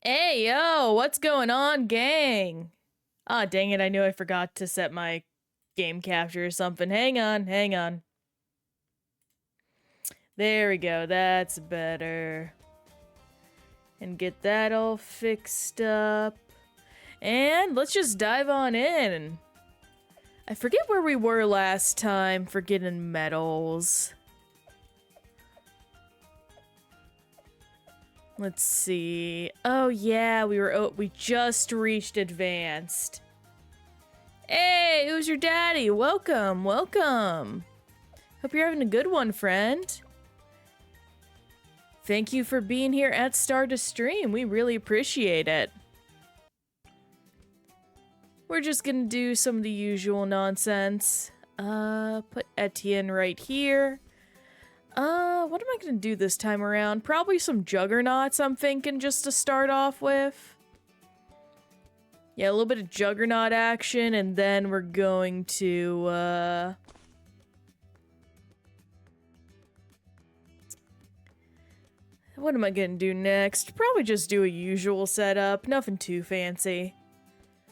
Hey, yo, what's going on, gang? Ah, dang it, I knew I forgot to set my game capture or something. Hang on, hang on. There we go, that's better. And get that all fixed up. And let's just dive on in. I forget where we were last time for getting medals. Let's see. Oh yeah, we just reached advanced. Hey, who's your daddy? Welcome, welcome. Hope you're having a good one, friend. Thank you for being here at Star to Stream. We really appreciate it. We're just gonna do some of the usual nonsense. Put Etienne right here. What am I gonna do this time around? Probably some juggernauts, I'm thinking, just to start off with. Yeah, a little bit of juggernaut action, and then we're going to, what am I gonna do next? Probably just do a usual setup, nothing too fancy.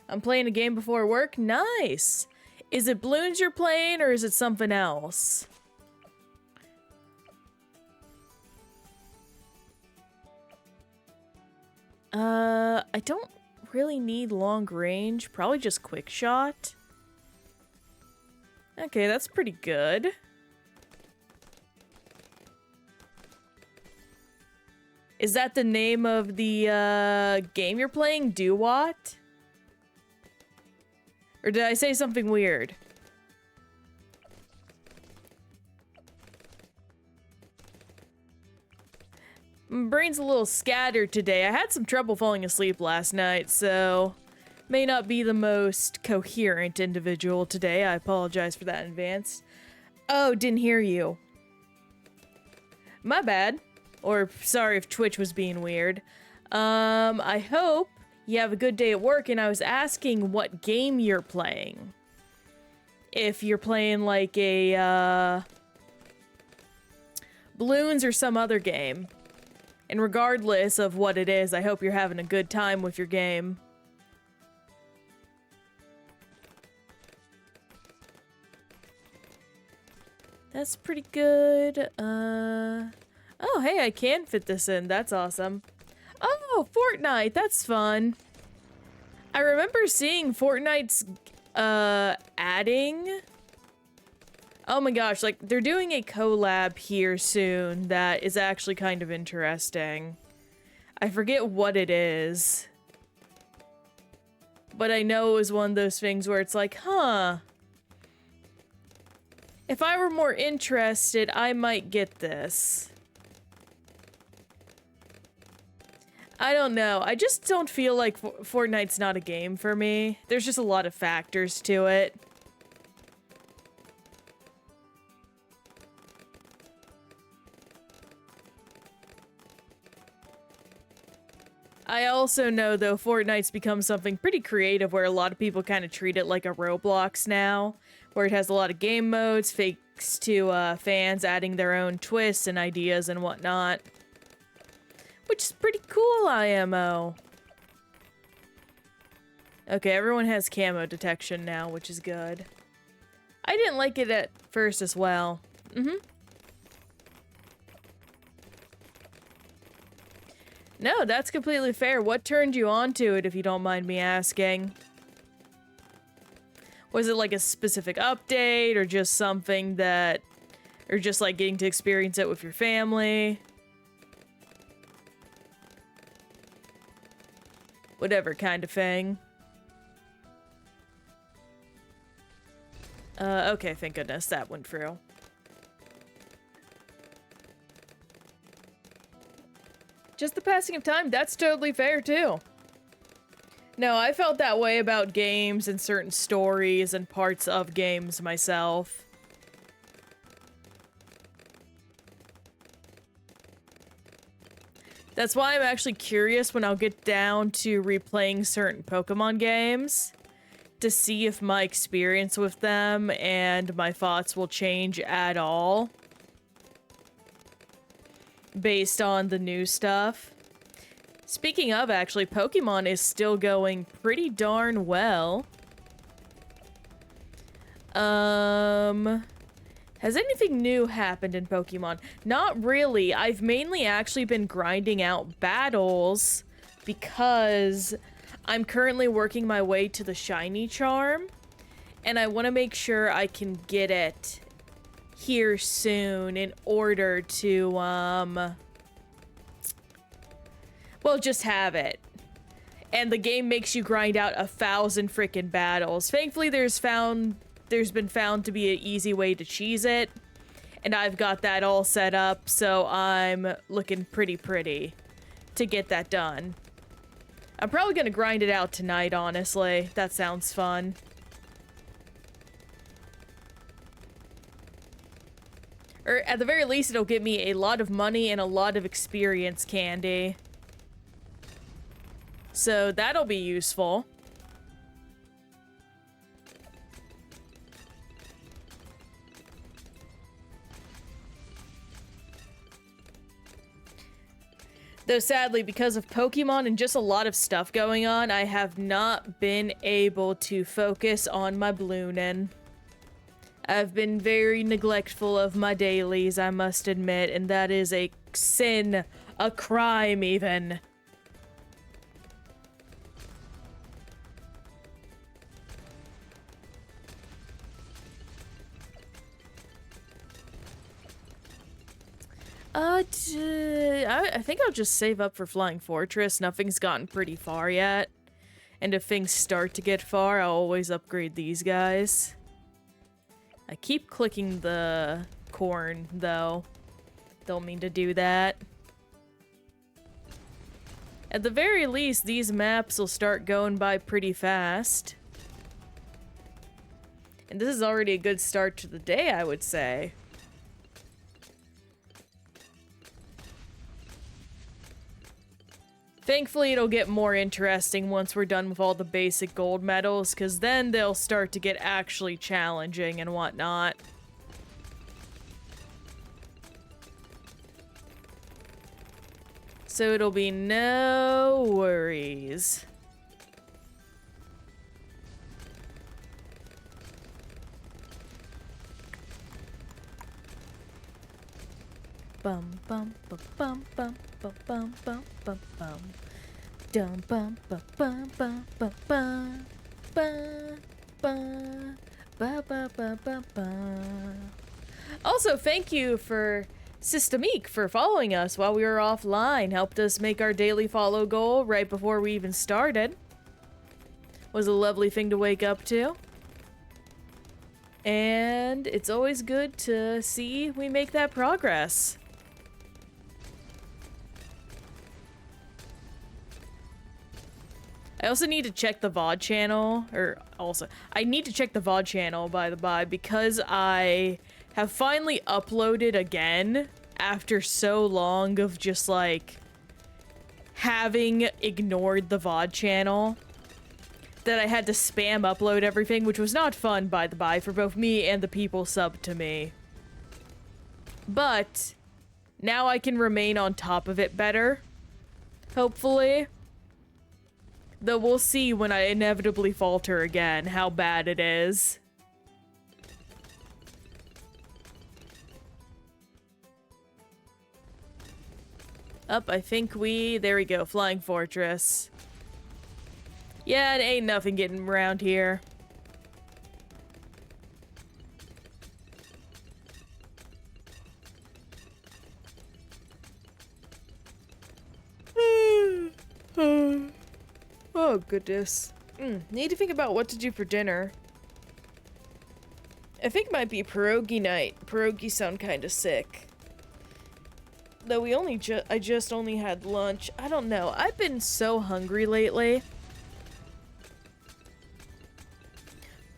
I'm playing a game before work? Nice! Is it Bloons you're playing, or is it something else? I don't really need long range, probably just quick shot. Okay, that's pretty good. Is that the name of the game you're playing? Do what? Or did I say something weird? My brain's a little scattered today. I had some trouble falling asleep last night, so may not be the most coherent individual today. I apologize for that in advance. Oh, didn't hear you. My bad. Or sorry if Twitch was being weird. I hope you have a good day at work, and I was asking what game you're playing. If you're playing like a Bloons or some other game. And regardless of what it is, I hope you're having a good time with your game. That's pretty good. Oh, hey, I can fit this in. That's awesome. Oh, Fortnite. That's fun. I remember seeing Fortnite's, adding... Oh my gosh, like, they're doing a collab here soon that is actually kind of interesting. I forget what it is. But I know it was one of those things where it's like, huh. If I were more interested, I might get this. I don't know. I just don't feel like Fortnite's not a game for me. There's just a lot of factors to it. I also know, though, Fortnite's become something pretty creative where a lot of people kind of treat it like a Roblox now, where it has a lot of game modes, thanks to fans adding their own twists and ideas and whatnot. Which is pretty cool, IMO. Okay, everyone has camo detection now, which is good. I didn't like it at first as well. No, that's completely fair. What turned you on to it, if you don't mind me asking? Was it like a specific update, or just something that... Or just like getting to experience it with your family? Whatever kind of thing. Okay, thank goodness that went through. Just the passing of time, that's totally fair too. No, I felt that way about games and certain stories and parts of games myself. That's why I'm actually curious when I'll get down to replaying certain Pokemon games to see if my experience with them and my thoughts will change at all based on the new stuff. Speaking of, actually, Pokemon is still going pretty darn well. Has anything new happened in Pokemon? Not really. I've mainly actually been grinding out battles because I'm currently working my way to the shiny charm, and I want to make sure I can get it here soon in order to, well, just have it. And the game makes you grind out 1,000 freaking battles. Thankfully, there's been found to be an easy way to cheese it, and I've got that all set up, so I'm looking pretty to get that done. I'm probably gonna grind it out tonight, honestly. That sounds fun. Or at the very least, it'll get me a lot of money and a lot of experience candy. So that'll be useful. Though sadly, because of Pokemon and just a lot of stuff going on, I have not been able to focus on my Bloonin'. I've been very neglectful of my dailies, I must admit, and that is a sin, a crime even. I think I'll just save up for Flying Fortress. Nothing's gotten pretty far yet. And if things start to get far, I'll always upgrade these guys. I keep clicking the corn, though. Don't mean to do that. At the very least, these maps will start going by pretty fast. And this is already a good start to the day, I would say. Thankfully, it'll get more interesting once we're done with all the basic gold medals, because then they'll start to get actually challenging and whatnot. So it'll be no worries. Bum bum bum bum bum bum bum bum bum bum. Dum bum bum bum bum bum bum bum bum ba ba ba ba. Also, thank you for Systemique for following us while we were offline. Helped us make our daily follow goal right before we even started. Was a lovely thing to wake up to. And it's always good to see we make that progress. I also need to check the VOD channel, I need to check the VOD channel, by the by, because I have finally uploaded again after so long of just, like, having ignored the VOD channel, that I had to spam upload everything, which was not fun, by the by, for both me and the people subbed to me. But now I can remain on top of it better, hopefully. Though we'll see when I inevitably falter again how bad it is. Up, I think there we go, Flying Fortress. Yeah, it ain't nothing getting around here. Oh, goodness. Need to think about what to do for dinner. I think it might be pierogi night. Pierogi sound kind of sick. Though I just only had lunch. I don't know. I've been so hungry lately.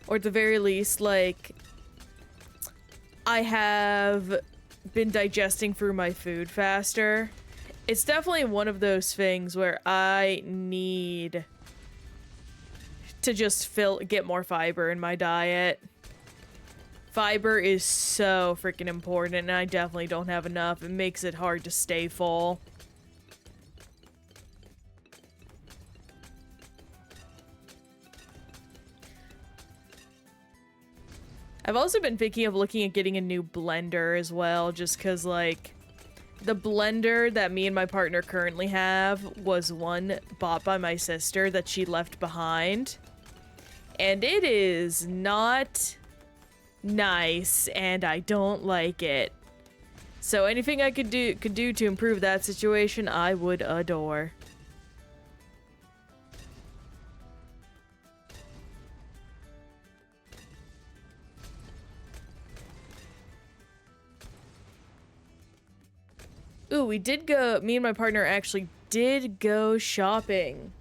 Or at the very least, like, I have been digesting through my food faster. It's definitely one of those things where I need to just get more fiber in my diet. Fiber is so freaking important, and I definitely don't have enough. It makes it hard to stay full. I've also been thinking of looking at getting a new blender as well, just because, like, the blender that me and my partner currently have was one bought by my sister that she left behind. And it is not nice, and I don't like it. So anything I could do to improve that situation, I would adore. Ooh, me and my partner actually did go shopping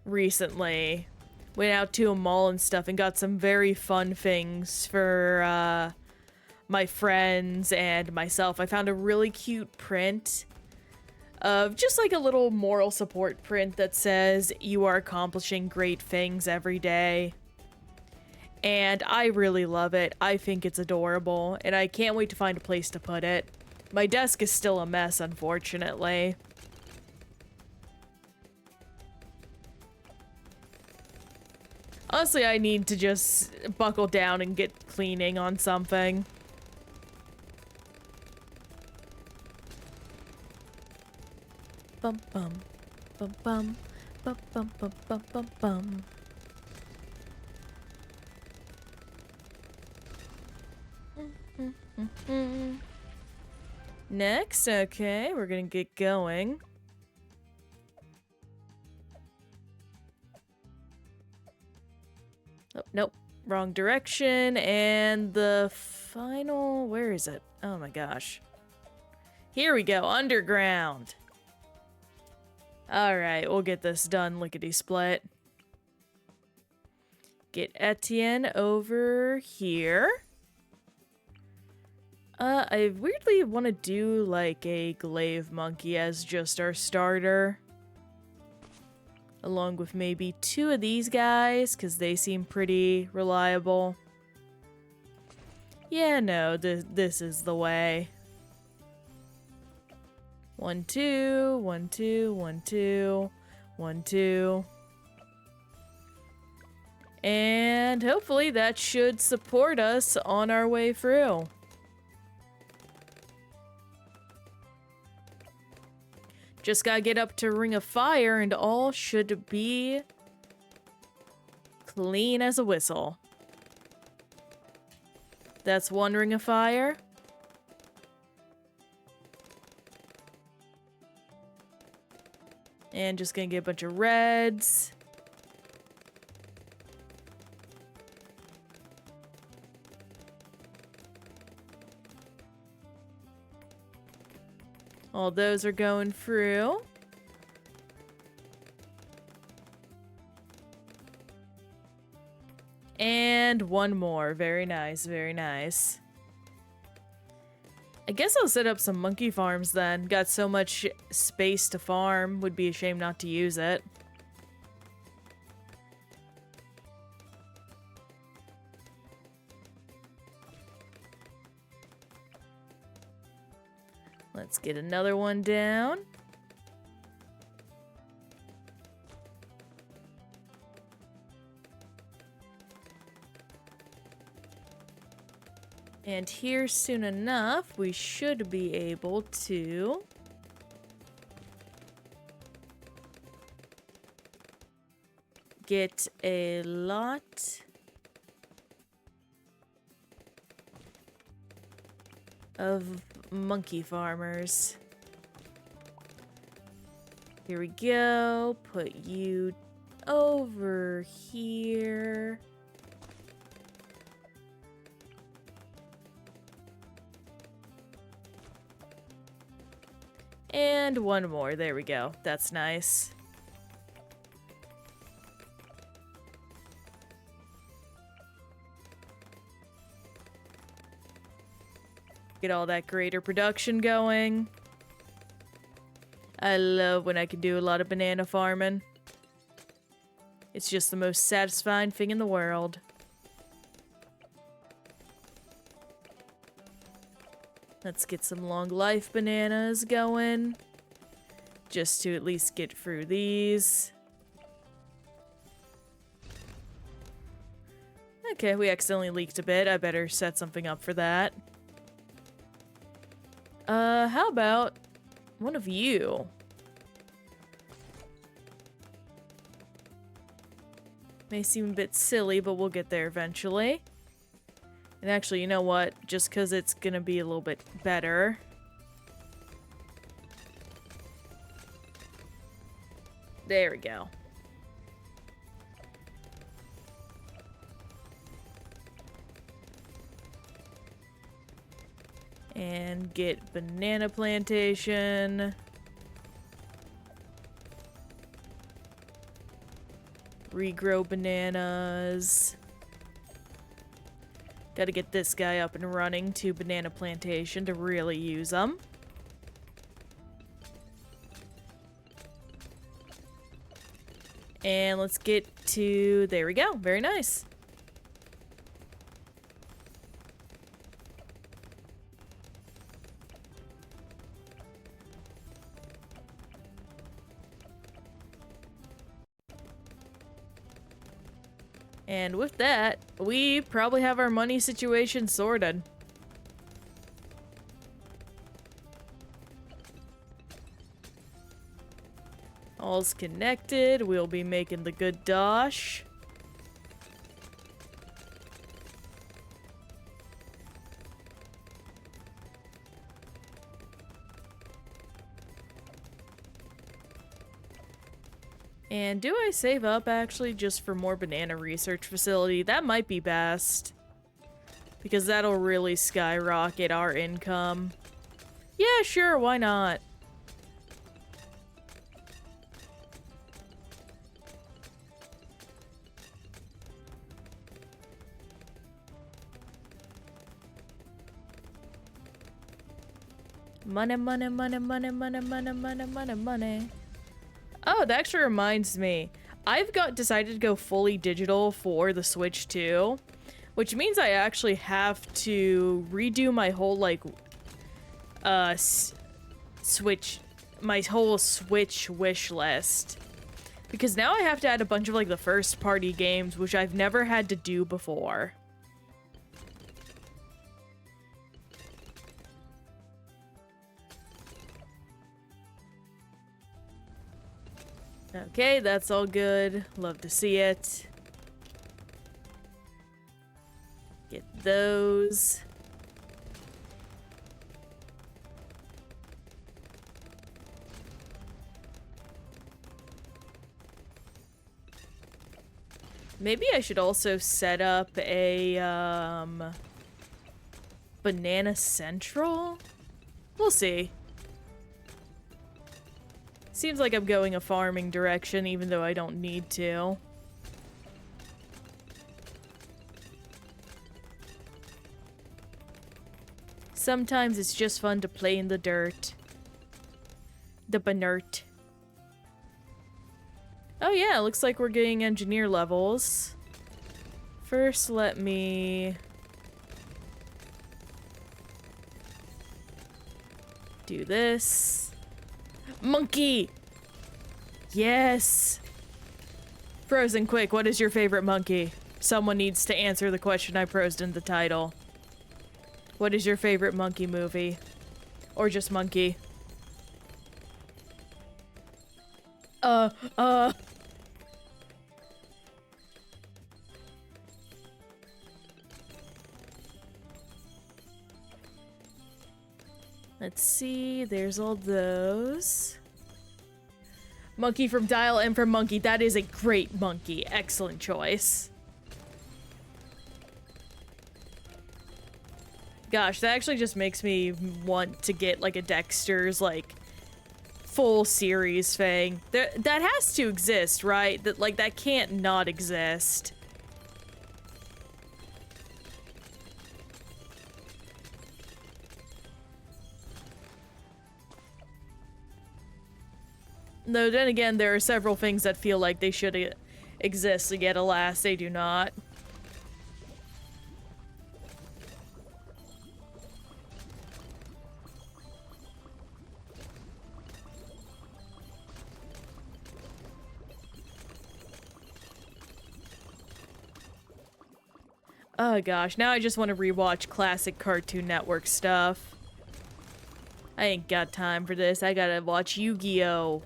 recently. Went out to a mall and stuff and got some very fun things for, my friends and myself. I found a really cute print of just like a little moral support print that says, "You are accomplishing great things every day." And I really love it. I think it's adorable, and I can't wait to find a place to put it. My desk is still a mess, unfortunately. Honestly, I need to just buckle down and get cleaning on something. Bum bum. Bum bum. Bum bum bum bum bum bum. Next, okay, we're gonna get going. Oh, nope, wrong direction, and the final, where is it? Oh my gosh. Here we go, underground. Alright, we'll get this done, lickety-split. Get Etienne over here. I weirdly want to do, like, a glaive monkey as just our starter. Along with maybe 2 of these guys, because they seem pretty reliable. Yeah, no, this is the way. 1, 2, 1, 2, 1, 2, 1, 2. And hopefully that should support us on our way through. Just gotta get up to Ring of Fire and all should be clean as a whistle. That's 1 Ring of Fire. And just gonna get a bunch of reds. All those are going through. And 1 more. Very nice, very nice. I guess I'll set up some monkey farms then. Got so much space to farm. Would be a shame not to use it. Let's get another one down. And here soon enough, we should be able to get a lot of monkey farmers. Here we go. Put you over here. And 1 more. There we go. That's nice. Get all that greater production going. I love when I can do a lot of banana farming. It's just the most satisfying thing in the world. Let's get some long life bananas going. Just to at least get through these. Okay, we accidentally leaked a bit. I better set something up for that. How about one of you? May seem a bit silly, but we'll get there eventually. And actually, you know what? Just because it's gonna be a little bit better. There we go. And get banana plantation. Regrow bananas. Gotta get this guy up and running to banana plantation to really use them. And let's get to... there we go. Very nice. And with that, we probably have our money situation sorted. All's connected. We'll be making the good dosh. And do I save up, actually, just for more banana research facility? That might be best. Because that'll really skyrocket our income. Yeah, sure, why not? Money, money, money, money, money, money, money, money, money. Oh, that actually reminds me. I've decided to go fully digital for the Switch 2, which means I actually have to redo my whole, like, my whole Switch wish list. Because now I have to add a bunch of, like, the first-party games, which I've never had to do before. Okay, that's all good. Love to see it. Get those. Maybe I should also set up a, Banana Central? We'll see. Seems like I'm going a farming direction, even though I don't need to. Sometimes it's just fun to play in the dirt. The banert. Oh yeah, looks like we're getting engineer levels. First, let me... do this. Monkey! Yes! Frozen, quick, what is your favorite monkey? Someone needs to answer the question I posed in the title. What is your favorite monkey movie? Or just monkey? Let's see, there's all those. Monkey from Dial M for Monkey. That is a great monkey. Excellent choice. Gosh, that actually just makes me want to get, like, a Dexter's, like, full series thing. That has to exist, right? That can't not exist. Though then again, there are several things that feel like they should exist, yet alas, they do not. Oh gosh, now I just want to rewatch classic Cartoon Network stuff. I ain't got time for this. I gotta watch Yu-Gi-Oh!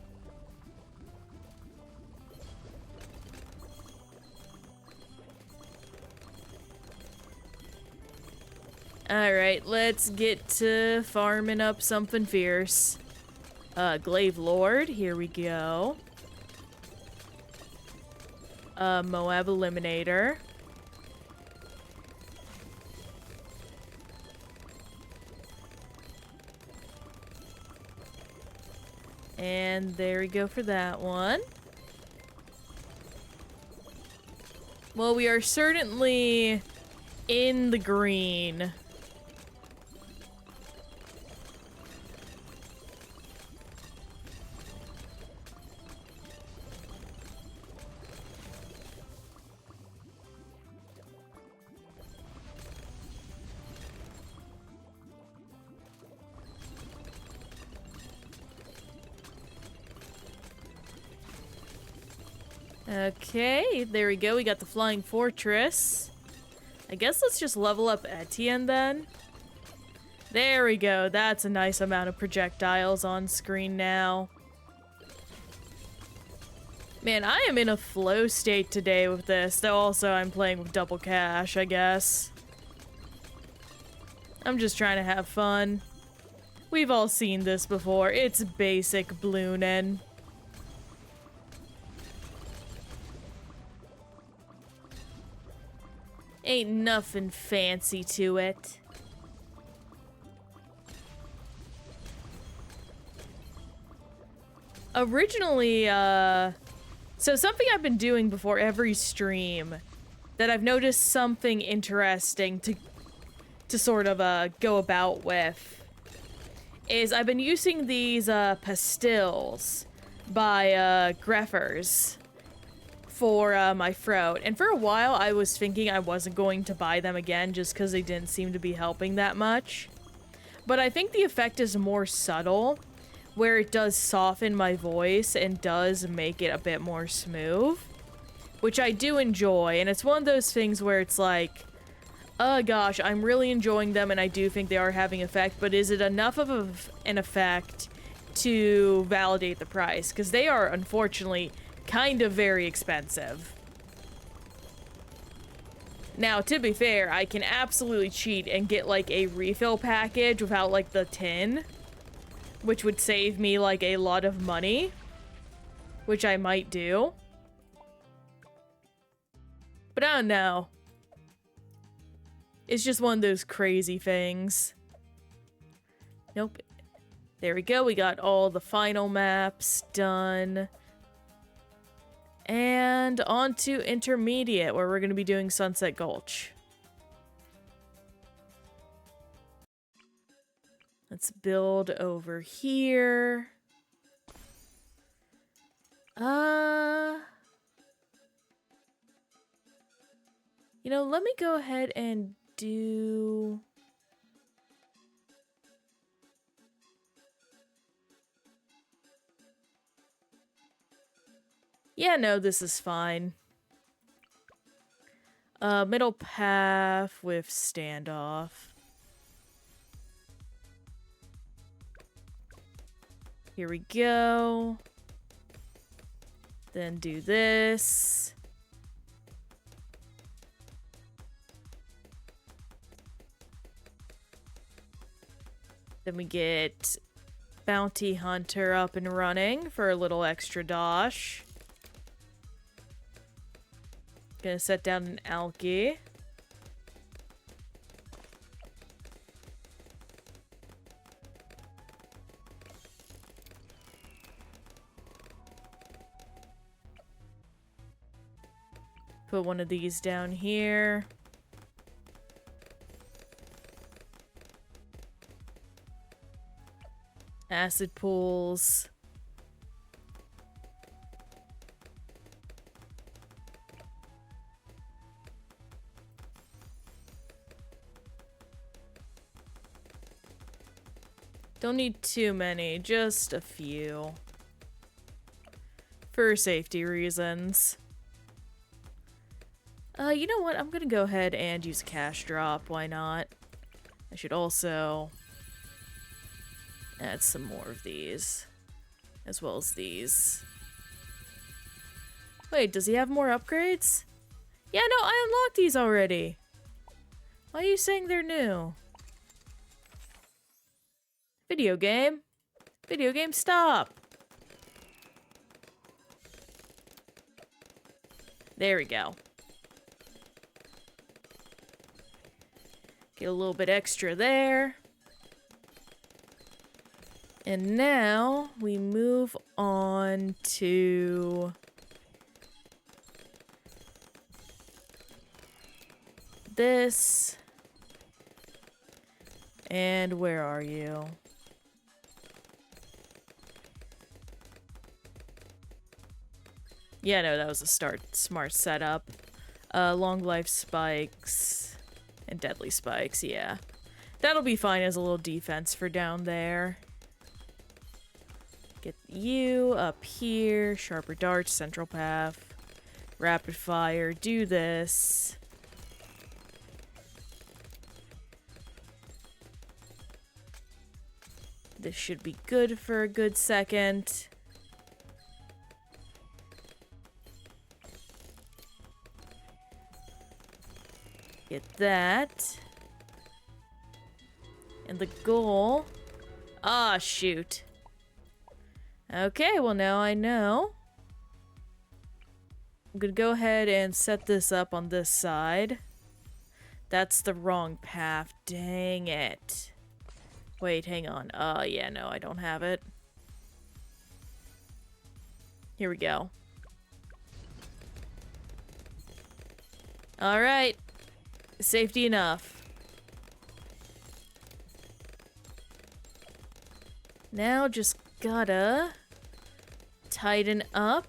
Alright, let's get to farming up something fierce. Glaive Lord, here we go. Moab Eliminator. And there we go for that one. Well, we are certainly in the green. Okay, there we go. We got the Flying Fortress. I guess let's just level up Etienne then. There we go. That's a nice amount of projectiles on screen now. Man, I am in a flow state today with this, though also I'm playing with double cash, I guess. I'm just trying to have fun. We've all seen this before. It's basic Bloonin'. Ain't nothing fancy to it. Originally, so something I've been doing before every stream that I've noticed something interesting to sort of, go about with is I've been using these, pastilles by, Greffers for my throat, and for a while I was thinking I wasn't going to buy them again just because they didn't seem to be helping that much. But I think the effect is more subtle, where it does soften my voice and does make it a bit more smooth, which I do enjoy. And it's one of those things where it's like, oh gosh, I'm really enjoying them and I do think they are having effect, but is it enough of an effect to validate the price? Because they are, unfortunately, kind of very expensive. Now, to be fair, I can absolutely cheat and get, like, a refill package without, like, the tin, which would save me, like, a lot of money, which I might do. But I don't know. It's just one of those crazy things. Nope. There we go. We got all the final maps done. And on to intermediate, where we're going to be doing Sunset Gulch. Let's build over here. You know, let me go ahead and do... Yeah, no, this is fine. Middle path with standoff. Here we go. Then do this. Then we get Bounty Hunter up and running for a little extra dosh. Gonna set down an Alki. Put one of these down here. Acid pools. Don't need too many, just a few. For safety reasons. You know what? I'm gonna go ahead and use a cash drop. Why not? I should also add some more of these, as well as these. Wait, does he have more upgrades? Yeah, no, I unlocked these already. Why are you saying they're new? Video game? Video game, stop! There we go. Get a little bit extra there. And now we move on to this. And where are you? Yeah, no, that was a smart setup. Long life spikes and deadly spikes, yeah. That'll be fine as a little defense for down there. Get you up here, sharper darts, central path, rapid fire, do this. This should be good for a good second. Get that. And the goal. Ah, shoot. Okay, well now I know. I'm gonna go ahead and set this up on this side. That's the wrong path. Dang it. Wait, hang on. Yeah, no, I don't have it. Here we go. Alright. Safety enough. Now just gotta tighten up.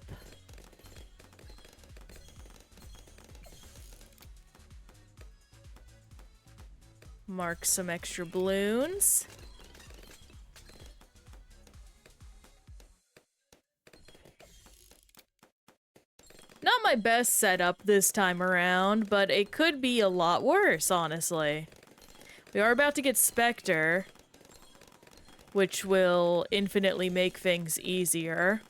Mark some extra balloons. Not my best setup this time around, but it could be a lot worse, honestly. We are about to get Spectre, which will infinitely make things easier.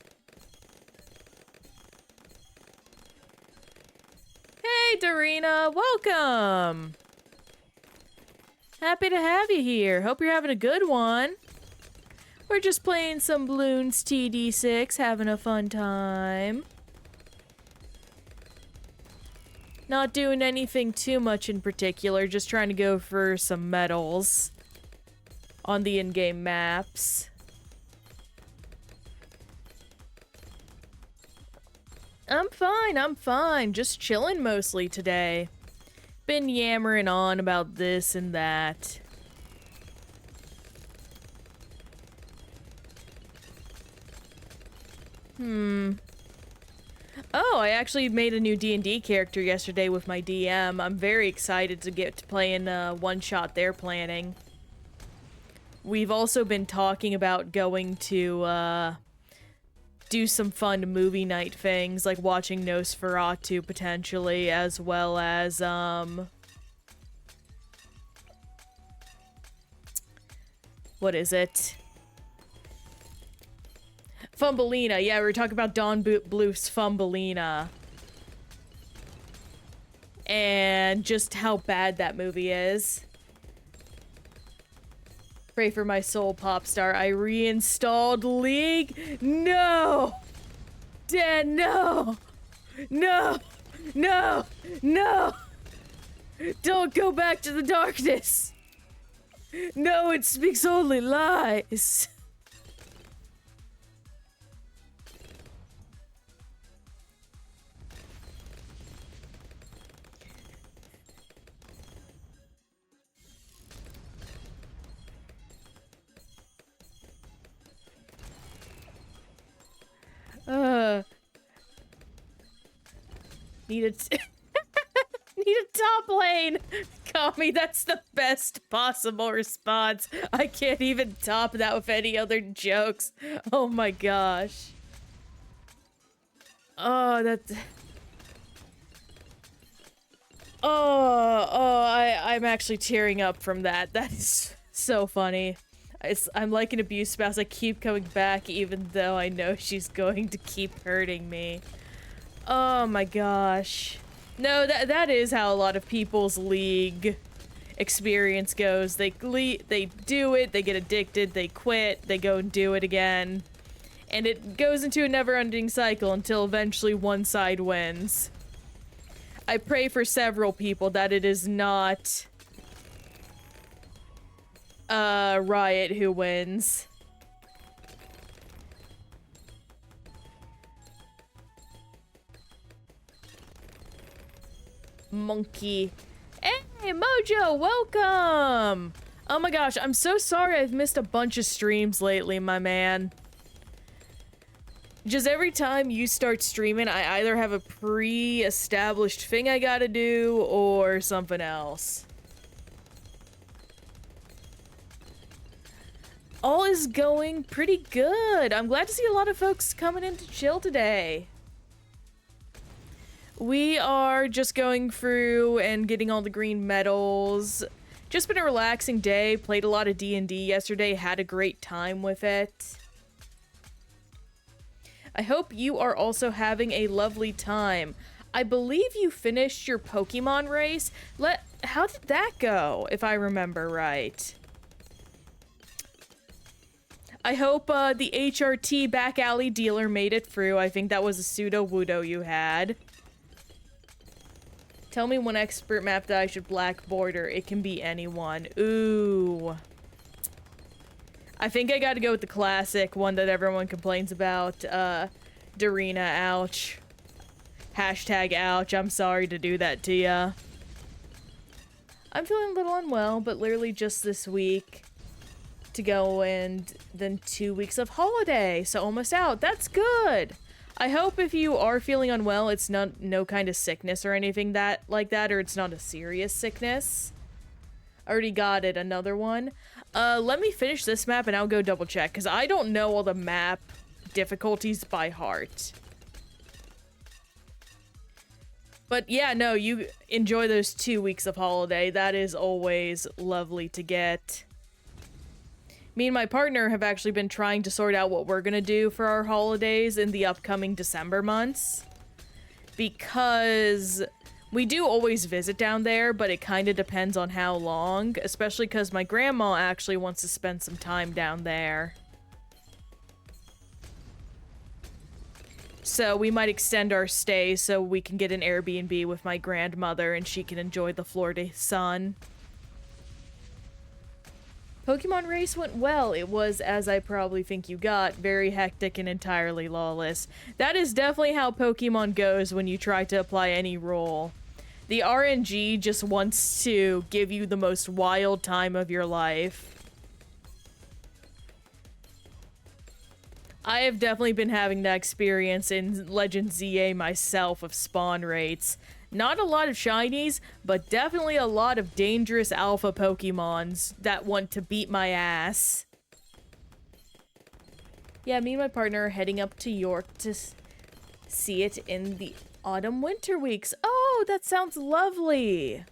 Hey, Darina, welcome! Happy to have you here. Hope you're having a good one. We're just playing some Bloons TD6, having a fun time. Not doing anything too much in particular, just trying to go for some medals on the in-game maps. I'm fine. Just chilling mostly today. Been yammering on about this and that. Oh, I actually made a new D&D character yesterday with my DM. I'm very excited to get to play in a one-shot they're planning. We've also been talking about going to, do some fun movie night things, like watching Nosferatu, potentially, as well as, what is it? Thumbelina. Yeah, we were talking about Don Bluth's Thumbelina. And just how bad that movie is. Pray for my soul, Popstar. I reinstalled League. No! Dad, no! No! No! No! Don't go back to the darkness! No, it speaks only lies! Need a need a top lane. Kami, that's the best possible response. I can't even top that with any other jokes. Oh my gosh. Oh, that's... I'm actually tearing up from that. That is so funny. I'm like an abused spouse. I keep coming back even though I know she's going to keep hurting me. Oh my gosh. No, that is how a lot of people's League experience goes. They do it, they get addicted, they quit, they go and do it again. And it goes into a never-ending cycle until eventually one side wins. I pray for several people that it is not Riot who wins. Monkey. Hey, Mojo, welcome! Oh my gosh, I'm so sorry I've missed a bunch of streams lately, my man. Just every time you start streaming, I either have a pre-established thing I gotta do or something else. All is going pretty good. I'm glad to see a lot of folks coming in to chill today. We are just going through and getting all the green medals. Just been a relaxing day. Played a lot of D&D yesterday. Had a great time with it. I hope you are also having a lovely time. I believe you finished your Pokemon race. How did that go, if I remember right? I hope the HRT back alley dealer made it through. I think that was a pseudo-wudo you had. Tell me one expert map that I should black border. It can be anyone. Ooh. I think I gotta go with the classic one that everyone complains about. Darina, ouch. Hashtag ouch, I'm sorry to do that to ya. I'm feeling a little unwell, but literally just this week to go and then 2 weeks of holiday, so almost out. That's good! I hope if you are feeling unwell, it's no kind of sickness or anything like that, or it's not a serious sickness. Already got it, another one. Let me finish this map and I'll go double check, because I don't know all the map difficulties by heart. But yeah, no, you enjoy those 2 weeks of holiday. That is always lovely to get. Me and my partner have actually been trying to sort out what we're gonna do for our holidays in the upcoming December months. Because we do always visit down there, but it kind of depends on how long, especially because my grandma actually wants to spend some time down there. So we might extend our stay so we can get an Airbnb with my grandmother and she can enjoy the Florida sun. Pokemon race went well. It was, as I probably think you got, very hectic and entirely lawless. That is definitely how Pokemon goes when you try to apply any rule. The RNG just wants to give you the most wild time of your life. I have definitely been having that experience in Legend ZA myself of spawn rates. Not a lot of shinies, but definitely a lot of dangerous alpha Pokemons that want to beat my ass. Yeah, me and my partner are heading up to York to see it in the autumn-winter weeks. Oh, that sounds lovely!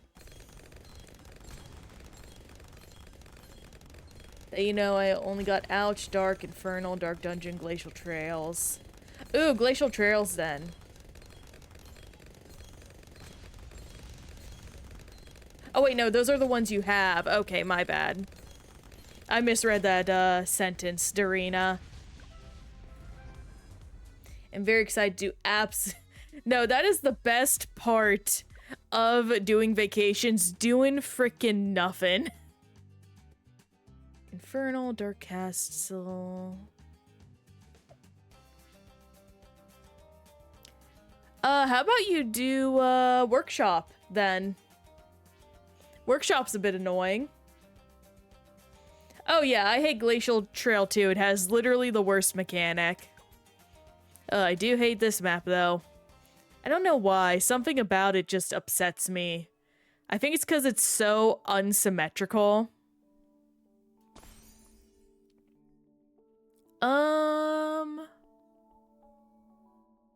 You know, I only got Ouch, Dark, Infernal, Dark Dungeon, Glacial Trails. Ooh, Glacial Trails then. Oh wait, no, those are the ones you have. Okay, my bad. I misread that sentence, Darina. I'm very excited to No, that is the best part of doing vacations, doing frickin' nothing. Infernal, Dark Castle. How about you do, Workshop, then? Workshop's a bit annoying. Oh yeah, I hate Glacial Trail too. It has literally the worst mechanic. I do hate this map, though. I don't know why. Something about it just upsets me. I think it's because it's so unsymmetrical.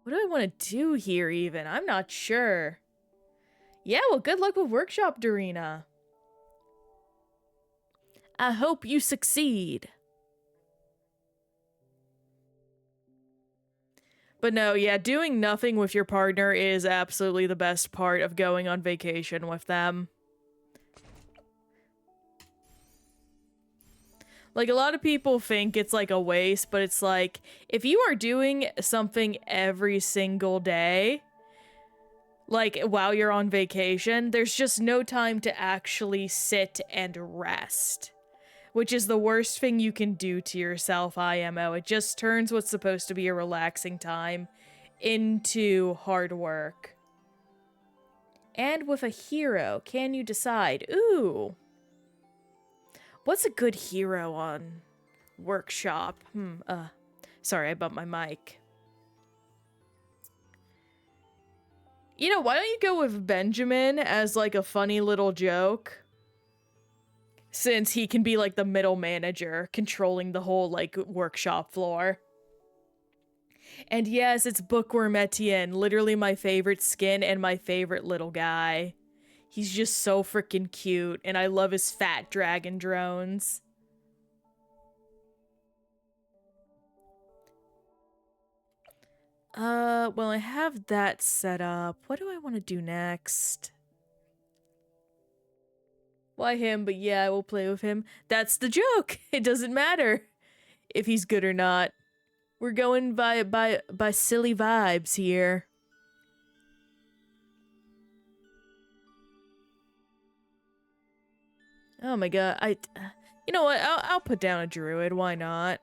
What do I want to do here, even? I'm not sure. Yeah, well, good luck with Workshop, Dorina. I hope you succeed. But no, yeah, doing nothing with your partner is absolutely the best part of going on vacation with them. Like, a lot of people think it's like a waste, but it's like, if you are doing something every single day, like while you're on vacation, there's just no time to actually sit and rest. Which is the worst thing you can do to yourself, IMO. It just turns what's supposed to be a relaxing time into hard work. And with a hero, can you decide? Ooh. What's a good hero on Workshop? Sorry, I bumped my mic. You know, why don't you go with Benjamin as like a funny little joke? Since he can be like the middle manager, controlling the whole like workshop floor. And yes, it's Bookworm Etienne, literally my favorite skin and my favorite little guy. He's just so freaking cute, and I love his fat dragon drones. Well, I have that set up. What do I want to do next? Why him? But yeah, I will play with him. That's the joke. It doesn't matter if he's good or not. We're going by silly vibes here. Oh my god, you know what, I'll put down a druid, why not?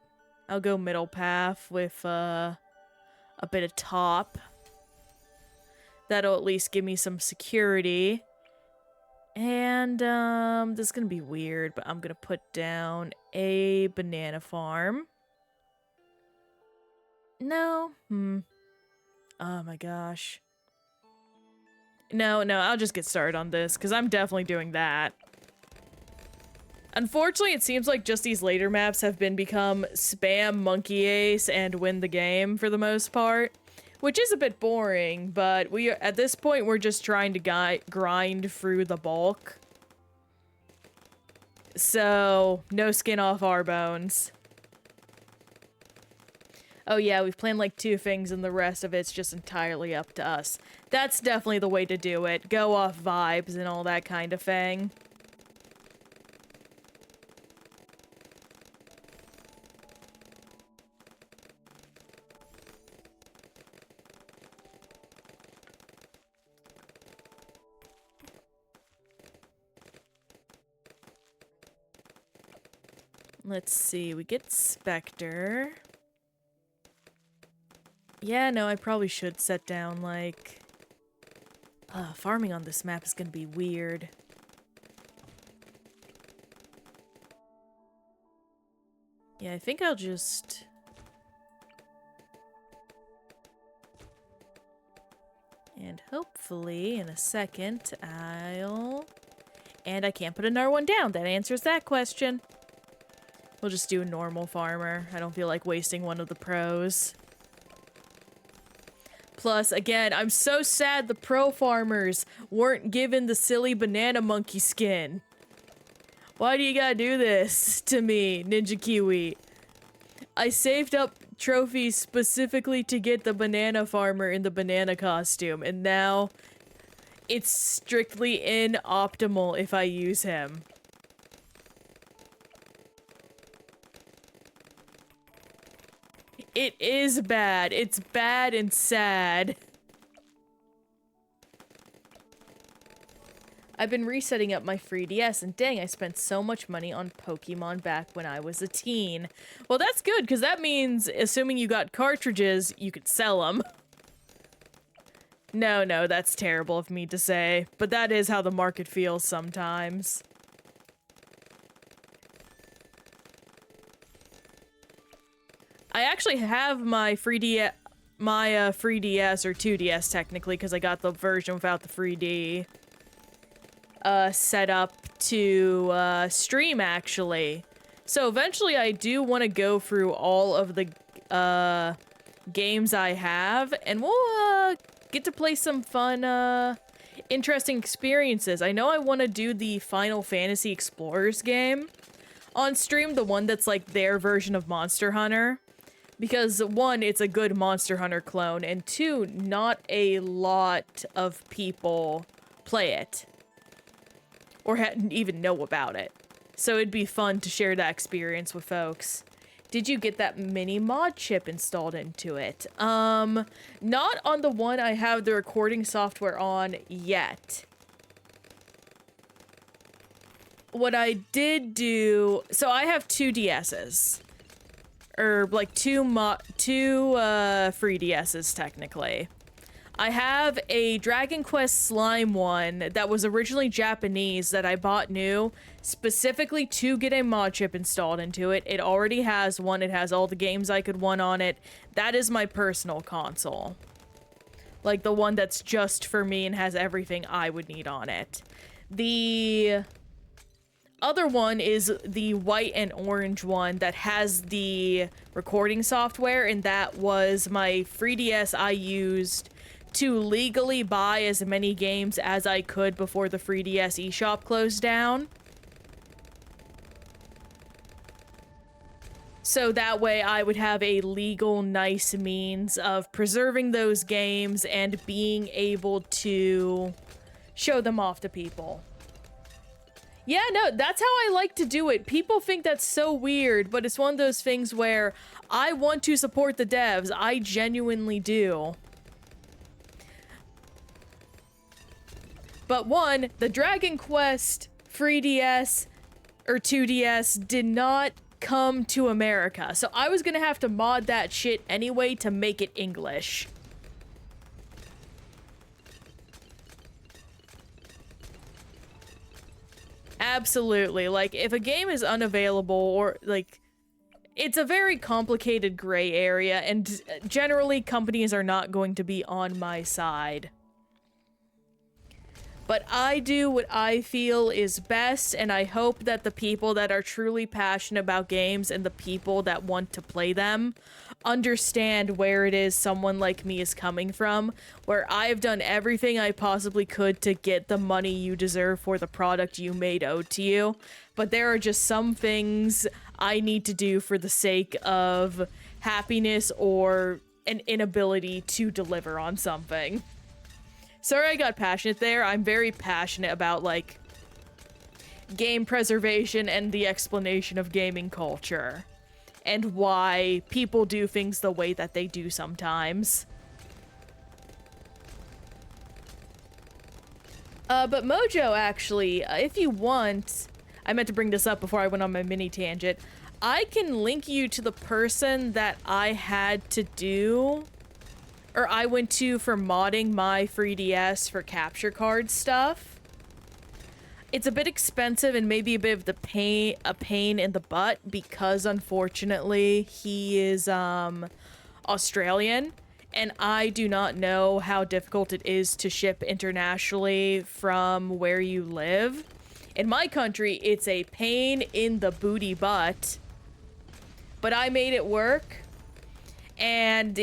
I'll go middle path with, a bit of top. That'll at least give me some security. And, this is gonna be weird, but I'm gonna put down a banana farm. No? Oh my gosh. No, I'll just get started on this, because I'm definitely doing that. Unfortunately, it seems like just these later maps have become spam Monkey Ace and win the game for the most part, which is a bit boring, but at this point we're just trying to grind through the bulk. So, no skin off our bones. Oh yeah, we've planned like 2 things and the rest of it's just entirely up to us. That's definitely the way to do it. Go off vibes and all that kind of thing. Let's see, we get Spectre. Yeah, no, I probably should set down, like... farming on this map is gonna be weird. Yeah, I think I'll just... And hopefully, in a second, I'll... And I can't put another one down. That answers that question. We'll just do a normal farmer. I don't feel like wasting one of the pros. Plus, again, I'm so sad the pro farmers weren't given the silly banana monkey skin. Why do you gotta do this to me, Ninja Kiwi? I saved up trophies specifically to get the banana farmer in the banana costume, and now it's strictly inoptimal if I use him. It is bad. It's bad and sad. I've been resetting up my 3DS, and dang, I spent so much money on Pokemon back when I was a teen. Well, that's good, because that means, assuming you got cartridges, you could sell them. No, that's terrible of me to say, but that is how the market feels sometimes. I actually have my 3DS, my 3DS, or 2DS technically, because I got the version without the 3D, set up to stream, actually. So eventually I do want to go through all of the games I have, and we'll get to play some fun interesting experiences. I know I want to do the Final Fantasy Explorers game on stream, the one that's like their version of Monster Hunter. Because one, it's a good Monster Hunter clone, and two, not a lot of people play it. Or even know about it. So it'd be fun to share that experience with folks. Did you get that mini mod chip installed into it? Not on the one I have the recording software on yet. What I did do, so I have two DSs. Or like two 3DSs technically. I have a Dragon Quest Slime one that was originally Japanese that I bought new specifically to get a mod chip installed into it. It already has one. It has all the games I could want on it. That is my personal console. Like the one that's just for me and has everything I would need on it. The other one is the white and orange one that has the recording software, and that was my 3DS I used to legally buy as many games as I could before the 3DS eShop closed down. So that way I would have a legal, nice means of preserving those games and being able to show them off to people. Yeah, no, that's how I like to do it. People think that's so weird, but it's one of those things where I want to support the devs. I genuinely do. But one, the Dragon Quest 3DS or 2DS did not come to America, so I was gonna have to mod that shit anyway to make it English. Absolutely. Like, if a game is unavailable or, like, it's a very complicated gray area, and generally companies are not going to be on my side. But I do what I feel is best, and I hope that the people that are truly passionate about games and the people that want to play them understand where it is someone like me is coming from, where I've done everything I possibly could to get the money you deserve for the product you made owed to you, but there are just some things I need to do for the sake of happiness or an inability to deliver on something. Sorry I got passionate there. I'm very passionate about, like, game preservation and the explanation of gaming culture. And why people do things the way that they do sometimes. But Mojo, actually, if you want... I meant to bring this up before I went on my mini tangent. I can link you to the person that I had to do... or I went to for modding my 3DS for capture card stuff. It's a bit expensive and maybe a bit of a pain in the butt because unfortunately he is Australian and I do not know how difficult it is to ship internationally from where you live. In my country, it's a pain in the booty butt, but I made it work, and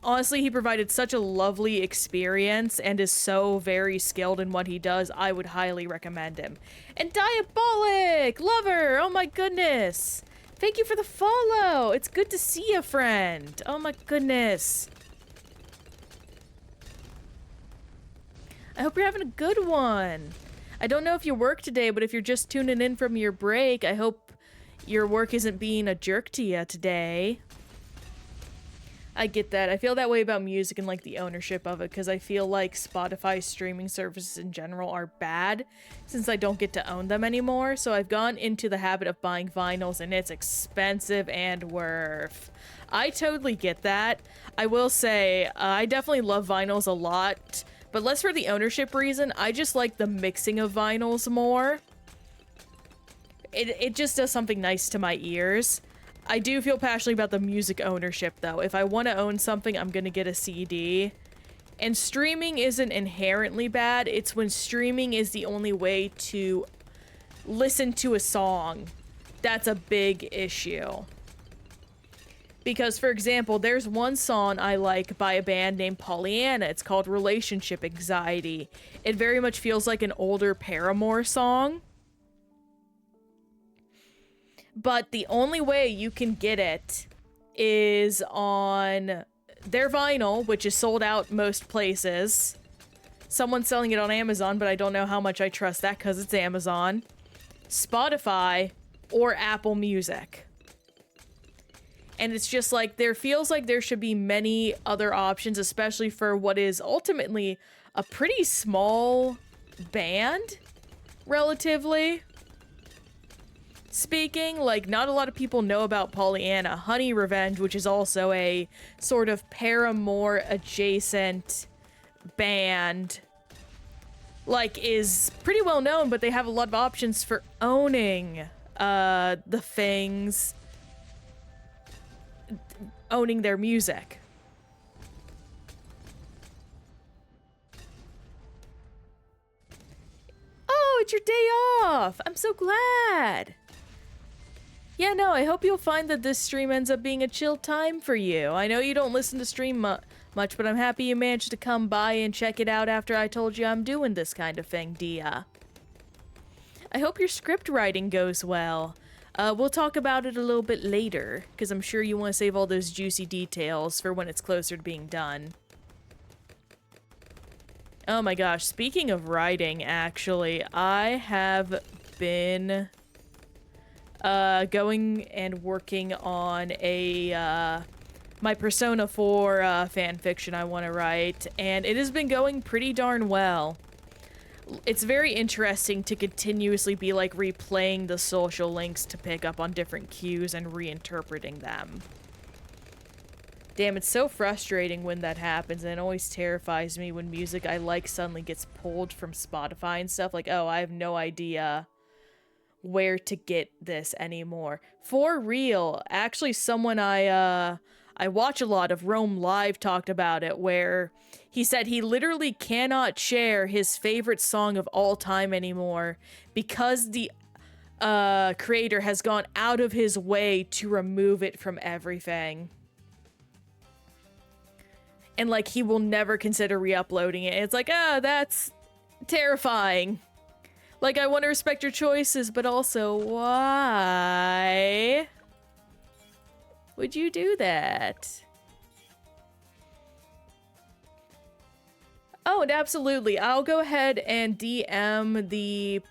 honestly, he provided such a lovely experience and is so very skilled in what he does. I would highly recommend him. And Diabolic! Lover! Oh my goodness! Thank you for the follow! It's good to see you, friend! Oh my goodness. I hope you're having a good one. I don't know if you work today, but if you're just tuning in from your break, I hope your work isn't being a jerk to you today. I get that. I feel that way about music and, like, the ownership of it, because I feel like Spotify streaming services in general are bad since I don't get to own them anymore. So I've gone into the habit of buying vinyls, and it's expensive and worth. I totally get that. I will say, I definitely love vinyls a lot, but less for the ownership reason. I just like the mixing of vinyls more. It just does something nice to my ears. I do feel passionately about the music ownership, though. If I want to own something, I'm going to get a CD. And streaming isn't inherently bad. It's when streaming is the only way to listen to a song. That's a big issue. Because, for example, there's one song I like by a band named Pollyanna. It's called Relationship Anxiety. It very much feels like an older Paramore song. But the only way you can get it is on their vinyl, which is sold out most places. Someone's selling it on Amazon, but I don't know how much I trust that because it's Amazon, Spotify, or Apple Music. And it's just like, there feels like there should be many other options, especially for what is ultimately a pretty small band, relatively speaking. Like, not a lot of people know about Pollyanna. Honey Revenge, which is also a sort of Paramore adjacent band, like, is pretty well known, but they have a lot of options for owning the things, owning their music. Oh, it's your day off! I'm so glad! Yeah, no, I hope you'll find that this stream ends up being a chill time for you. I know you don't listen to stream much, but I'm happy you managed to come by and check it out after I told you I'm doing this kind of thing, Dia. I hope your script writing goes well. We'll talk about it a little bit later, because I'm sure you want to save all those juicy details for when it's closer to being done. Oh my gosh, speaking of writing, actually, I have been going and working on a my Persona 4 fanfiction I want to write, and it has been going pretty darn well. It's very interesting to continuously be like replaying the social links to pick up on different cues and reinterpreting them. Damn, it's so frustrating when that happens, and it always terrifies me when music I like suddenly gets pulled from Spotify and stuff. Like, oh, I have no idea where to get this anymore. For real, actually someone I watch a lot of, Rome Live, talked about it, where he said he literally cannot share his favorite song of all time anymore because the creator has gone out of his way to remove it from everything. And, like, he will never consider re-uploading it. It's like, oh, that's terrifying. Like, I want to respect your choices, but also, why would you do that? Oh, and absolutely. I'll go ahead and DM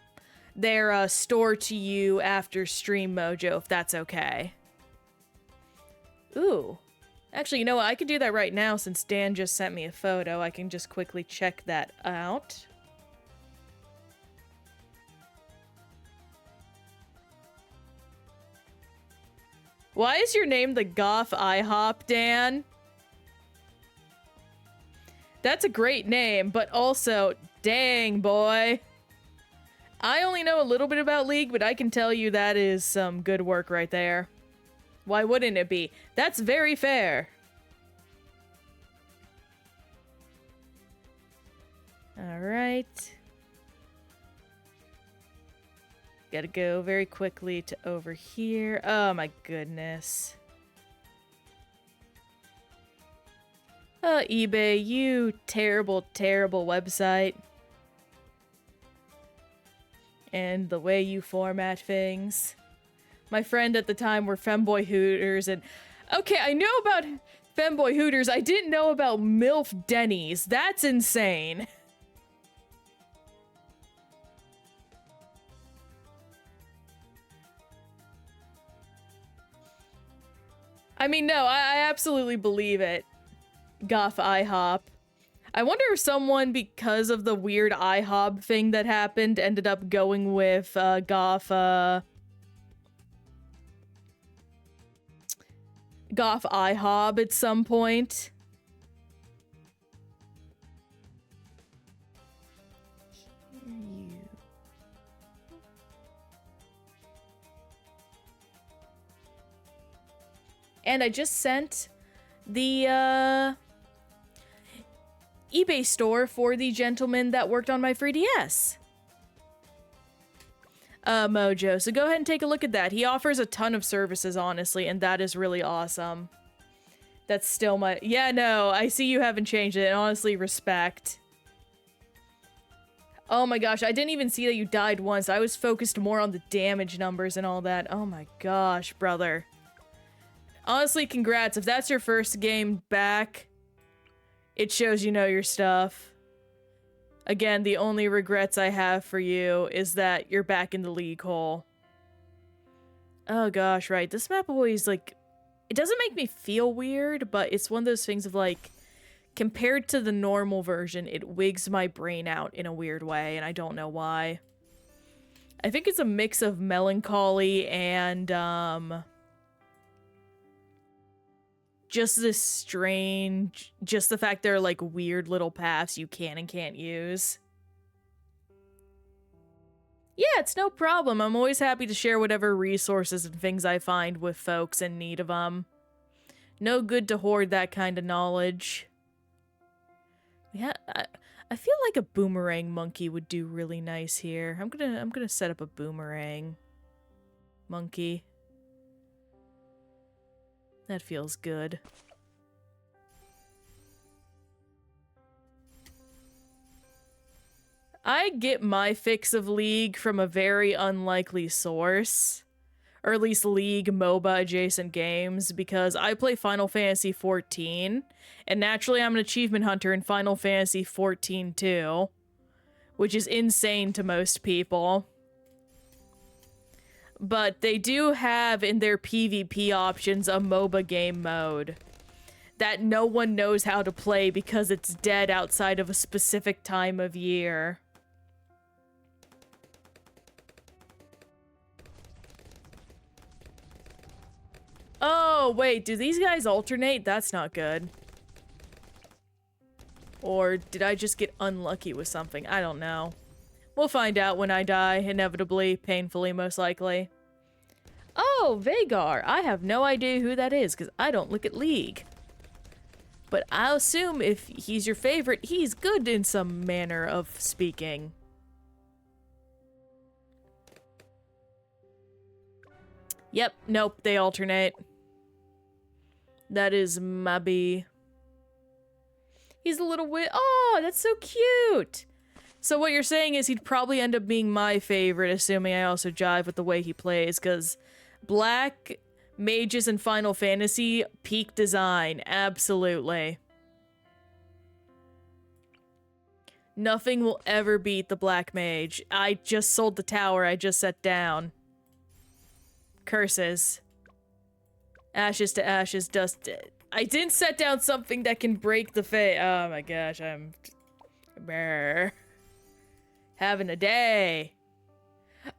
their store to you after Stream Mojo, if that's okay. Ooh. Actually, you know what? I could do that right now since Dan just sent me a photo. I can just quickly check that out. Why is your name the Goth IHOP, Dan? That's a great name, but also, dang, boy. I only know a little bit about League, but I can tell you that is some good work right there. Why wouldn't it be? That's very fair. All right. Gotta go very quickly to over here. Oh my goodness. Oh, eBay, you terrible, terrible website. And the way you format things. My friend at the time were Femboy Hooters, and okay, I know about Femboy Hooters. I didn't know about MILF Denny's. That's insane. I mean, no, I absolutely believe it. Goth IHOP. I wonder if someone, because of the weird IHOP thing that happened, ended up going with Goth IHOB at some point. And I just sent the eBay store for the gentleman that worked on my 3DS. Mojo. So go ahead and take a look at that. He offers a ton of services, honestly, and that is really awesome. That's still my... Yeah, no, I see you haven't changed it, and honestly, respect. Oh my gosh, I didn't even see that you died once. I was focused more on the damage numbers and all that. Oh my gosh, brother. Honestly, congrats. If that's your first game back, it shows you know your stuff. Again, the only regrets I have for you is that you're back in the league hole. Oh gosh, right. This map always, like... It doesn't make me feel weird, but it's one of those things of, like... Compared to the normal version, it wigs my brain out in a weird way, and I don't know why. I think it's a mix of melancholy and, just this strange... Just the fact there are, like, weird little paths you can and can't use. Yeah, it's no problem. I'm always happy to share whatever resources and things I find with folks in need of them. No good to hoard that kind of knowledge. Yeah, I feel like a boomerang monkey would do really nice here. I'm gonna set up a boomerang monkey. That feels good. I get my fix of League from a very unlikely source. Or at least League MOBA adjacent games, because I play Final Fantasy XIV, and naturally I'm an achievement hunter in Final Fantasy XIV too, which is insane to most people. But they do have in their PvP options a MOBA game mode that no one knows how to play because it's dead outside of a specific time of year. Oh, wait, do these guys alternate? That's not good. Or did I just get unlucky with something? I don't know. We'll find out when I die, inevitably, painfully, most likely. Oh, Vagar. I have no idea who that is, because I don't look at League. But I'll assume if he's your favorite, he's good in some manner of speaking. Yep, nope, they alternate. That is Mabby. He's a little oh, that's so cute! So what you're saying is he'd probably end up being my favorite, assuming I also jive with the way he plays, because Black Mages in Final Fantasy, peak design, absolutely. Nothing will ever beat the Black Mage. I just sold the tower I just set down. Curses. Ashes to ashes, dust. I didn't set down something that can break the fate. Oh my gosh, I'm... Brr. Having a day.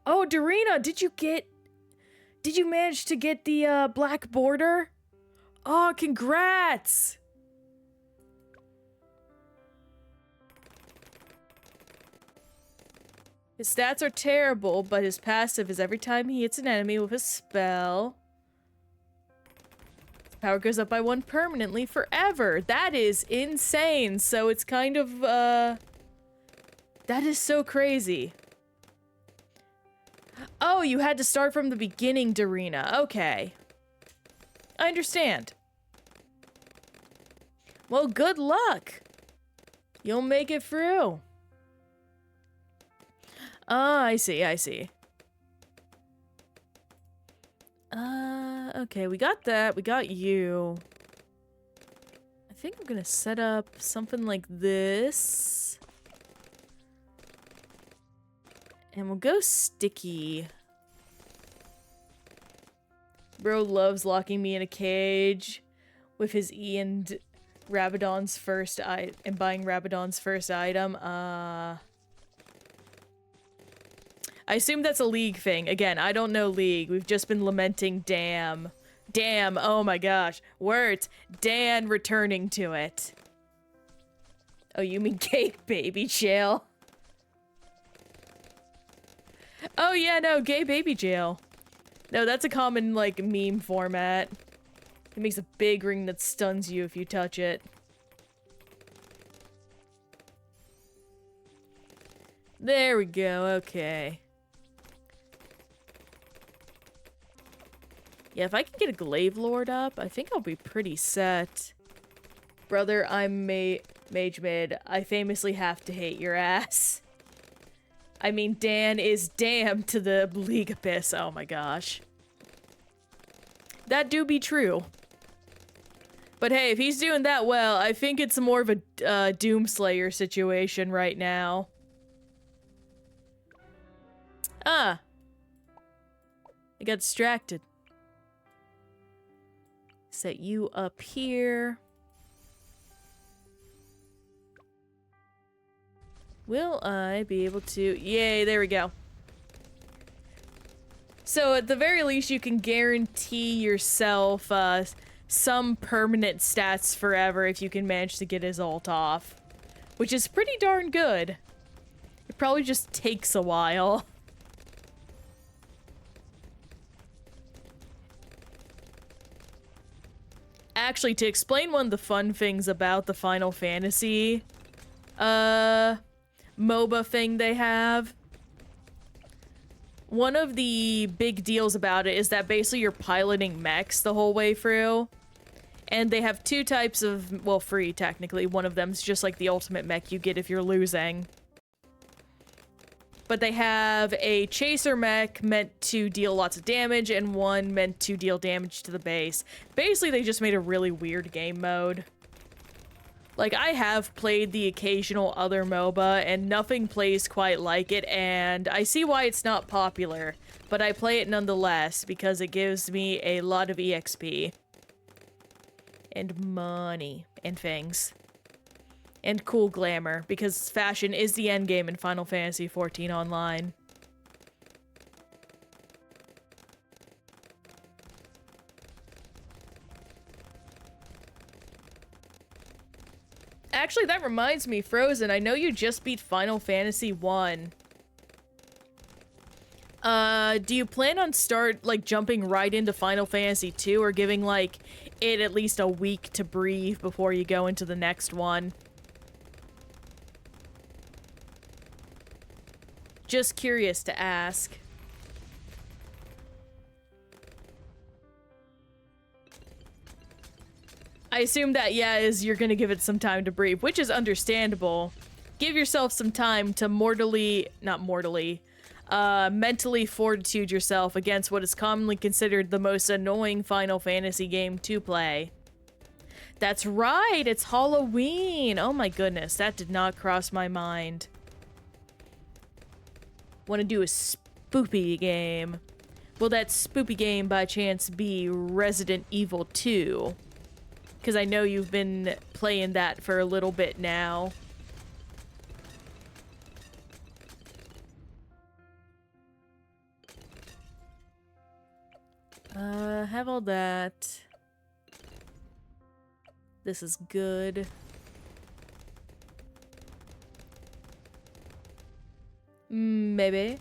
Oh, Darina, did you manage to get the, black border? Oh, congrats! His stats are terrible, but his passive is every time he hits an enemy with a spell, his power goes up by 1 permanently forever. That is insane. So it's kind of, that is so crazy. Oh, you had to start from the beginning, Darina. Okay. I understand. Well, good luck. You'll make it through. Ah, I see, I see. Okay, we got that. We got you. I think I'm gonna set up something like this. And we'll go sticky. Bro loves locking me in a cage with his E and Rabadon's first and buying Rabadon's first item. I assume that's a League thing. Again, I don't know League. We've just been lamenting damn. Damn, oh my gosh. Words. Dan returning to it. Oh, you mean gay baby jail? Oh yeah, no, gay baby jail. No, that's a common, like, meme format. It makes a big ring that stuns you if you touch it. There we go, okay. Yeah, if I can get a Glaive Lord up, I think I'll be pretty set. Brother, I'm Mage Mid. I famously have to hate your ass. I mean, Dan is damned to the League Abyss. Oh my gosh. That do be true. But hey, if he's doing that well, I think it's more of a Doomslayer situation right now. Ah. I got distracted. Set you up here. Will I be able to... Yay, there we go. So at the very least, you can guarantee yourself some permanent stats forever if you can manage to get his ult off. Which is pretty darn good. It probably just takes a while. Actually, to explain one of the fun things about the Final Fantasy MOBA thing they have, one of the big deals about it is that basically you're piloting mechs the whole way through. And they have two types of, well, free technically. One of them's just like the ultimate mech you get if you're losing. But they have a chaser mech meant to deal lots of damage and one meant to deal damage to the base. Basically, they just made a really weird game mode. Like, I have played the occasional other MOBA, and nothing plays quite like it, and I see why it's not popular, but I play it nonetheless, because it gives me a lot of EXP. And money. And things. And cool glamour, because fashion is the endgame in Final Fantasy XIV Online. Actually, that reminds me, Frozen, I know you just beat Final Fantasy 1. Do you plan on jumping right into Final Fantasy 2 or giving, like, it at least a week to breathe before you go into the next one? Just curious to ask. I assume that, yeah, you're gonna give it some time to breathe, which is understandable. Give yourself some time to mentally fortitude yourself against what is commonly considered the most annoying Final Fantasy game to play. That's right, it's Halloween! Oh my goodness, that did not cross my mind. Want to do a spoopy game. Will that spoopy game by chance be Resident Evil 2? Because I know you've been playing that for a little bit now. Have all that. This is good. Maybe.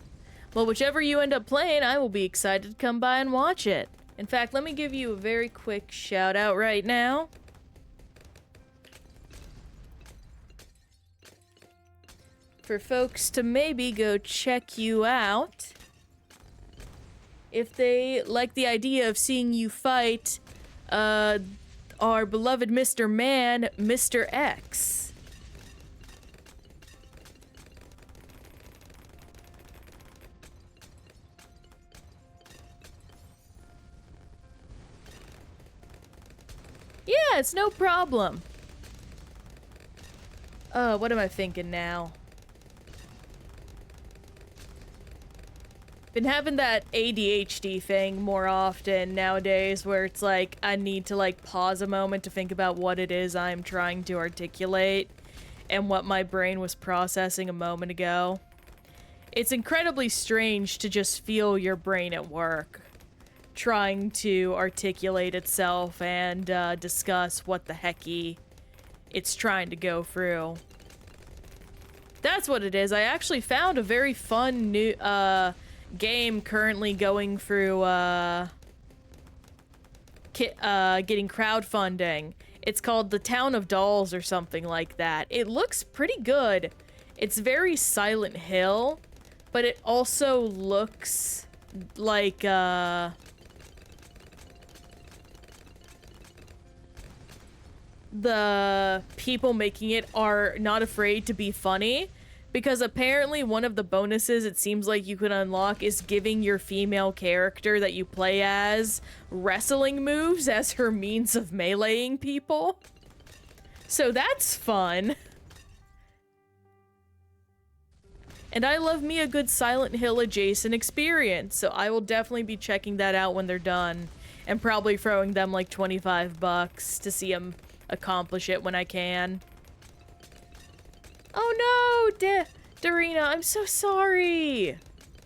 Well, whichever you end up playing, I will be excited to come by and watch it. In fact, let me give you a very quick shout out right now. For folks to maybe go check you out. If they like the idea of seeing you fight, our beloved Mr. Man, Mr. X. Yeah, it's no problem. What am I thinking now? Been having that ADHD thing more often nowadays where it's like I need to like pause a moment to think about what it is I'm trying to articulate and what my brain was processing a moment ago. It's incredibly strange to just feel your brain at work, trying to articulate itself and discuss what the hecky it's trying to go through. That's what it is. I actually found a very fun new game currently going through getting crowdfunding. It's called The Town of Dolls or something like that. It looks pretty good. It's very Silent Hill, but it also looks like the people making it are not afraid to be funny, because apparently one of the bonuses it seems like you could unlock is giving your female character that you play as wrestling moves as her means of meleeing people. So that's fun. And I love me a good Silent Hill adjacent experience, so I will definitely be checking that out when they're done, and probably throwing them like 25 bucks to see them accomplish it when I can. Oh no, Darina, I'm so sorry.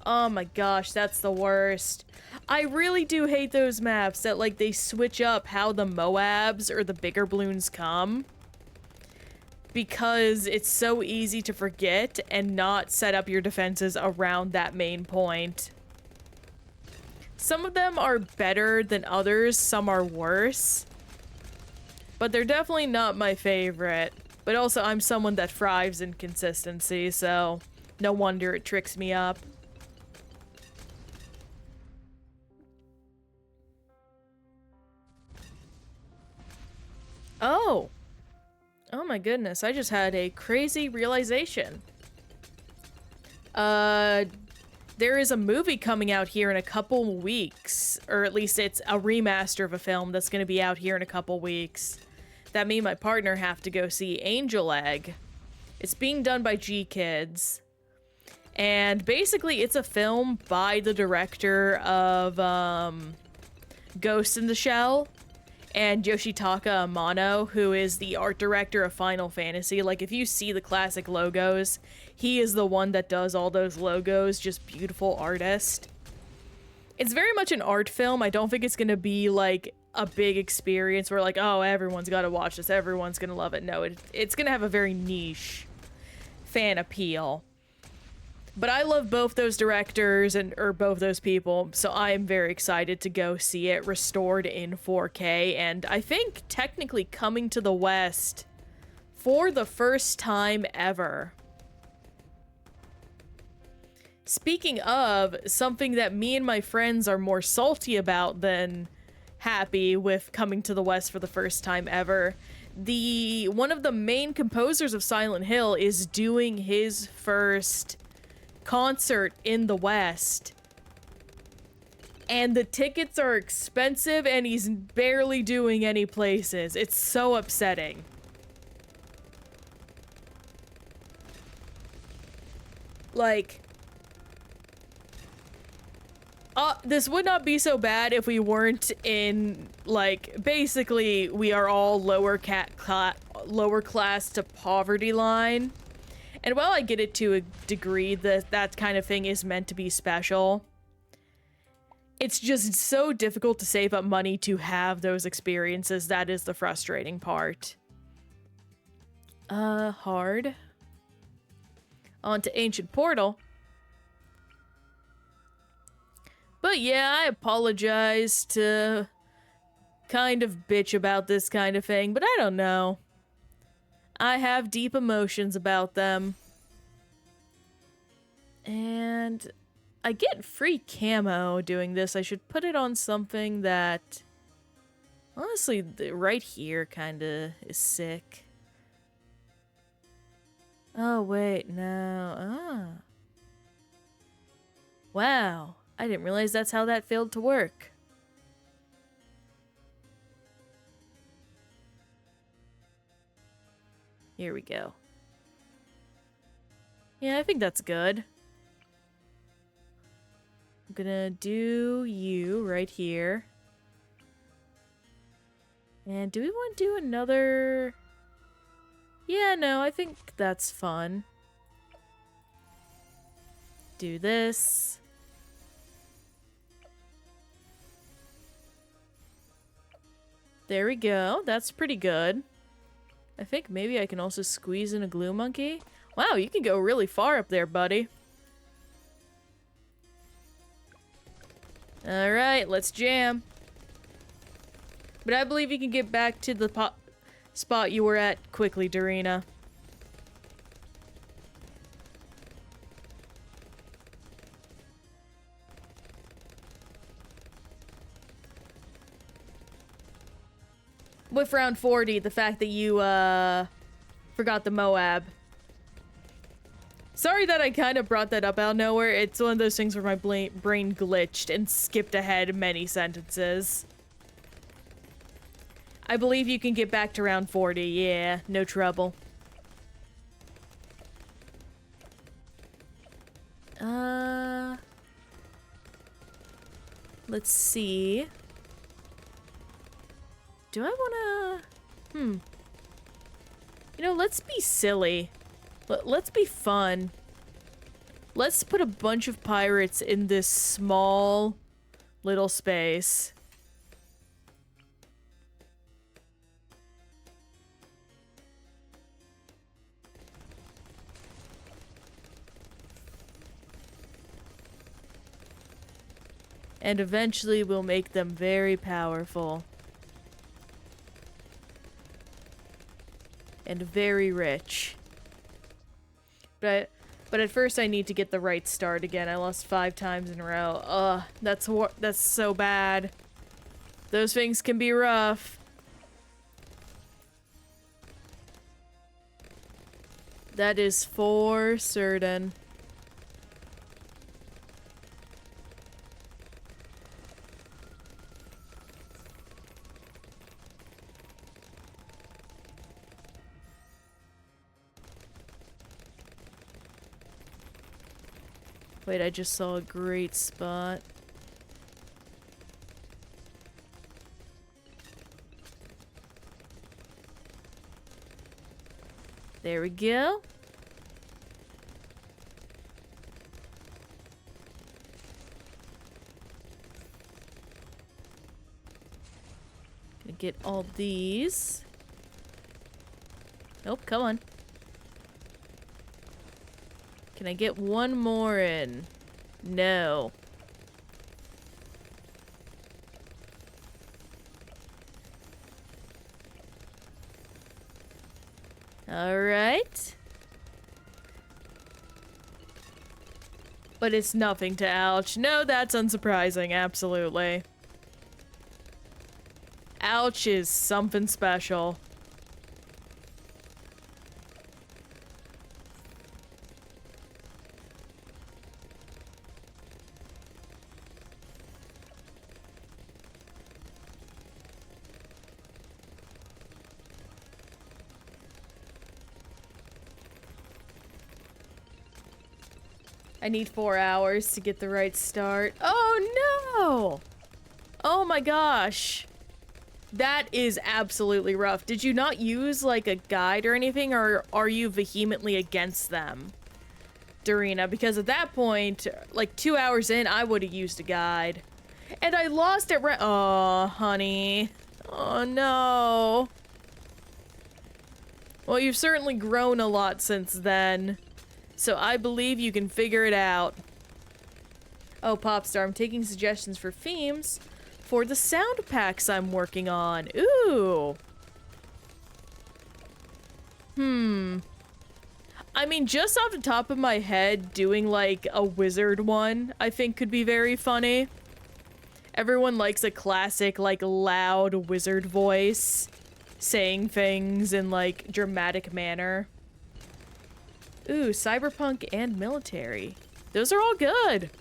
Oh my gosh, that's the worst. I really do hate those maps that, like, they switch up how the Moabs or the bigger Bloons come, because it's so easy to forget and not set up your defenses around that main point. Some of them are better than others, some are worse, but they're definitely not my favorite. But also, I'm someone that thrives in consistency, so no wonder it tricks me up. Oh! Oh my goodness, I just had a crazy realization. There is a movie coming out here in a couple weeks, or at least it's a remaster of a film that's gonna be out here in a couple weeks, that me and my partner have to go see, Angel Egg. It's being done by G-Kids. And basically it's a film by the director of, Ghost in the Shell, and Yoshitaka Amano, who is the art director of Final Fantasy. Like, if you see the classic logos, he is the one that does all those logos, just beautiful artist. It's very much an art film. I don't think it's gonna be, like, a big experience where, like, oh, everyone's gotta watch this, everyone's gonna love it. No, it's gonna have a very niche fan appeal. But I love both those directors or both those people, so I am very excited to go see it restored in 4K, and I think technically coming to the West for the first time ever. Speaking of, something that me and my friends are more salty about than happy with coming to the West for the first time ever, one of the main composers of Silent Hill is doing his first concert in the West, and the tickets are expensive and he's barely doing any places. It's so upsetting. Like, this would not be so bad if we weren't in, like, basically we are all lower class to poverty line. And while I get it to a degree that kind of thing is meant to be special, it's just so difficult to save up money to have those experiences. That is the frustrating part. Hard. On to Ancient Portal. But yeah, I apologize to kind of bitch about this kind of thing, but I don't know. I have deep emotions about them. And I get free camo doing this. I should put it on something that, honestly, right here kinda is sick. Oh, wait, no. Ah. Wow, I didn't realize that's how that failed to work. Here we go. Yeah, I think that's good. I'm gonna do you right here. And do we want to do another? Yeah, no, I think that's fun. Do this. There we go. That's pretty good. I think maybe I can also squeeze in a glue monkey. Wow, you can go really far up there, buddy. Alright, let's jam. But I believe you can get back to the spot you were at quickly, Darina. with round 40, the fact that you, forgot the Moab. Sorry that I kind of brought that up out of nowhere. It's one of those things where my brain glitched and skipped ahead many sentences. I believe you can get back to round 40. Yeah, no trouble. Let's see. Do I wanna... You know, let's be silly. Let's be fun. Let's put a bunch of pirates in this small little space. And eventually we'll make them very powerful. And very rich. But at first I need to get the right start again. I lost 5 times in a row. Ugh, that's so bad. Those things can be rough. That is for certain. Wait, I just saw a great spot. There we go. Gonna get all these. Nope, come on. Can I get one more in? No. All right. But it's nothing to ouch. No, that's unsurprising, absolutely. Ouch is something special. I need 4 hours to get the right start. Oh no! Oh my gosh. That is absolutely rough. Did you not use like a guide or anything, or are you vehemently against them, Dorina? Because at that point, like 2 hours in, I would have used a guide. And I lost it oh, honey. Oh no. Well, you've certainly grown a lot since then. So I believe you can figure it out. Oh, Popstar, I'm taking suggestions for themes for the sound packs I'm working on. Ooh. I mean, just off the top of my head, doing like a wizard one, I think could be very funny. Everyone likes a classic, like, loud wizard voice, saying things in, like, dramatic manner. Ooh, cyberpunk and military. Those are all good.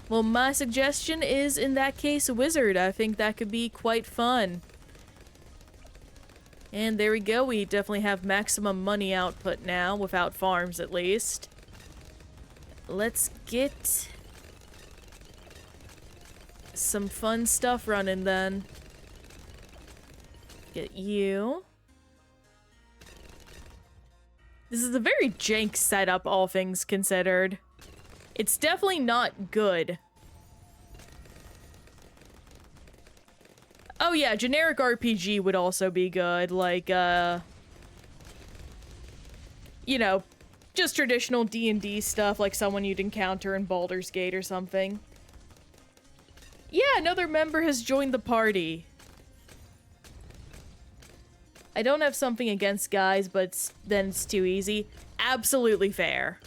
Well, my suggestion is, in that case, a wizard. I think that could be quite fun. And there we go. We definitely have maximum money output now, without farms at least. Let's get some fun stuff running then. Get you. This is a very jank setup, all things considered. It's definitely not good. Oh yeah, generic RPG would also be good, like, you know, just traditional D&D stuff, like someone you'd encounter in Baldur's Gate or something. Yeah, another member has joined the party. I don't have something against guys, but then it's too easy. Absolutely fair.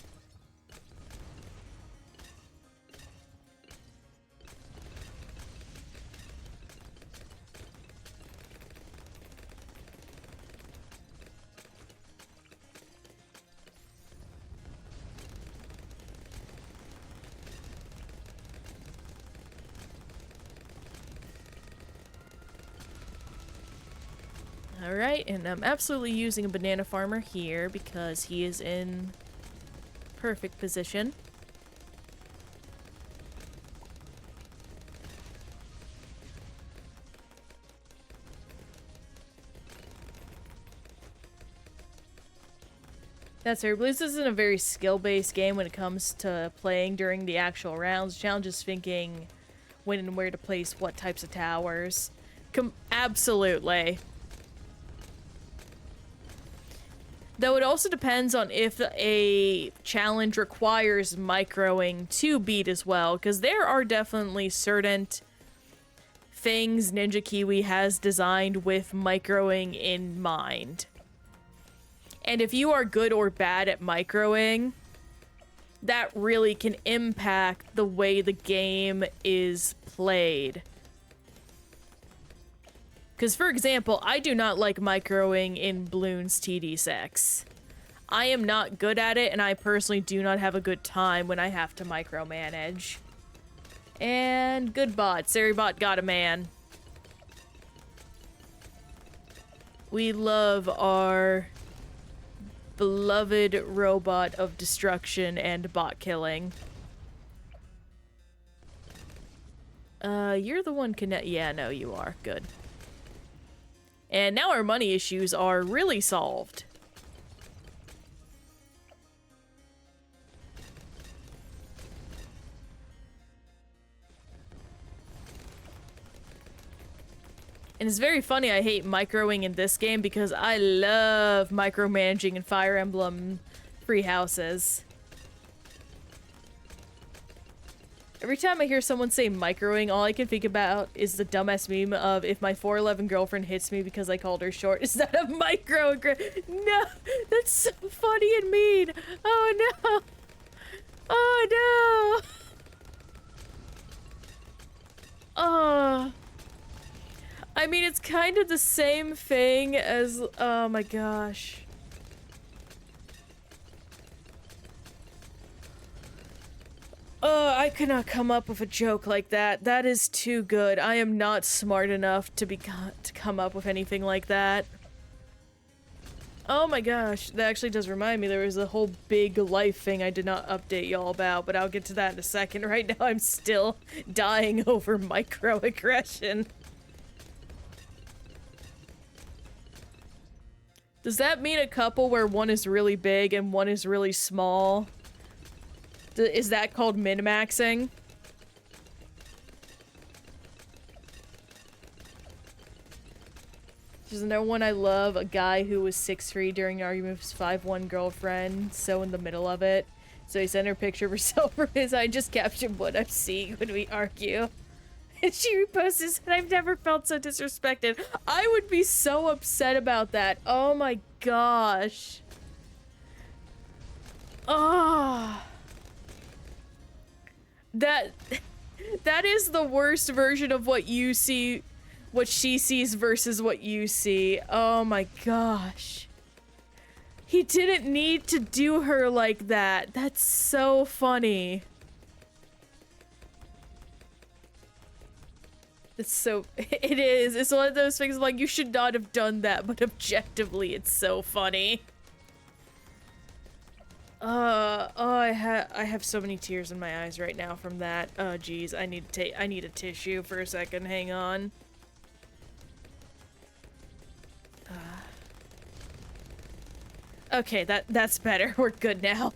Alright, and I'm absolutely using a banana farmer here because he is in perfect position. That's right, Bloons isn't a very skill-based game when it comes to playing during the actual rounds. Challenge is thinking when and where to place what types of towers. Absolutely. Though it also depends on if a challenge requires microing to beat as well, because there are definitely certain things Ninja Kiwi has designed with microing in mind. And if you are good or bad at microing, that really can impact the way the game is played. Because, for example, I do not like microing in Bloons TD6. I am not good at it, and I personally do not have a good time when I have to micromanage. And good bot. Saribot got a man. We love our beloved robot of destruction and bot killing. You're the one connect- yeah, no, you are. Good. And now our money issues are really solved. And it's very funny I hate microing in this game because I love micromanaging in Fire Emblem free houses. Every time I hear someone say microing, all I can think about is the dumbass meme of if my 4'11 girlfriend hits me because I called her short. Is that a microaggression? No! That's so funny and mean! Oh no! Oh no! Oh. I mean, it's kind of the same thing as- oh my gosh. I could not come up with a joke like that. That is too good. I am not smart enough to come up with anything like that. Oh my gosh, that actually does remind me there was a whole big life thing I did not update y'all about, but I'll get to that in a second. Right now I'm still dying over microaggression. Does that mean a couple where one is really big and one is really small? Is that called min-maxing? There's another one I love, a guy who was 6'3" during an argument with his 5'1" girlfriend, so in the middle of it. So he sent her a picture of herself from his I just captured what I'm seeing when we argue. And she reposts and I've never felt so disrespected. I would be so upset about that. Oh my gosh. Oh. That is the worst version of what you see, what she sees versus what you see. Oh my gosh. He didn't need to do her like that. That's so funny. It's so, it is. It's one of those things like you should not have done that, but objectively it's so funny. Oh, I have so many tears in my eyes right now from that. Oh, geez, I need a tissue for a second. Hang on. Okay, that's better. We're good now.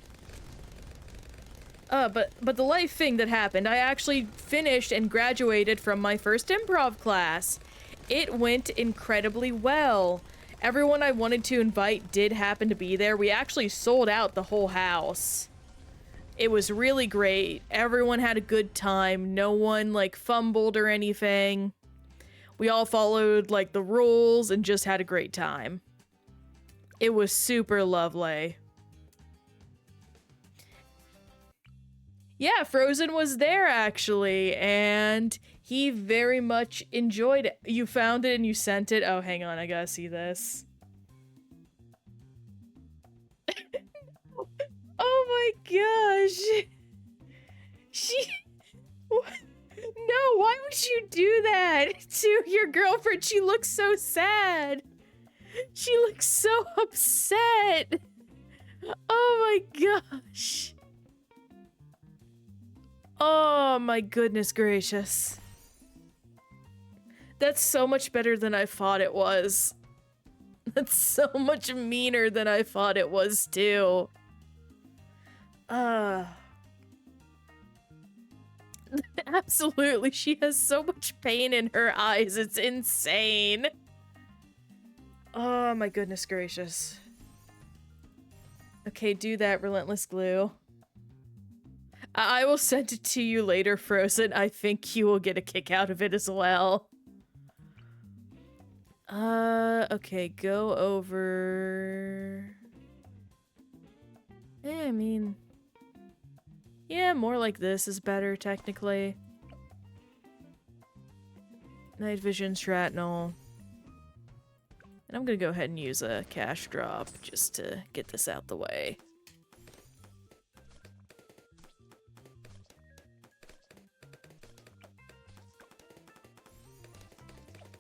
But the life thing that happened, I actually finished and graduated from my first improv class. It went incredibly well. Everyone I wanted to invite did happen to be there. We actually sold out the whole house. It was really great. Everyone had a good time. No one, like, fumbled or anything. We all followed, like, the rules and just had a great time. It was super lovely. Yeah, Frozen was there, actually, and he very much enjoyed it. You found it and you sent it? Oh, hang on, I gotta see this. Oh my gosh. She... No, why would you do that to your girlfriend? She looks so sad. She looks so upset. Oh my gosh. Oh my goodness gracious. That's so much better than I thought it was. That's so much meaner than I thought it was too. Absolutely, she has so much pain in her eyes, it's insane. Oh my goodness gracious. Okay, do that, Relentless Glue. I will send it to you later, Frozen. I think you will get a kick out of it as well. Okay, go over... I mean... Yeah, more like this is better, technically. Night Vision, Shrapnel. And I'm gonna go ahead and use a cash drop just to get this out the way.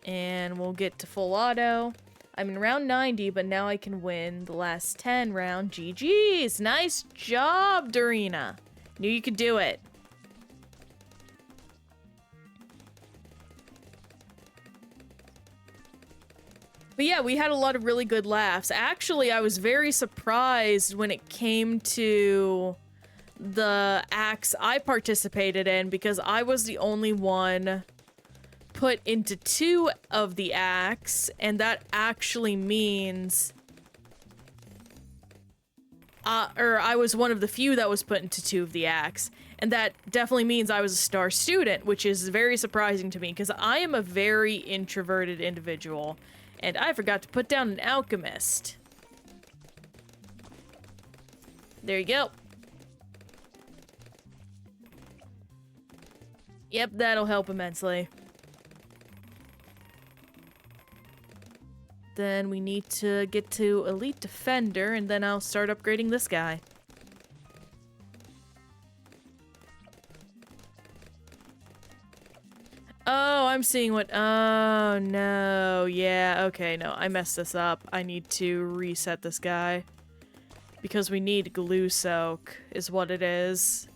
And we'll get to full auto. I'm in round 90, but now I can win the last 10 round. GG's! Nice job, Dorina! Knew you could do it. But yeah, we had a lot of really good laughs. Actually, I was very surprised when it came to the acts I participated in because I was the only one put into 2 of the acts, and that actually means... or I was one of the few that was put into 2 of the acts, and that definitely means I was a star student, which is very surprising to me, because I am a very introverted individual, and I forgot to put down an alchemist. There you go. Yep, that'll help immensely. Then we need to get to Elite Defender, and then I'll start upgrading this guy. Oh, I'm seeing what... Oh, no. Yeah, okay, no. I messed this up. I need to reset this guy. Because we need Glue Soak, is what it is.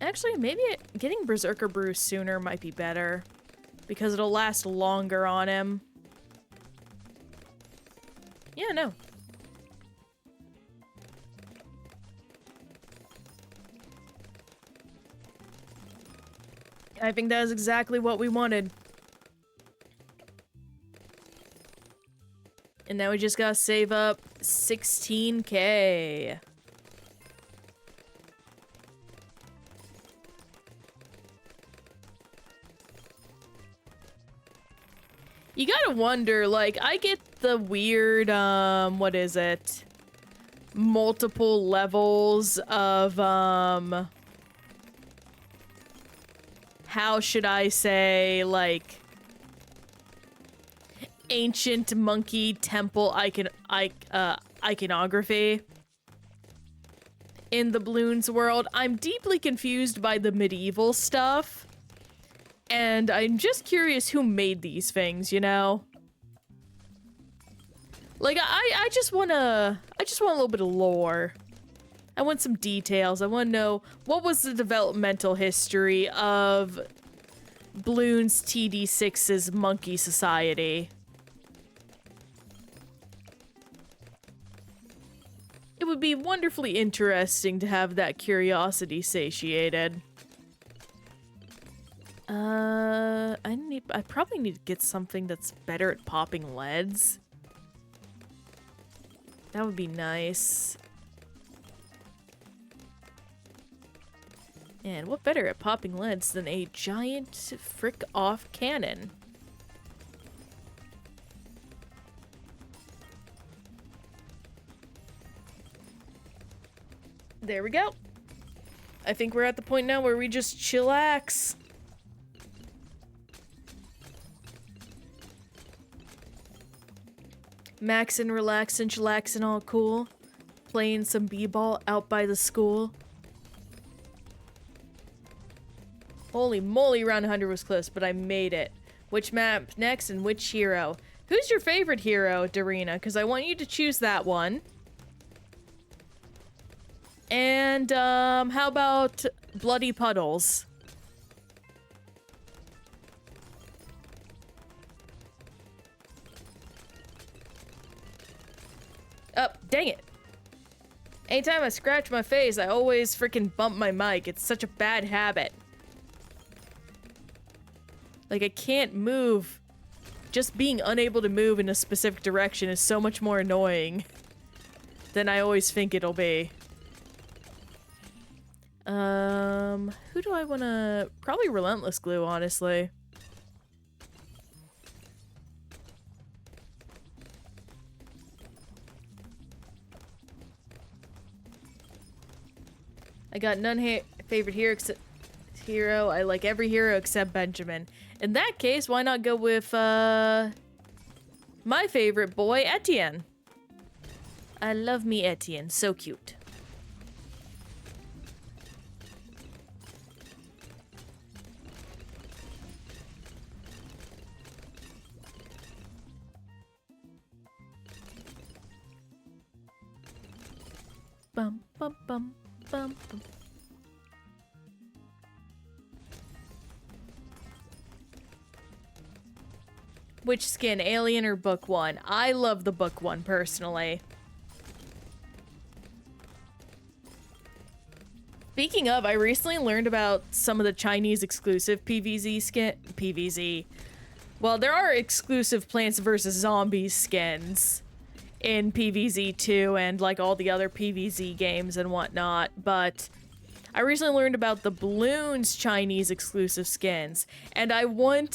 Actually, maybe getting Berserker Brew sooner might be better. Because it'll last longer on him. Yeah, no. I think that is exactly what we wanted. And now we just gotta save up 16K. You gotta wonder, like, I get the weird, what is it? Multiple levels of, how should I say, like, ancient monkey temple iconography in the Bloons world. I'm deeply confused by the medieval stuff. And I'm just curious who made these things, you know? Like, I just want a little bit of lore. I want some details. I want to know what was the developmental history of Bloons TD6's Monkey Society. It would be wonderfully interesting to have that curiosity satiated. I probably need to get something that's better at popping leads. That would be nice. And what better at popping leads than a giant frick-off cannon? There we go. I think we're at the point now where we just chillax. Maxin', relaxin', chillaxin', all cool. Playing some b-ball out by the school. Holy moly, round 100 was close, but I made it. Which map next and which hero? Who's your favorite hero, Darina? Because I want you to choose that one. And, how about Bloody Puddles? Oh, dang it. Anytime I scratch my face, I always freaking bump my mic. It's such a bad habit. Like, I can't move. Just being unable to move in a specific direction is so much more annoying than I always think it'll be. Who do I wanna... Probably Relentless Glue, honestly. I got none favorite hero. I like every hero except Benjamin. In that case, why not go with, my favorite boy, Etienne. I love me Etienne. So cute. Bum, bum, bum, bum, bum. Which skin, Alien or Book 1? I love the Book 1, personally. Speaking of, I recently learned about some of the Chinese exclusive PvZ skin... PvZ. Well, there are exclusive Plants vs. Zombies skins in PvZ 2 and like all the other PvZ games and whatnot, but I recently learned about the Bloons Chinese exclusive skins, and I want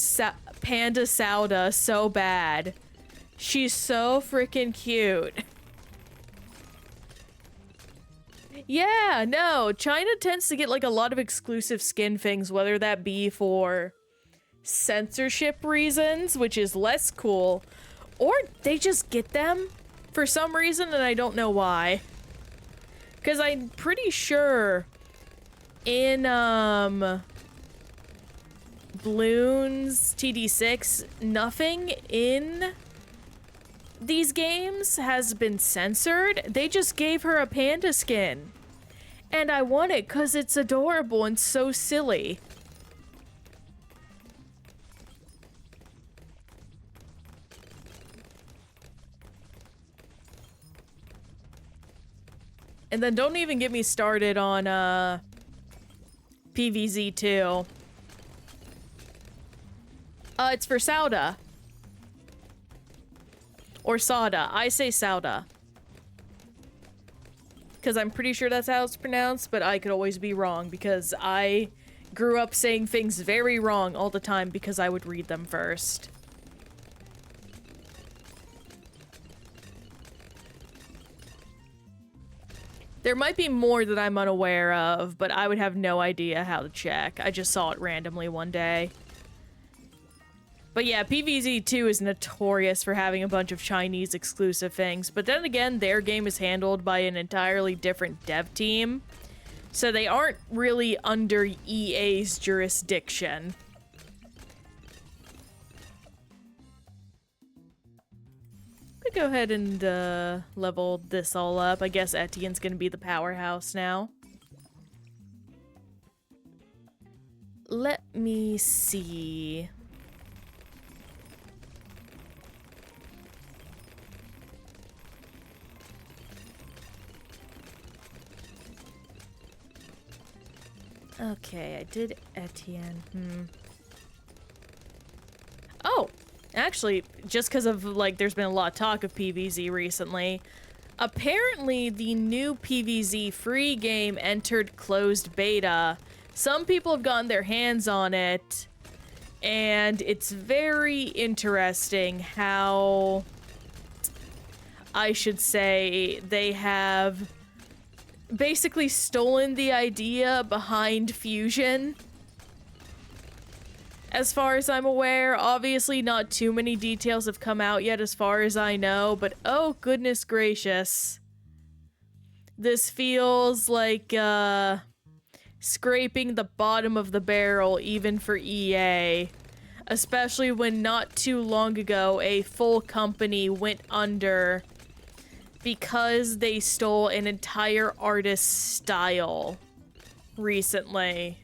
Panda Sauda so bad. She's so freaking cute. Yeah, no, China tends to get like a lot of exclusive skin things, whether that be for censorship reasons, which is less cool, or they just get them for some reason, and I don't know why. Because I'm pretty sure in, Bloons TD6, nothing in these games has been censored. They just gave her a panda skin. And I want it because it's adorable and so silly. And then don't even get me started on, PvZ 2. It's for Sauda. Or Sauda. I say Sauda. Because I'm pretty sure that's how it's pronounced, but I could always be wrong because I grew up saying things very wrong all the time because I would read them first. There might be more that I'm unaware of, but I would have no idea how to check. I just saw it randomly one day. But yeah, PvZ 2 is notorious for having a bunch of Chinese exclusive things, but then again, their game is handled by an entirely different dev team, so they aren't really under EA's jurisdiction. Go ahead and level this all up. I guess Etienne's gonna be the powerhouse now. Let me see. Okay, I did Etienne. Oh! Actually, just because of, like, there's been a lot of talk of PvZ recently, Apparently, the new PvZ free game entered closed beta. Some people have gotten their hands on it, and it's very interesting how, I should say, they have basically stolen the idea behind Fusion. As far as I'm aware, obviously not too many details have come out yet as far as I know, but oh goodness gracious. This feels like, scraping the bottom of the barrel even for EA. Especially when not too long ago, a full company went under because they stole an entire artist's style recently.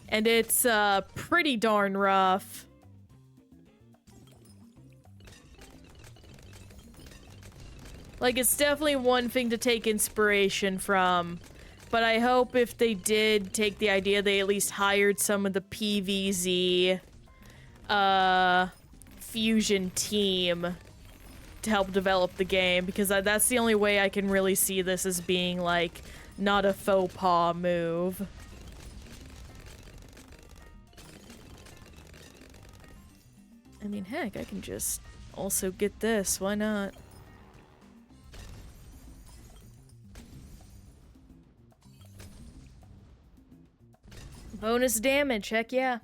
And it's pretty darn rough. Like, it's definitely one thing to take inspiration from, but I hope if they did take the idea, they at least hired some of the PvZ Fusion team to help develop the game, because that's the only way I can really see this as being, like, not a faux pas move. I mean, heck, I can just also get this. Why not? Bonus damage, heck yeah.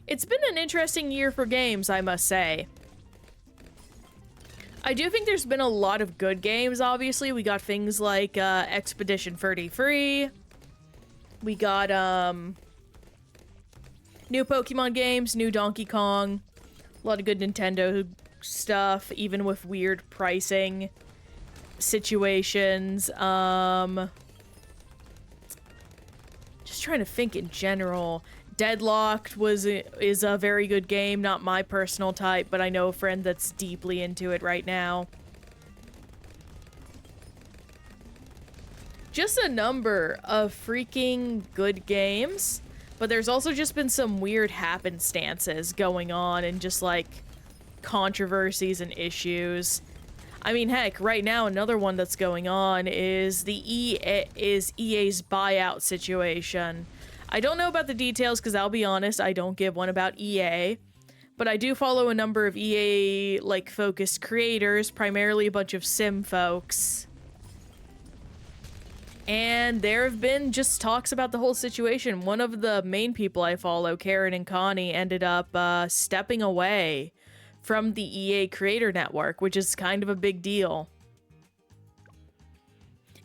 It's been an interesting year for games, I must say. I do think there's been a lot of good games, obviously. We got things like Expedition 33. We got new Pokemon games, new Donkey Kong. A lot of good Nintendo stuff, even with weird pricing situations. Just trying to think in general. Deadlocked is a very good game, not my personal type, but I know a friend that's deeply into it right now. Just a number of freaking good games, but there's also just been some weird happenstances going on and just like controversies and issues. I mean, heck, right now another one that's going on is EA's buyout situation. I don't know about the details because I'll be honest, I don't give one about EA, but I do follow a number of EA like focused creators, primarily a bunch of sim folks. And there have been just talks about the whole situation. One of the main people I follow, Karen and Connie, ended up stepping away from the EA Creator Network, which is kind of a big deal.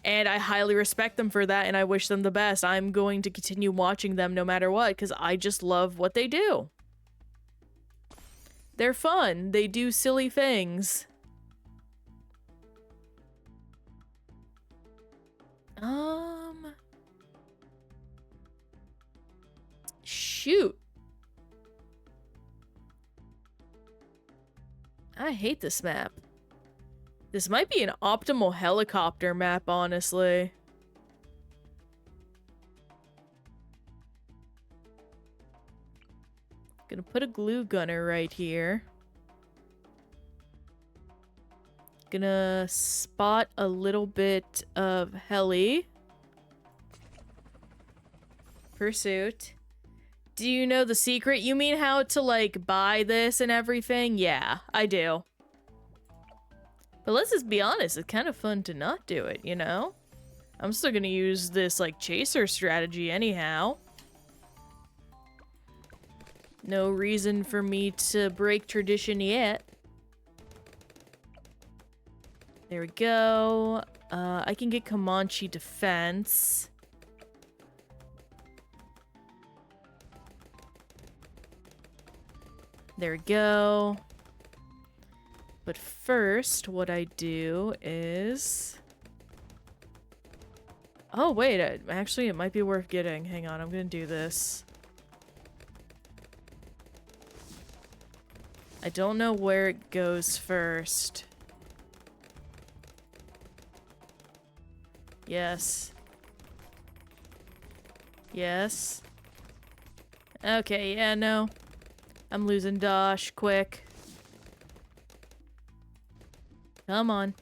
And I highly respect them for that, and I wish them the best. I'm going to continue watching them no matter what, because I just love what they do. They're fun. They do silly things. Shoot. I hate this map. This might be an optimal helicopter map, honestly. Gonna put a glue gunner right here. Gonna spot a little bit of heli. Pursuit. Do you know the secret? You mean how to, like, buy this and everything? Yeah, I do. But let's just be honest, it's kind of fun to not do it, you know? I'm still gonna use this, like, chaser strategy anyhow. No reason for me to break tradition yet. There we go. I can get Comanche defense. There we go. But first, what I do is... Oh, wait. Actually, it might be worth getting. Hang on, I'm gonna do this. I don't know where it goes first. Yes. Yes. Okay, yeah, no. I'm losing Dosh, quick. Come on.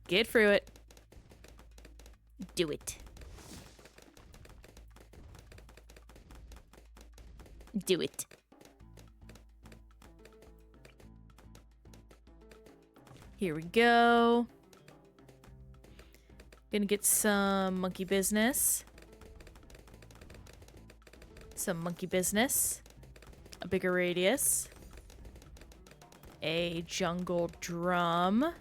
Get through it. Do it. Do it. Here we go. Gonna get some monkey business. Some monkey business. A bigger radius. A jungle drum.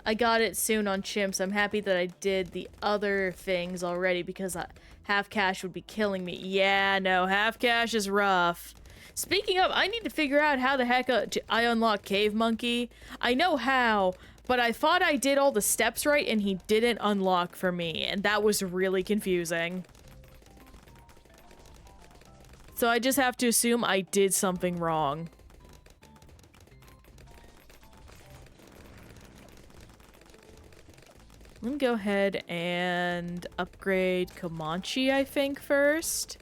I got it soon on chimps. I'm happy that I did the other things already because half cash would be killing me. Yeah, no, half cash is rough. Speaking of, I need to figure out how the heck I unlock Cave Monkey. I know how, but I thought I did all the steps right and he didn't unlock for me, and that was really confusing. So I just have to assume I did something wrong. Let me go ahead and upgrade Comanche, I think, first.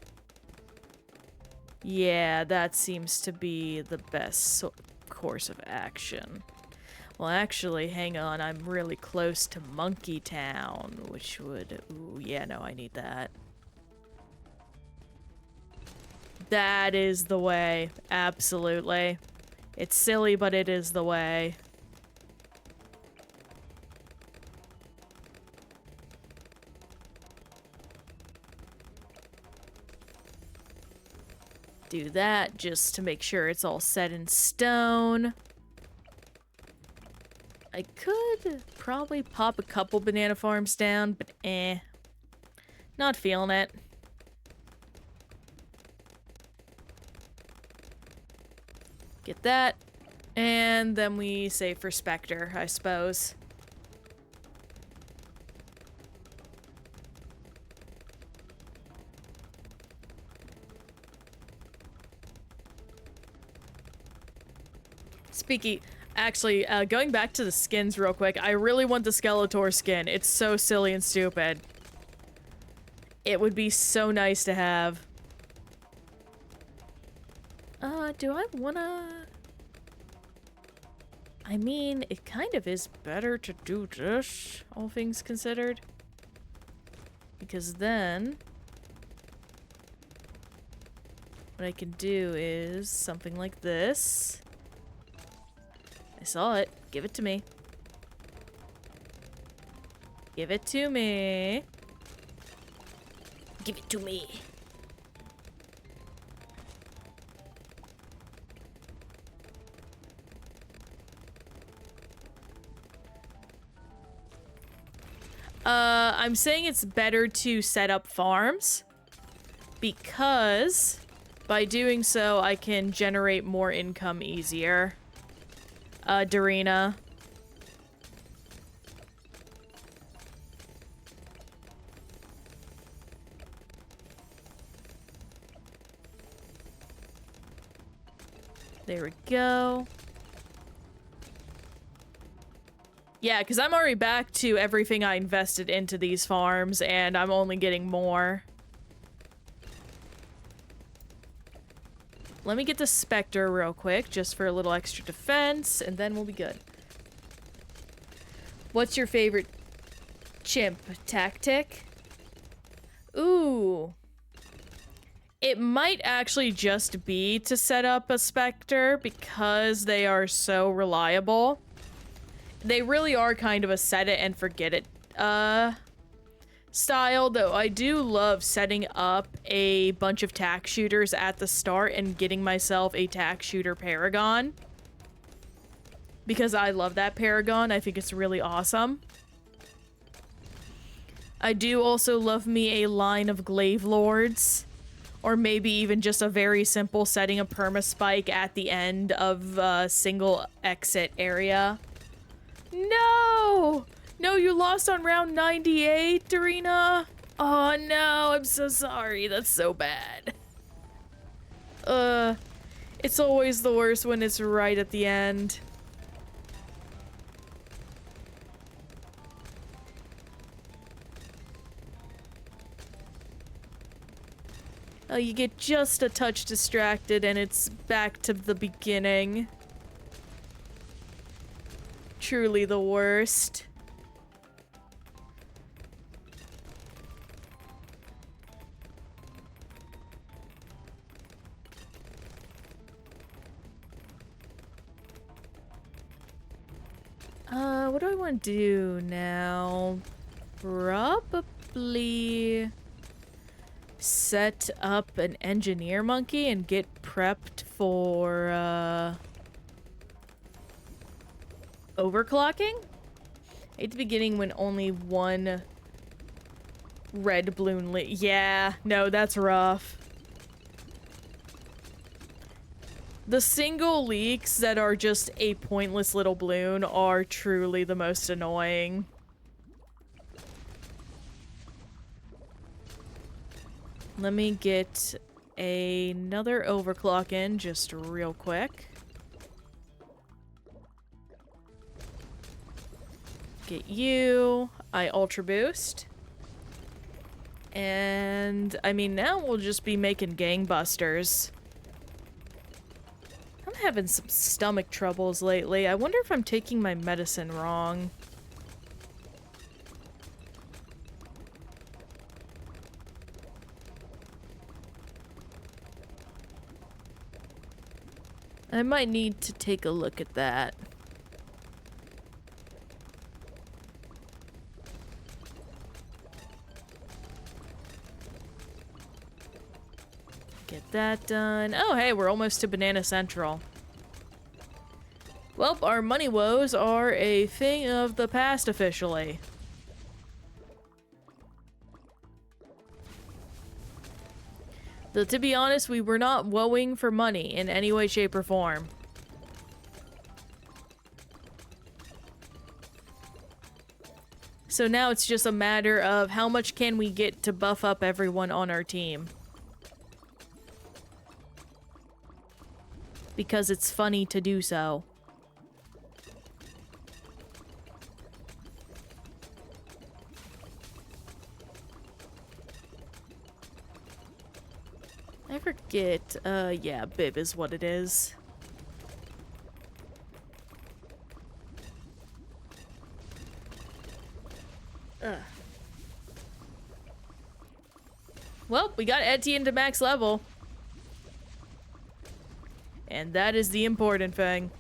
Yeah, that seems to be the best course of action. Well, actually, hang on. I'm really close to Monkey Town, which would... Ooh, yeah, no, I need that. That is the way. Absolutely. It's silly, but it is the way. Do that just to make sure it's all set in stone. I could probably pop a couple banana farms down, but not feeling it. Get that. And then we save for Spectre, I suppose. Actually, going back to the skins real quick, I really want the Skeletor skin. It's so silly and stupid. It would be so nice to have. Do I wanna... I mean, it kind of is better to do this, all things considered. Because then... what I can do is something like this. I saw it. Give it to me. Give it to me. Give it to me. I'm saying it's better to set up farms because by doing so I can generate more income easier. Darina. There we go. Yeah, because I'm already back to everything I invested into these farms, and I'm only getting more. Let me get the Spectre real quick, just for a little extra defense, and then we'll be good. What's your favorite chimp tactic? Ooh. It might actually just be to set up a Spectre because they are so reliable. They really are kind of a set it and forget it style, though I do love setting up a bunch of tack shooters at the start and getting myself a tack shooter Paragon. Because I love that Paragon. I think it's really awesome. I do also love me a line of Glaive Lords. Or maybe even just a very simple setting a permaspike at the end of a single exit area. No! No, you lost on round 98, Darina. Oh no, I'm so sorry. That's so bad. It's always the worst when it's right at the end. You get just a touch distracted and it's back to the beginning. Truly the worst. What do I want to do now? Probably set up an engineer monkey and get prepped for, overclocking? At the beginning when only one red balloon yeah, no, that's rough. The single leaks that are just a pointless little balloon are truly the most annoying. Let me get another overclock in just real quick. Get you. I ultra boost. And I mean, now we'll just be making gangbusters. I'm having some stomach troubles lately. I wonder if I'm taking my medicine wrong. I might need to take a look at that. Get that done. Oh, hey, we're almost to Banana Central. Well, our money woes are a thing of the past officially. Though, to be honest, we were not woeing for money in any way, shape, or form. So now it's just a matter of how much can we get to buff up everyone on our team. Because it's funny to do so. I forget, yeah, bib is what it is. Ugh. Well, we got Etienne to max level. And that is the important thing.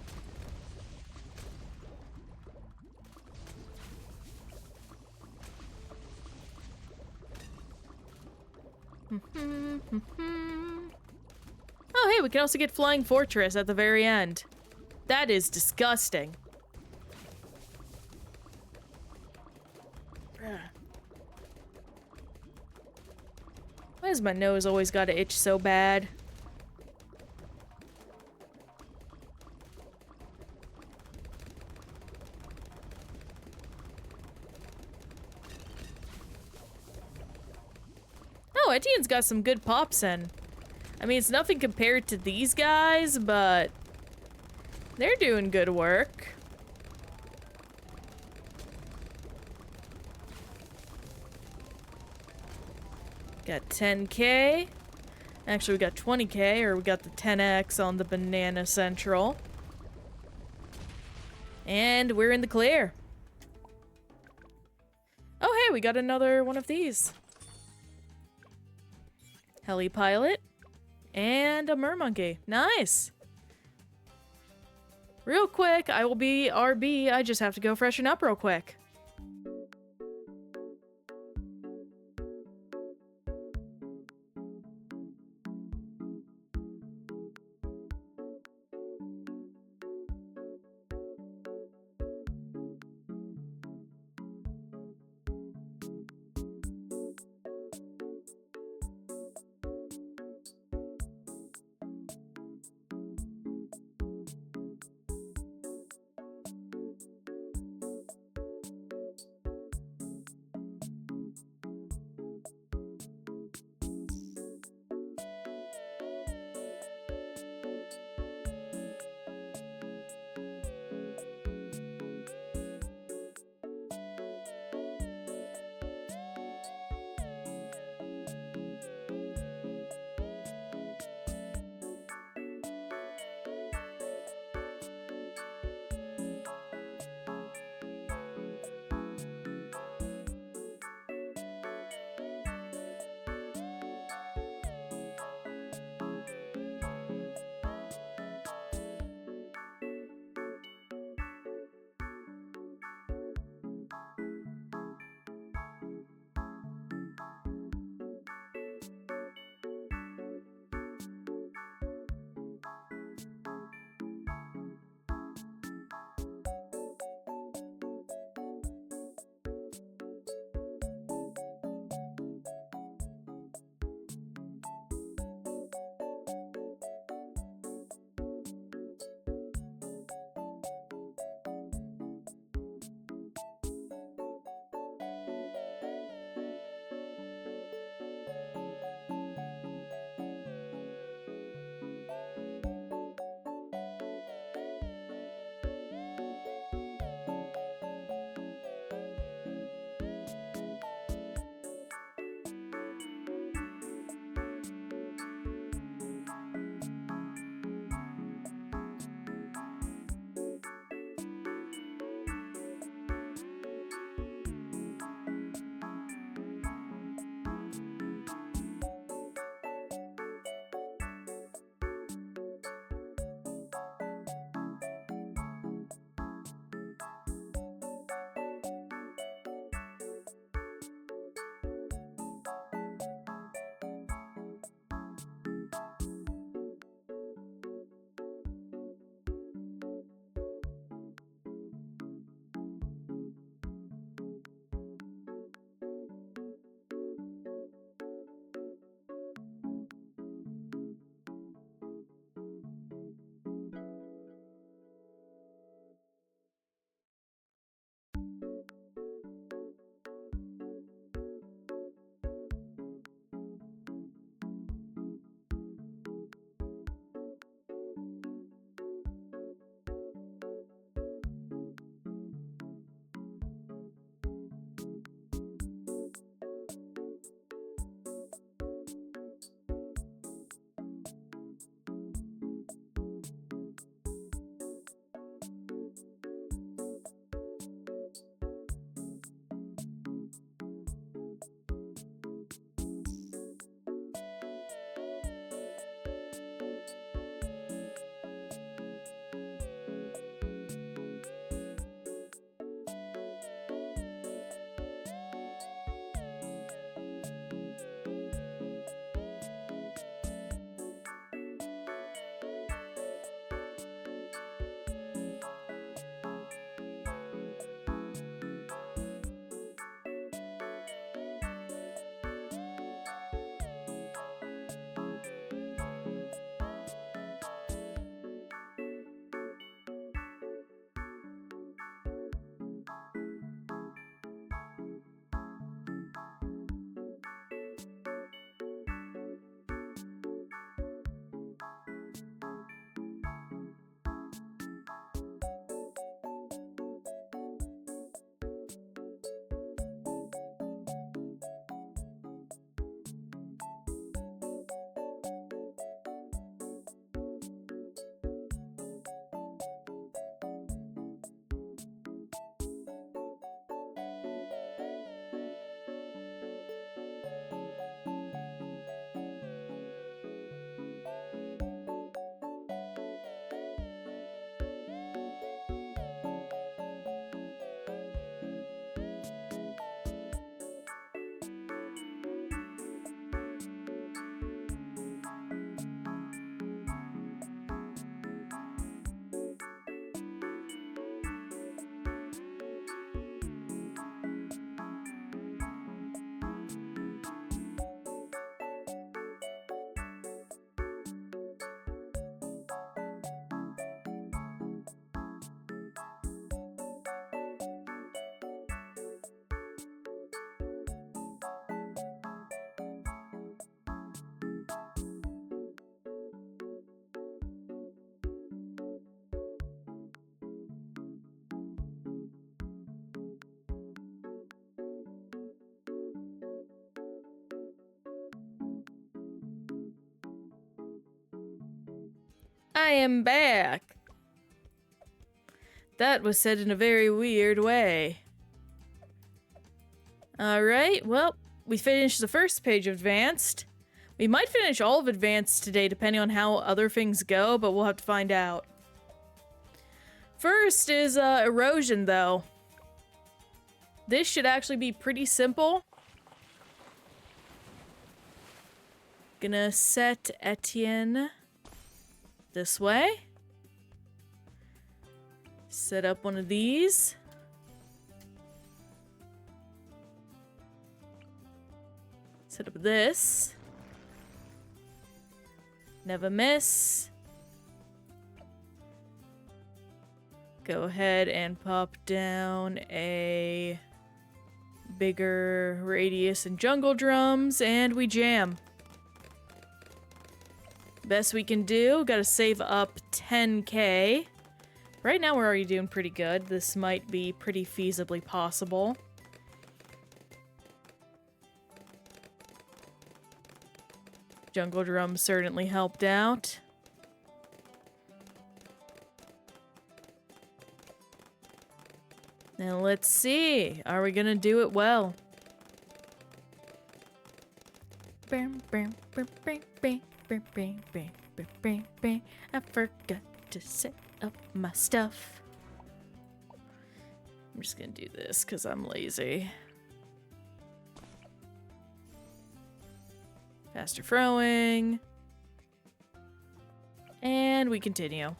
Oh, hey, we can also get Flying Fortress at the very end. That is disgusting. Why has my nose always got to itch so bad? Oh, Etienne's got some good pops in. I mean, it's nothing compared to these guys, but they're doing good work. Got 10k. Actually, we got 20k, or we got the 10x on the Banana Central. And we're in the clear. Oh, hey, we got another one of these. Heli pilot. And a mermonkey. Nice. Real quick, I will be RB. I just have to go freshen up real quick. I am back. That was said in a very weird way. Alright, well, we finished the first page of Advanced. We might finish all of Advanced today depending on how other things go, but we'll have to find out. First is Erosion, though. This should actually be pretty simple. Gonna set Etienne this way. Set up one of these. Set up this. Never miss. Go ahead and pop down a bigger radius and jungle drums, and we jam. Best we can do, gotta save up 10k. Right now we're already doing pretty good. This might be pretty feasibly possible. Jungle drums certainly helped out. Now let's see. Are we gonna do it well? I forgot to set up my stuff. I'm just gonna do this because I'm lazy. Faster throwing. And we continue.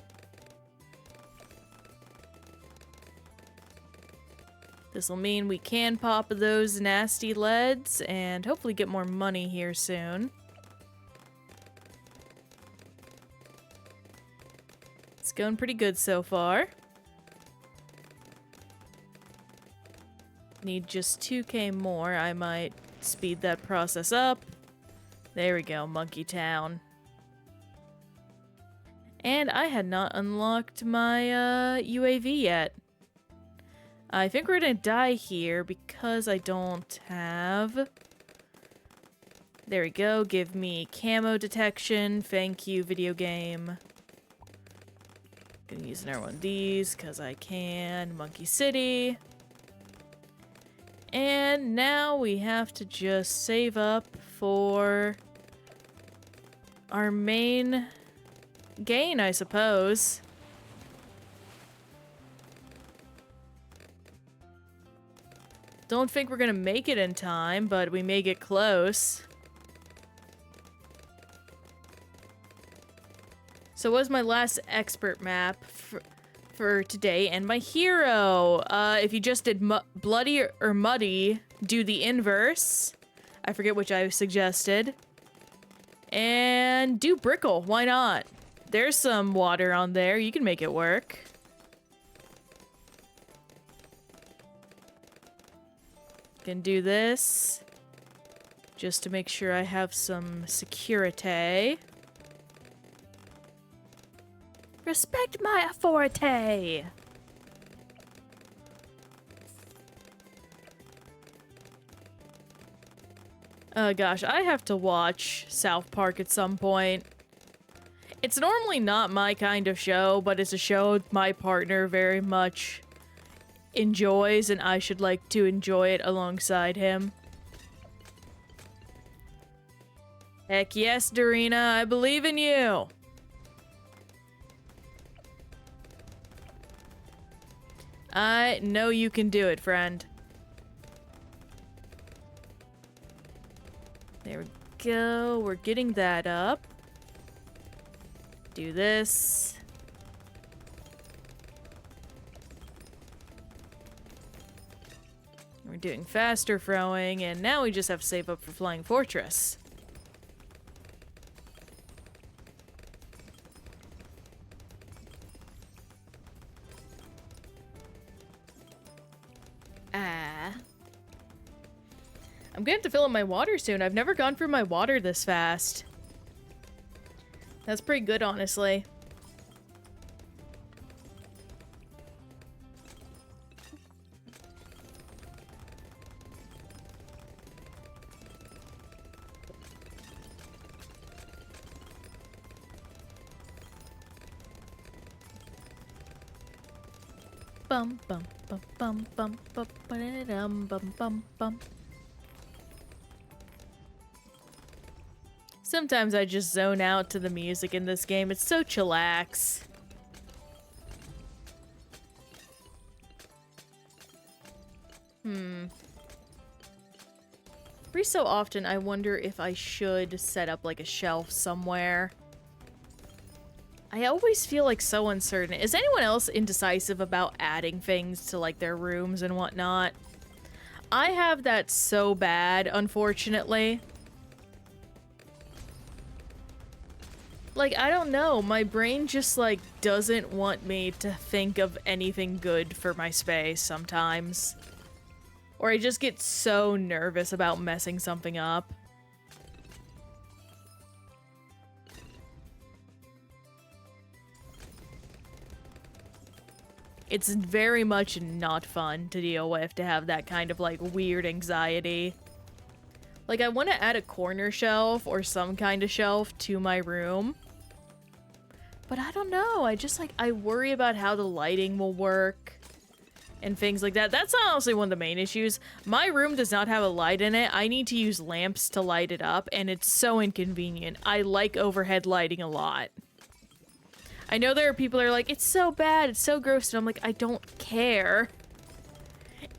This will mean we can pop those nasty leads and hopefully get more money here soon. It's going pretty good so far. Need just 2k more. I might speed that process up. There we go, Monkey Town. And I had not unlocked my UAV yet. I think we're gonna die here because I don't have... There we go, give me camo detection. Thank you, video game. Gonna use another one of these because I can. Monkey City. And now we have to just save up for our main gain, I suppose. Don't think we're gonna make it in time, but we may get close. So what was my last expert map for today? And my hero, if you just did bloody or muddy, do the inverse. I forget which I suggested. And do Brickle, why not? There's some water on there, you can make it work. Can do this. Just to make sure I have some security. Respect my authority! Oh gosh, I have to watch South Park at some point. It's normally not my kind of show, but it's a show my partner very much enjoys, and I should like to enjoy it alongside him. Heck yes, Dorina, I believe in you! I know you can do it, friend. There we go. We're getting that up. Do this. We're doing faster throwing, and now we just have to save up for Flying Fortress. I'm gonna have to fill up my water soon. I've never gone through my water this fast. That's pretty good, honestly. Bum bum bum bum bum bum ba-da-dum, bum bum bum. Sometimes I just zone out to the music in this game. It's so chillax. Every so often, I wonder if I should set up like a shelf somewhere. I always feel like so uncertain. Is anyone else indecisive about adding things to like their rooms and whatnot? I have that so bad, unfortunately. Like, I don't know. My brain just like doesn't want me to think of anything good for my space sometimes. Or I just get so nervous about messing something up. It's very much not fun to deal with, to have that kind of, like, weird anxiety. Like, I want to add a corner shelf or some kind of shelf to my room. But I don't know. I just, like, I worry about how the lighting will work. And things like that. That's honestly one of the main issues. My room does not have a light in it. I need to use lamps to light it up, and it's so inconvenient. I like overhead lighting a lot. I know there are people that are like, it's so bad, it's so gross, and I'm like, I don't care.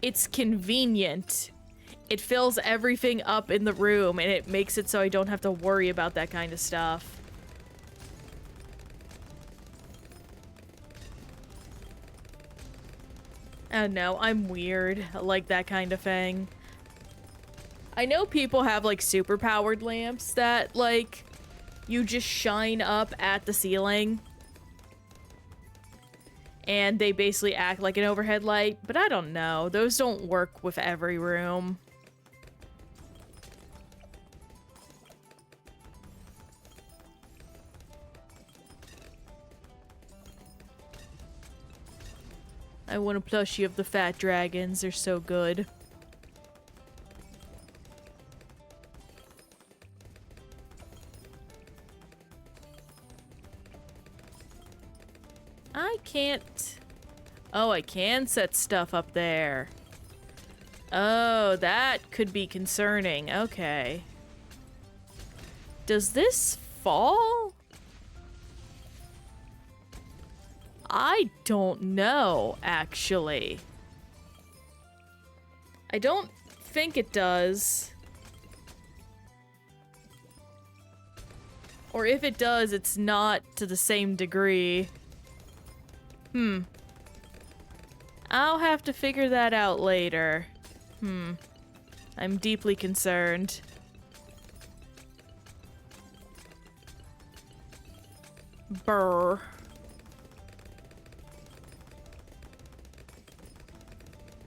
It's convenient. It fills everything up in the room, and it makes it so I don't have to worry about that kind of stuff. Oh no, I'm weird. I like that kind of thing. I know people have like super powered lamps that like you just shine up at the ceiling. And they basically act like an overhead light, but I don't know. Those don't work with every room. I want a plushie of the fat dragons. They're so good. I can't... Oh, I can set stuff up there. Oh, that could be concerning. Okay. Does this fall? I don't know, actually. I don't think it does. Or if it does, it's not to the same degree. I'll have to figure that out later. I'm deeply concerned. Brr.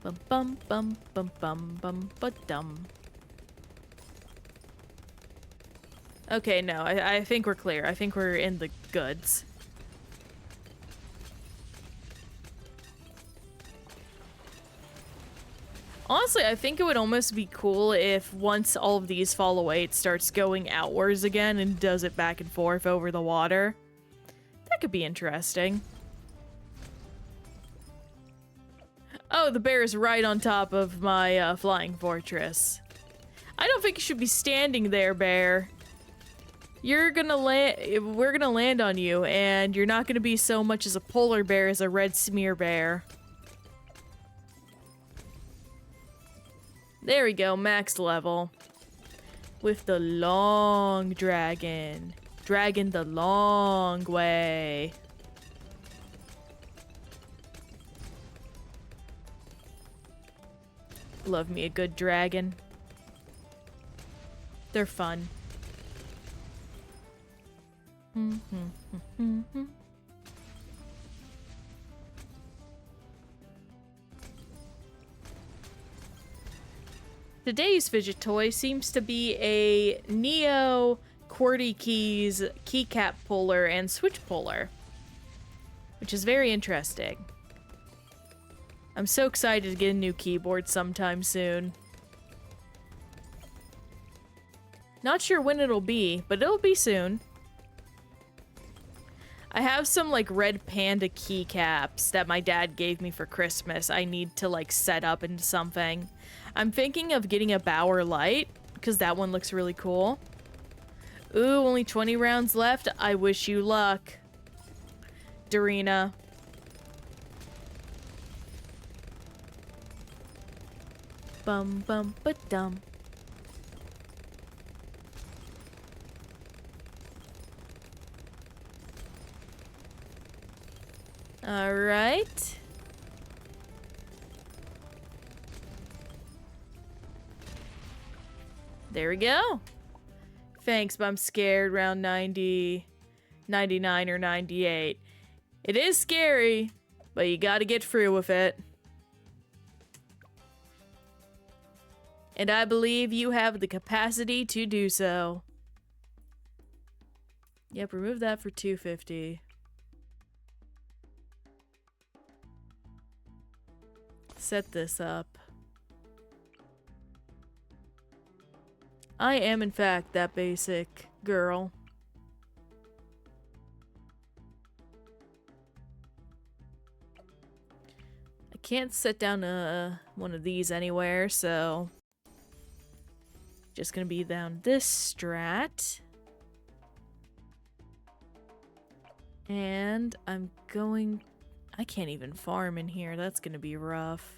Bum bum bum bum bum bum ba dum. Okay, no, I think we're clear. I think we're in the goods. Honestly, I think it would almost be cool if once all of these fall away, it starts going outwards again and does it back and forth over the water. That could be interesting. Oh, the bear is right on top of my flying fortress. I don't think you should be standing there, bear. You're gonna land. We're gonna land on you, and you're not gonna be so much as a polar bear as a red smear bear. There we go, max level. With the long dragon. Dragging the long way. Love me a good dragon. They're fun. Today's fidget toy seems to be a Neo QWERTY keys keycap puller and switch puller, which is very interesting. I'm so excited to get a new keyboard sometime soon. Not sure when it'll be, but it'll be soon. I have some like red panda keycaps that my dad gave me for Christmas. I need to like set up into something. I'm thinking of getting a Bower light because that one looks really cool. Ooh, only 20 rounds left. I wish you luck, Darina. Bum bum ba dum. All right. There we go. Thanks, but I'm scared. Round 90, 99, or 98. It is scary, but you gotta get through with it. And I believe you have the capacity to do so. Yep, remove that for 250. Set this up. I am, in fact, that basic girl. I can't set down one of these anywhere, so... just gonna be down this strat. And I'm going... I can't even farm in here. That's gonna be rough.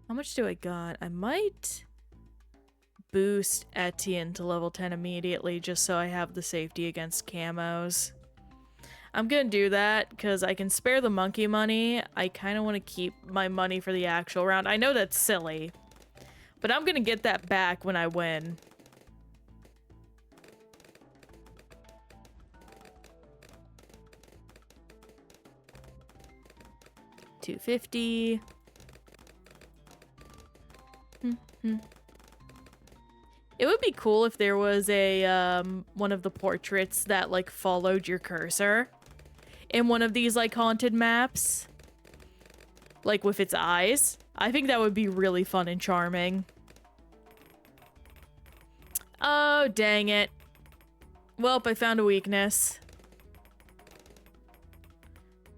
How much do I got? I might boost Etienne to level 10 immediately just so I have the safety against camos. I'm gonna do that because I can spare the monkey money. I kind of want to keep my money for the actual round. I know that's silly, but I'm gonna get that back when I win. $250. It would be cool if there was a one of the portraits that like followed your cursor in one of these like haunted maps, like with its eyes. I think that would be really fun and charming. Oh, dang it. Welp, I found a weakness.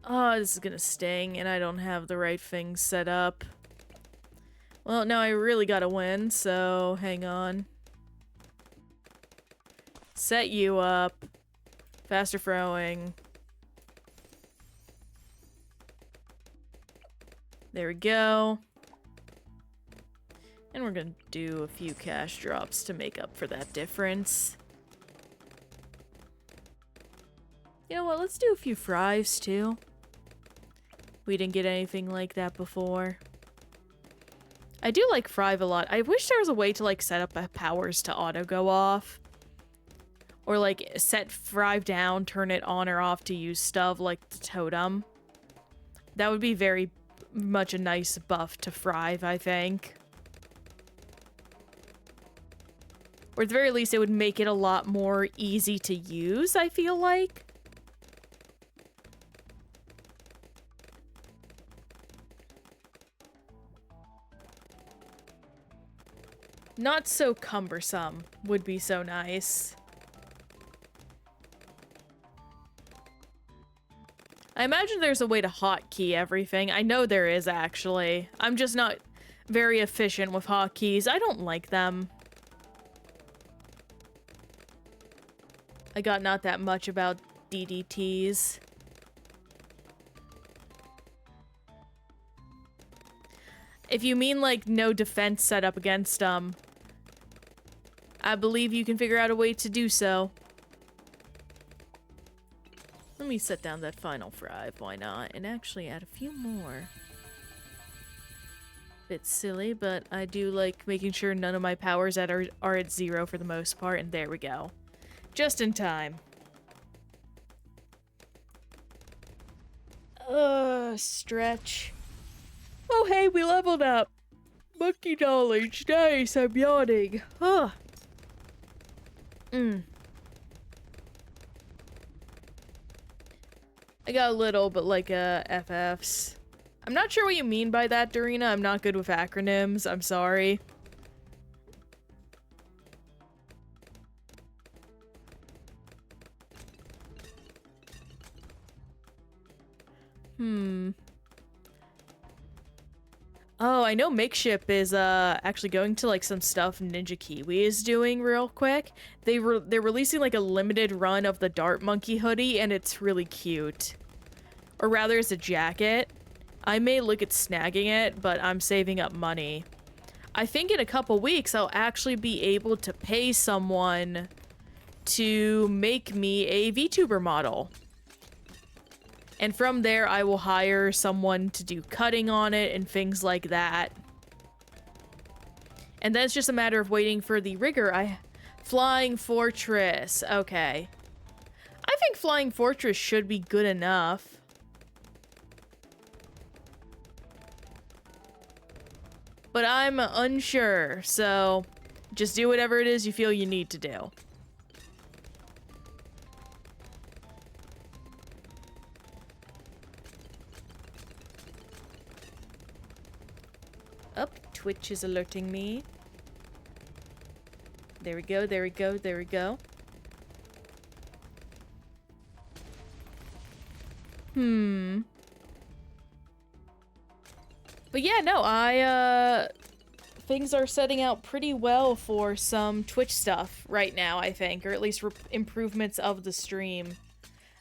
Oh, this is gonna sting, and I don't have the right things set up. Well, now I really gotta win, so hang on. Set you up. Faster throwing. There we go. And we're gonna do a few cash drops to make up for that difference. You know what, let's do a few fries too. We didn't get anything like that before. I do like Thrive a lot. I wish there was a way to like set up powers to auto go off. Or like set Thrive down, turn it on or off to use stuff like the totem. That would be very much a nice buff to Thrive, I think. Or at the very least, it would make it a lot more easy to use, I feel like. Not so cumbersome would be so nice. I imagine there's a way to hotkey everything. I know there is, actually. I'm just not very efficient with hotkeys. I don't like them. I got not that much about DDTs. If you mean, like, no defense set up against them, I believe you can figure out a way to do so. Let me set down that final Thrive, why not? And actually add a few more. Bit silly, but I do like making sure none of my powers that are at 0 for the most part, and there we go. Just in time. Stretch. Oh, hey, we leveled up. Monkey knowledge. Nice, I'm yawning. Huh. I got a little, but like, FFs. I'm not sure what you mean by that, Dorina. I'm not good with acronyms. I'm sorry. Oh, I know Makeship is actually going to like some stuff Ninja Kiwi is doing real quick. They're releasing like a limited run of the Dart Monkey hoodie, and it's really cute. Or rather, it's a jacket. I may look at snagging it, but I'm saving up money. I think in a couple weeks I'll actually be able to pay someone to make me a VTuber model. And from there, I will hire someone to do cutting on it and things like that. And then it's just a matter of waiting for the rigger. Flying Fortress. Okay. I think Flying Fortress should be good enough. But I'm unsure, so just do whatever it is you feel you need to do. Up, Twitch is alerting me. There we go, there we go, there we go. But yeah, no, things are setting out pretty well for some Twitch stuff right now, I think. Or at least improvements of the stream.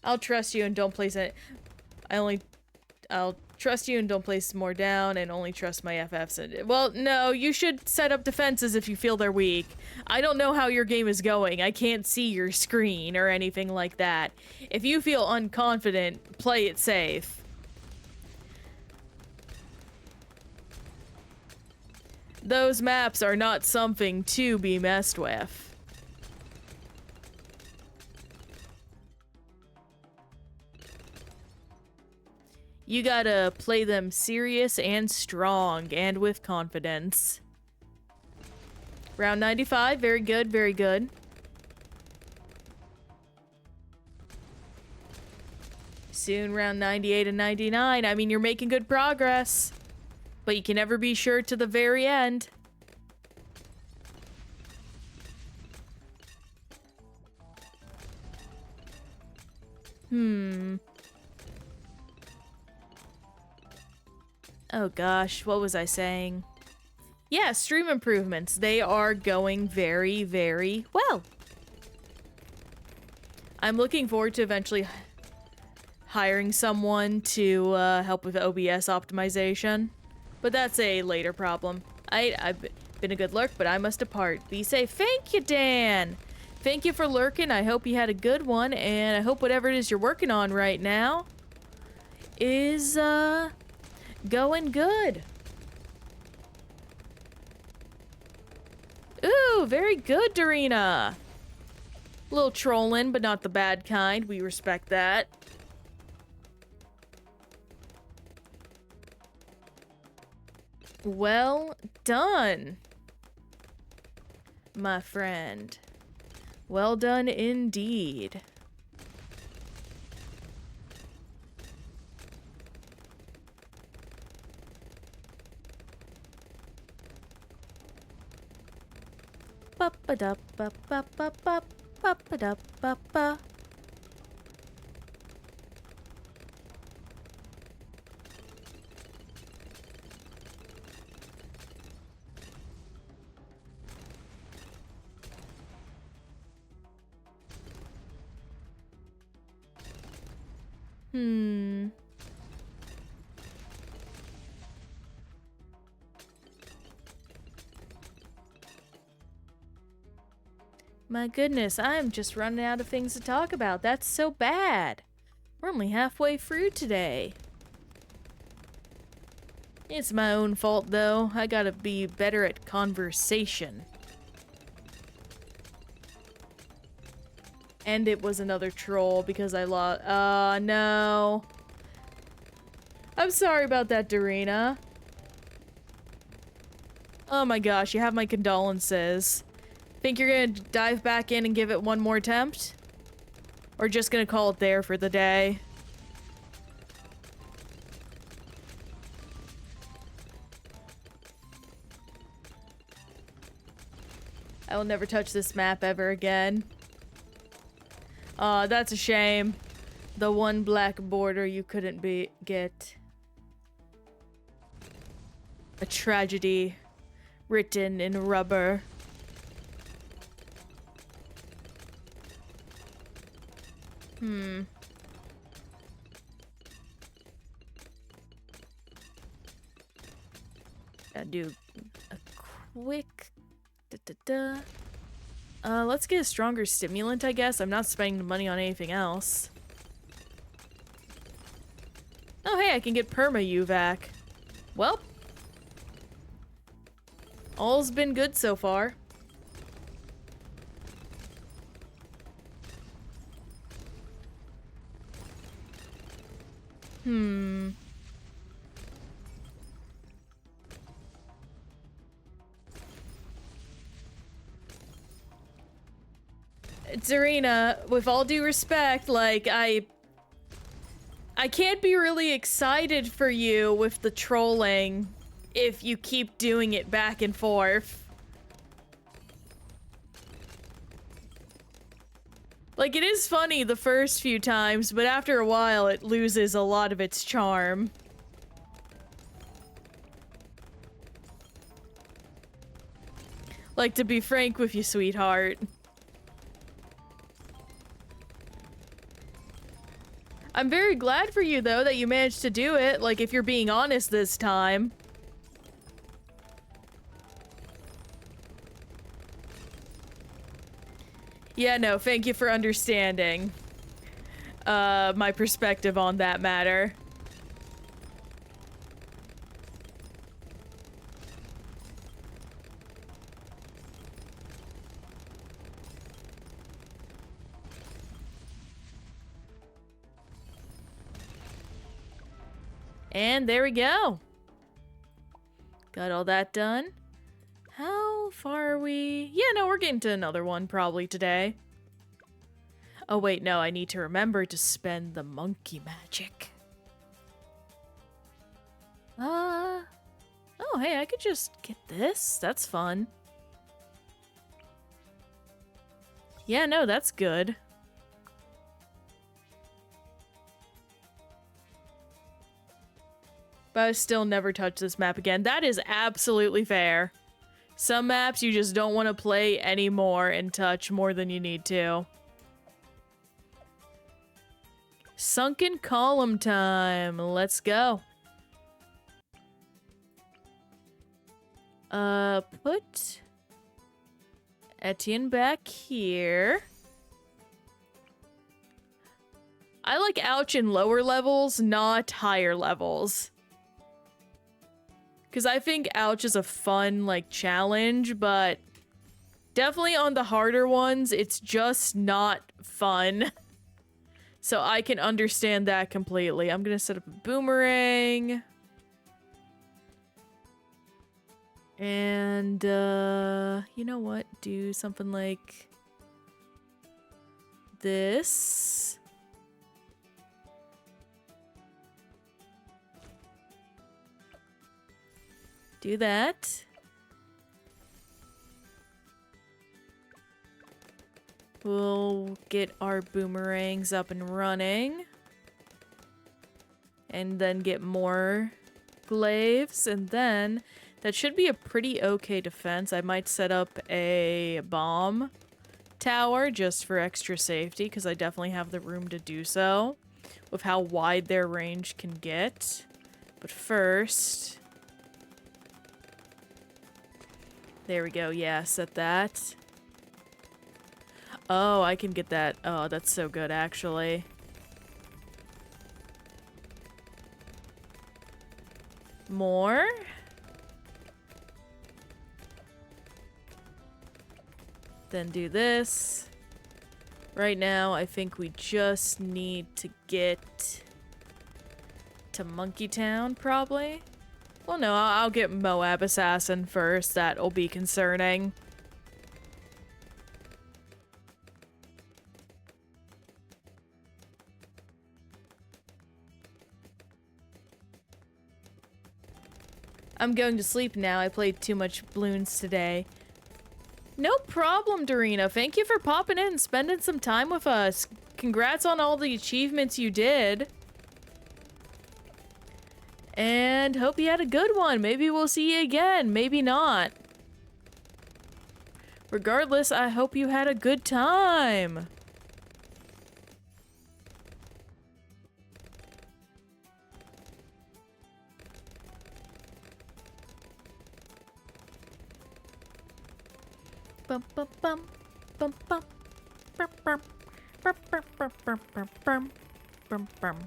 I'll trust you and don't place it. I'll trust you and don't place more down and only trust my FFs. Well, no, you should set up defenses if you feel they're weak. I don't know how your game is going. I can't see your screen or anything like that. If you feel unconfident, play it safe. Those maps are not something to be messed with. You gotta play them serious and strong and with confidence. Round 95, very good, very good. Soon round 98 and 99. I mean, you're making good progress. But you can never be sure to the very end. Oh gosh, what was I saying? Yeah, stream improvements. They are going very, very well. I'm looking forward to eventually hiring someone to help with OBS optimization. But that's a later problem. I've been a good lurk, but I must depart. Be safe. Thank you, Dan! Thank you for lurking. I hope you had a good one, and I hope whatever it is you're working on right now is, going good. Ooh, very good, Dorina! A little trolling, but not the bad kind. We respect that. Well done, my friend. Well done indeed. Ba-ba-da-ba-ba-ba-ba-ba-da-ba-ba. My goodness, I'm just running out of things to talk about. That's so bad. We're only halfway through today. It's my own fault, though. I gotta be better at conversation. And it was another troll because I lost. No. I'm sorry about that, Dorina. Oh my gosh, you have my condolences. Think you're gonna dive back in and give it one more attempt? Or just gonna call it there for the day? I will never touch this map ever again. That's a shame. The one black border you couldn't get. A tragedy written in rubber. Gotta do a quick let's get a stronger stimulant, I guess. I'm not spending money on anything else. Oh, hey, I can get perma UVAC. Well, all's been good so far. Zarina, with all due respect, like, I can't be really excited for you with the trolling if you keep doing it back and forth. Like, it is funny the first few times, but after a while it loses a lot of its charm. Like, to be frank with you, sweetheart. I'm very glad for you, though, that you managed to do it, like, if you're being honest this time. Yeah, no, thank you for understanding my perspective on that matter. And there we go. Got all that done. How far are we? Yeah, no, we're getting to another one probably today. Oh wait, no, I need to remember to spend the monkey magic. Oh, hey, I could just get this. That's fun. Yeah, no, that's good. But I still never touch this map again. That is absolutely fair. Some maps you just don't want to play anymore and touch more than you need to. Sunken column time. Let's go. Put Etienne back here. I like Ouch in lower levels, not higher levels. Because I think Ouch is a fun, like, challenge, but definitely on the harder ones, it's just not fun. So I can understand that completely. I'm gonna set up a boomerang. And, you know what? Do something like this. Do that. We'll get our boomerangs up and running. And then get more glaives. And then that should be a pretty okay defense. I might set up a bomb tower just for extra safety, because I definitely have the room to do so with how wide their range can get. But first... There we go, yeah, set that. Oh, I can get that. Oh, that's so good, actually. More? Then do this. Right now, I think we just need to get to Monkey Town, probably. Well, no, I'll get Moab Assassin first. That'll be concerning. I'm going to sleep now. I played too much Bloons today. No problem, Dorina. Thank you for popping in and spending some time with us. Congrats on all the achievements you did. And hope you had a good one. Maybe we'll see you again. Maybe not. Regardless, I hope you had a good time. Bum bum bum bum bum bum bum bum bum bum bum bum bum bum bum.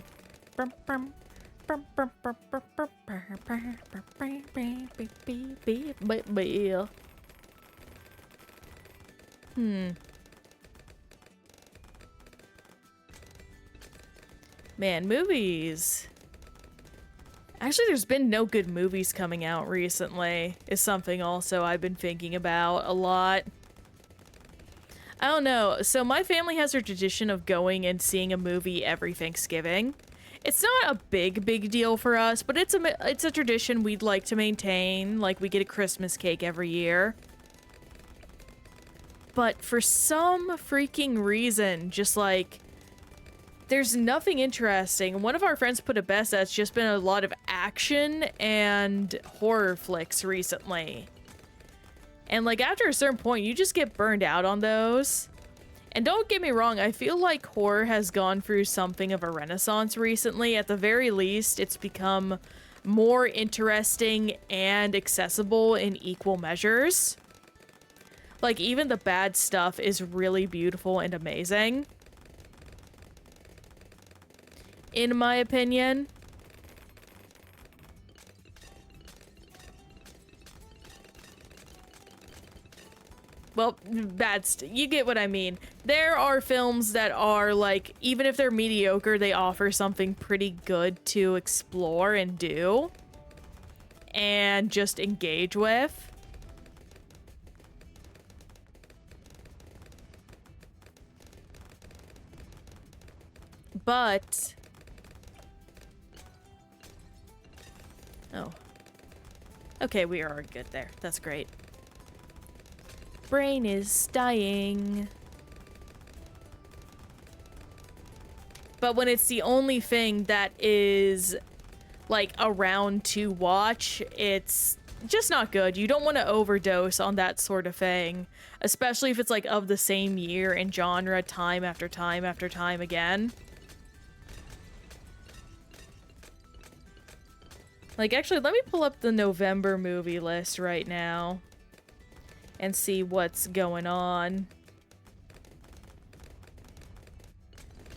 Man, movies. Actually, there's been no good movies coming out recently, is something also I've been thinking about a lot. I don't know. So my family has a tradition of going and seeing a movie every Thanksgiving. It's not a big deal for us, but it's a tradition we'd like to maintain. Like, we get a Christmas cake every year. But for some freaking reason, just like, there's nothing interesting. One of our friends put it best that it's just been a lot of action and horror flicks recently. And like, after a certain point, you just get burned out on those. And don't get me wrong, I feel like horror has gone through something of a renaissance recently. At the very least, it's become more interesting and accessible in equal measures. Like, even the bad stuff is really beautiful and amazing, in my opinion. Well, you get what I mean. There are films that are, like, even if they're mediocre, they offer something pretty good to explore and do. And just engage with. But... oh. Okay, we are good there. That's great. Brain is dying. But when it's the only thing that is, like, around to watch, it's just not good. You don't want to overdose on that sort of thing. Especially if it's, like, of the same year and genre time after time after time again. Like, actually, let me pull up the November movie list right now and see what's going on.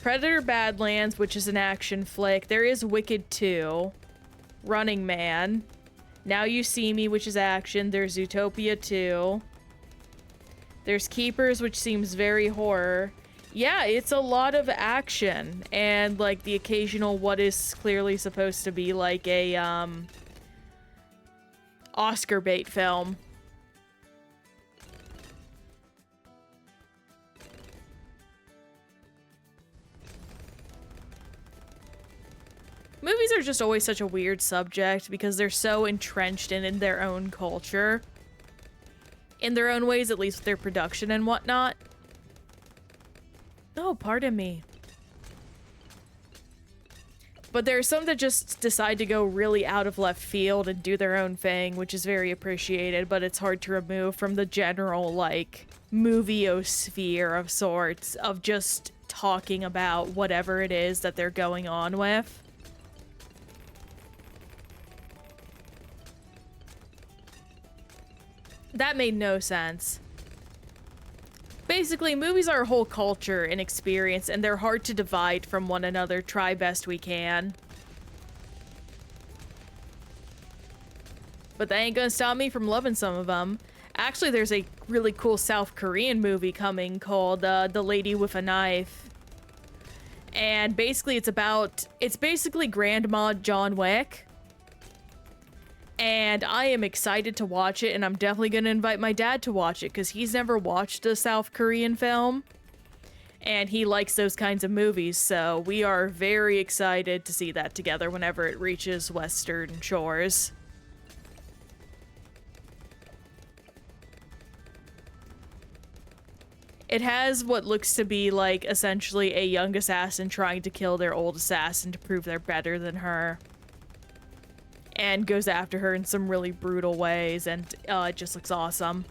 Predator Badlands, which is an action flick. There is Wicked 2. Running Man. Now You See Me, which is action. There's Zootopia 2. There's Keepers, which seems very horror. Yeah, it's a lot of action. And, like, the occasional what is clearly supposed to be, like, a, Oscar bait film. Movies are just always such a weird subject because they're so entrenched in their own culture. In their own ways, at least with their production and whatnot. Oh, pardon me. But there are some that just decide to go really out of left field and do their own thing, which is very appreciated, but it's hard to remove from the general, like, movie-osphere of sorts of just talking about whatever it is that they're going on with. That made no sense. Basically, movies are a whole culture and experience, and they're hard to divide from one another. Try best we can. But that ain't gonna stop me from loving some of them. Actually, there's a really cool South Korean movie coming called The Lady with a Knife. And basically, it's basically Grandma John Wick. And I am excited to watch it, and I'm definitely going to invite my dad to watch it, because he's never watched a South Korean film, and he likes those kinds of movies, so we are very excited to see that together whenever it reaches Western shores. It has what looks to be like essentially a young assassin trying to kill their old assassin to prove they're better than her. And goes after her in some really brutal ways, and it just looks awesome.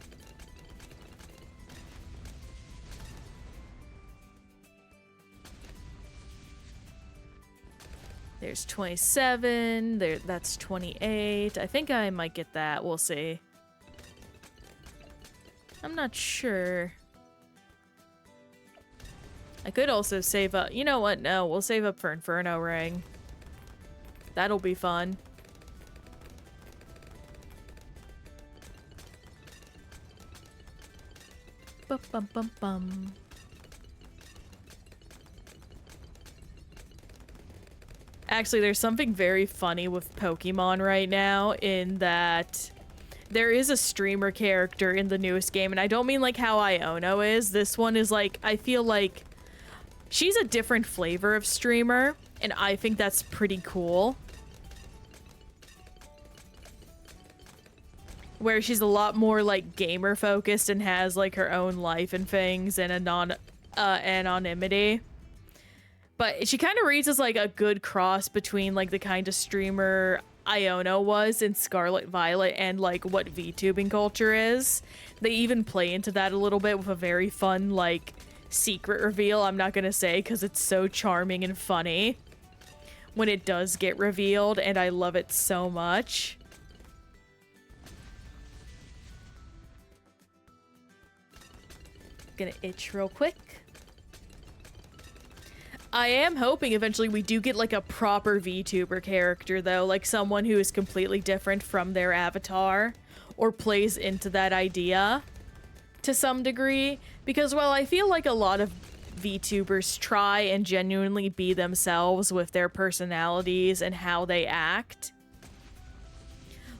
There's 27, that's 28. I think I might get that, we'll see. I'm not sure. I could also save up, you know what, no, we'll save up for Inferno Ring. That'll be fun. Bum bum bum bum. Actually, there's something very funny with Pokemon right now in that there is a streamer character in the newest game, and I don't mean like how Iono is. This one is like, I feel like she's a different flavor of streamer, and I think that's pretty cool. Where she's a lot more like gamer focused and has like her own life and things and anonymity. But she kind of reads as like a good cross between like the kind of streamer Iono was in Scarlet Violet and like what VTubing culture is. They even play into that a little bit with a very fun like secret reveal. I'm not gonna say because it's so charming and funny when it does get revealed, and I love it so much. Gonna itch real quick. I am hoping eventually we do get like a proper VTuber character though, like someone who is completely different from their avatar or plays into that idea to some degree, because while I feel like a lot of VTubers try and genuinely be themselves with their personalities and how they act,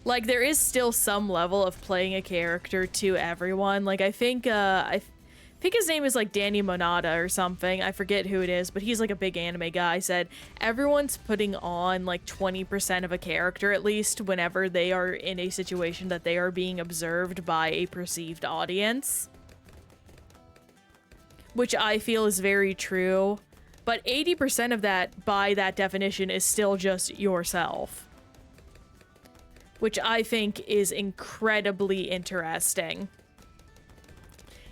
like there is still some level of playing a character to everyone. Like I think his name is like Danny Monada or something. I forget who it is, but he's like a big anime guy. Said everyone's putting on like 20% of a character at least whenever they are in a situation that they are being observed by a perceived audience. Which I feel is very true. But 80% of that, by that definition, is still just yourself. Which I think is incredibly interesting.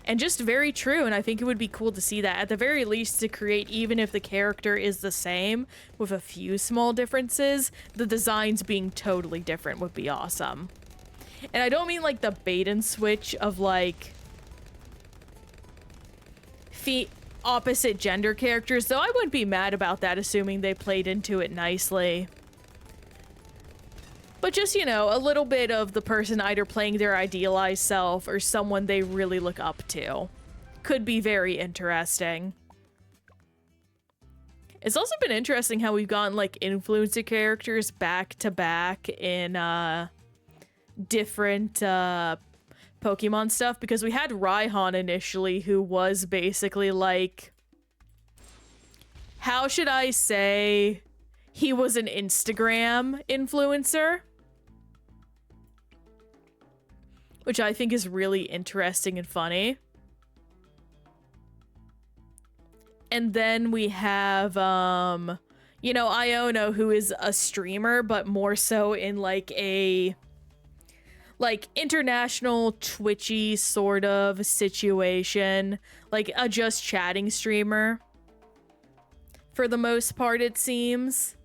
And just very true, and I think it would be cool to see that. At the very least, to create, even if the character is the same, with a few small differences, the designs being totally different would be awesome. And I don't mean like the bait and switch of like opposite gender characters, though I wouldn't be mad about that, assuming they played into it nicely. But just, you know, a little bit of the person either playing their idealized self or someone they really look up to could be very interesting. It's also been interesting how we've gotten, like, influencer characters back to back in, different, Pokemon stuff, because we had Raihan initially, who was basically, like, how should I say, he was an Instagram influencer. Which I think is really interesting and funny. And then we have, you know, Iono, who is a streamer, but more so in like a, like, international Twitchy sort of situation. Like a just chatting streamer. For the most part, it seems.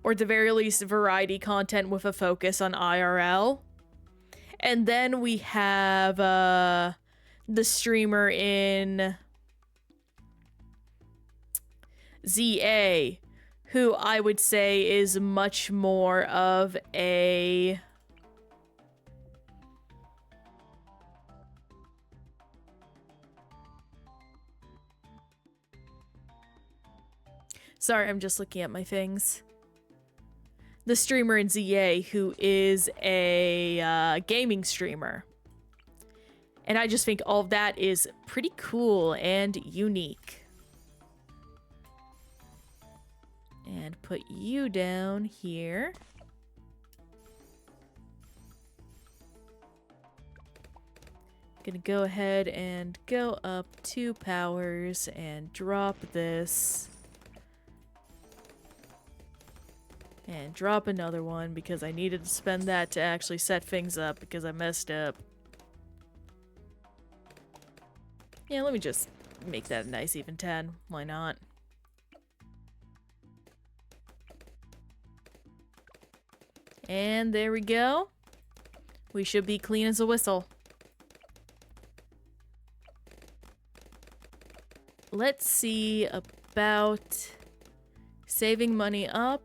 Or at the very least, variety content with a focus on IRL. And then we have the streamer in ZA, who I would say is much more of a... Sorry, I'm just looking at my things. The streamer in ZA, who is a gaming streamer. And I just think all of that is pretty cool and unique. And put you down here. Gonna go ahead and go up 2 powers and drop this. And drop another one because I needed to spend that to actually set things up because I messed up. Yeah, let me just make that a nice even 10. Why not? And there we go. We should be clean as a whistle. Let's see about saving money up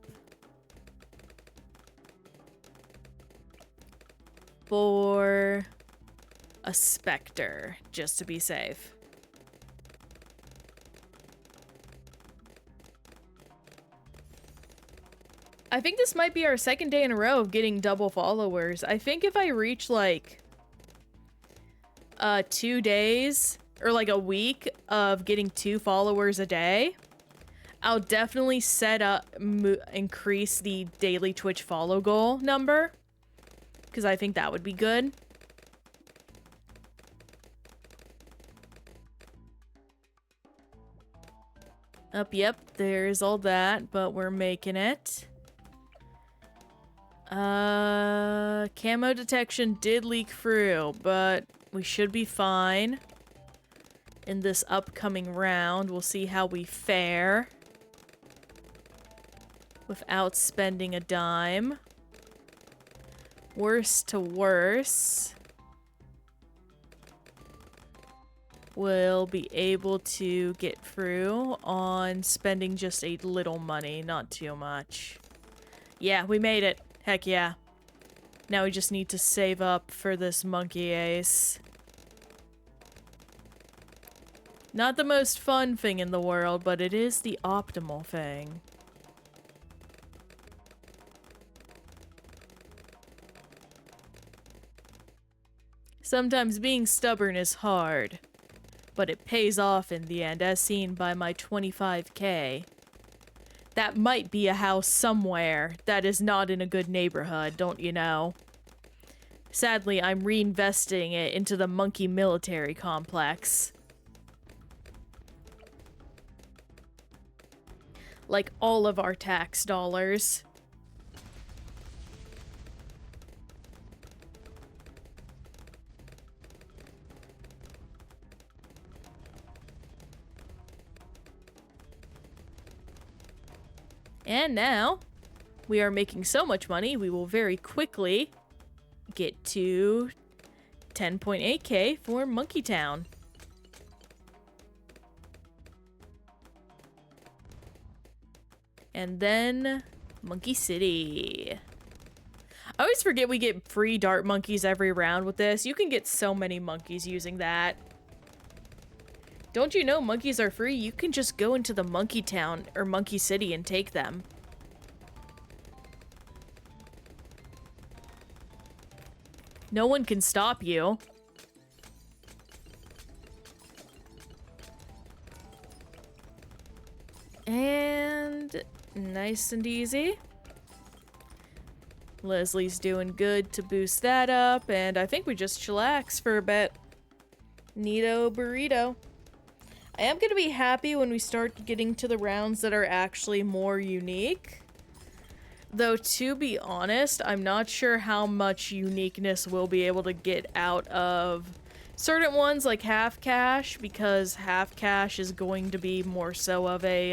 for a Spectre, just to be safe. I think this might be our second day in a row of getting double followers. I think if I reach like 2 days or like a week of getting 2 followers a day, I'll definitely set up increase the daily Twitch follow goal number because I think that would be good. Yep, there's all that, but we're making it. Camo detection did leak through, but we should be fine. In this upcoming round, we'll see how we fare without spending a dime. Worst to worse, we'll be able to get through on spending just a little money, not too much. Yeah, we made it. Heck yeah. Now we just need to save up for this monkey ace. Not the most fun thing in the world, but it is the optimal thing. Sometimes being stubborn is hard, but it pays off in the end, as seen by my 25K. That might be a house somewhere that is not in a good neighborhood, don't you know? Sadly, I'm reinvesting it into the monkey military complex. Like all of our tax dollars. And now, we are making so much money, we will very quickly get to 10.8K for Monkey Town. And then, Monkey City. I always forget we get free dart monkeys every round with this. You can get so many monkeys using that. Don't you know monkeys are free? You can just go into the Monkey Town or Monkey City and take them. No one can stop you. And nice and easy. Leslie's doing good to boost that up, and I think we just chillax for a bit. Neato burrito. I am going to be happy when we start getting to the rounds that are actually more unique. Though, to be honest, I'm not sure how much uniqueness we'll be able to get out of certain ones like half cash, because half cash is going to be more so of a,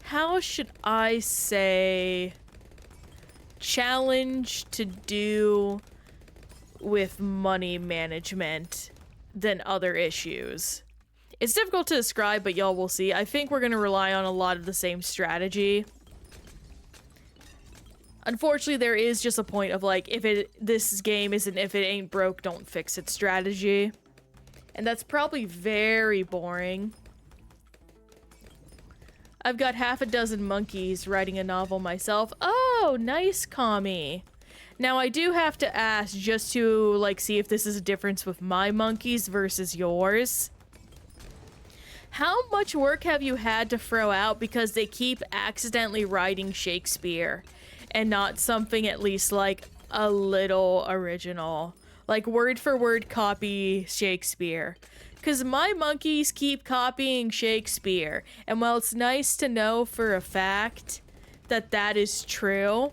how should I say, challenge to do with money management than other issues. It's difficult to describe, but y'all will see. I think we're going to rely on a lot of the same strategy. Unfortunately, there is just a point of like, this game isn't if it ain't broke, don't fix it strategy. And that's probably very boring. I've got half a dozen monkeys writing a novel myself. Oh, nice, Kami. Now, I do have to ask just to, like, see if this is a difference with my monkeys versus yours. How much work have you had to throw out because they keep accidentally writing Shakespeare and not something at least, like, a little original? Like, word for word copy Shakespeare. Because my monkeys keep copying Shakespeare. And while it's nice to know for a fact that that is true,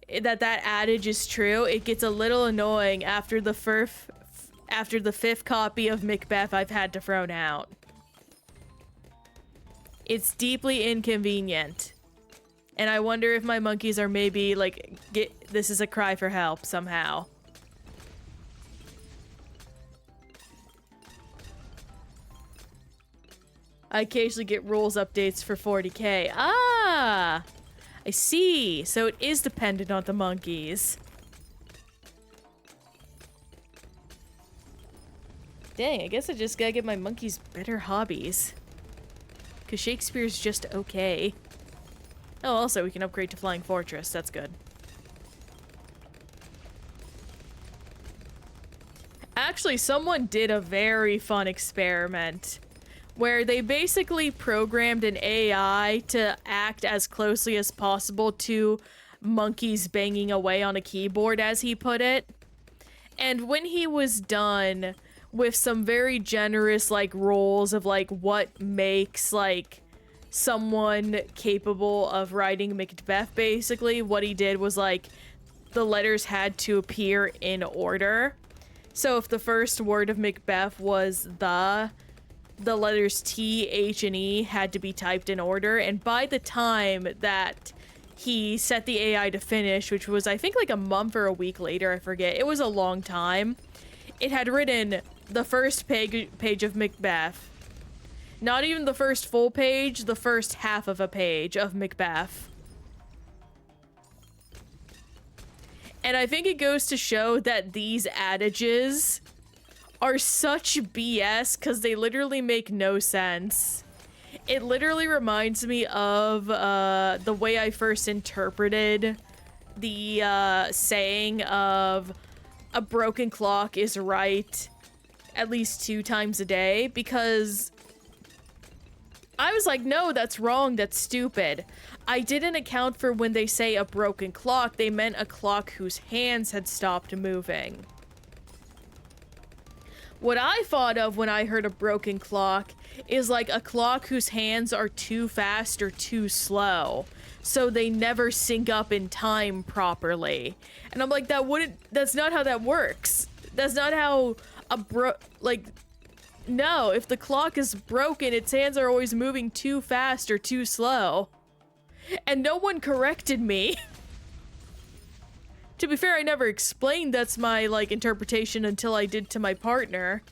that adage is true, it gets a little annoying after the fifth copy of Macbeth I've had to throw out. It's deeply inconvenient. And I wonder if my monkeys are maybe, like, this is a cry for help somehow. I occasionally get rules updates for 40k. Ah! I see. So it is dependent on the monkeys. Dang, I guess I just gotta give my monkeys better hobbies. Because Shakespeare's just okay. Oh, also, we can upgrade to Flying Fortress. That's good. Actually, someone did a very fun experiment where they basically programmed an AI to act as closely as possible to monkeys banging away on a keyboard, as he put it. And when he was done with some very generous, like, rules of, like, what makes, like, someone capable of writing Macbeth, basically, what he did was, like, the letters had to appear in order. So if the first word of Macbeth was the letters T, H, and E had to be typed in order, and by the time that he set the AI to finish, which was, I think, like a month or a week later, I forget, it was a long time, it had written the first page of Macbeth. Not even the first full page, the first half of a page of Macbeth. And I think it goes to show that these adages are such BS because they literally make no sense. It literally reminds me of the way I first interpreted the saying of a broken clock is right at least 2 times a day, because I was like, no, that's wrong, that's stupid. I didn't account for when they say a broken clock, they meant a clock whose hands had stopped moving. What I thought of when I heard a broken clock is like a clock whose hands are too fast or too slow, so they never sync up in time properly. And I'm like, that's not how that works. That's not how no, if the clock is broken, its hands are always moving too fast or too slow. And no one corrected me. To be fair, I never explained that's my, like, interpretation until I did to my partner.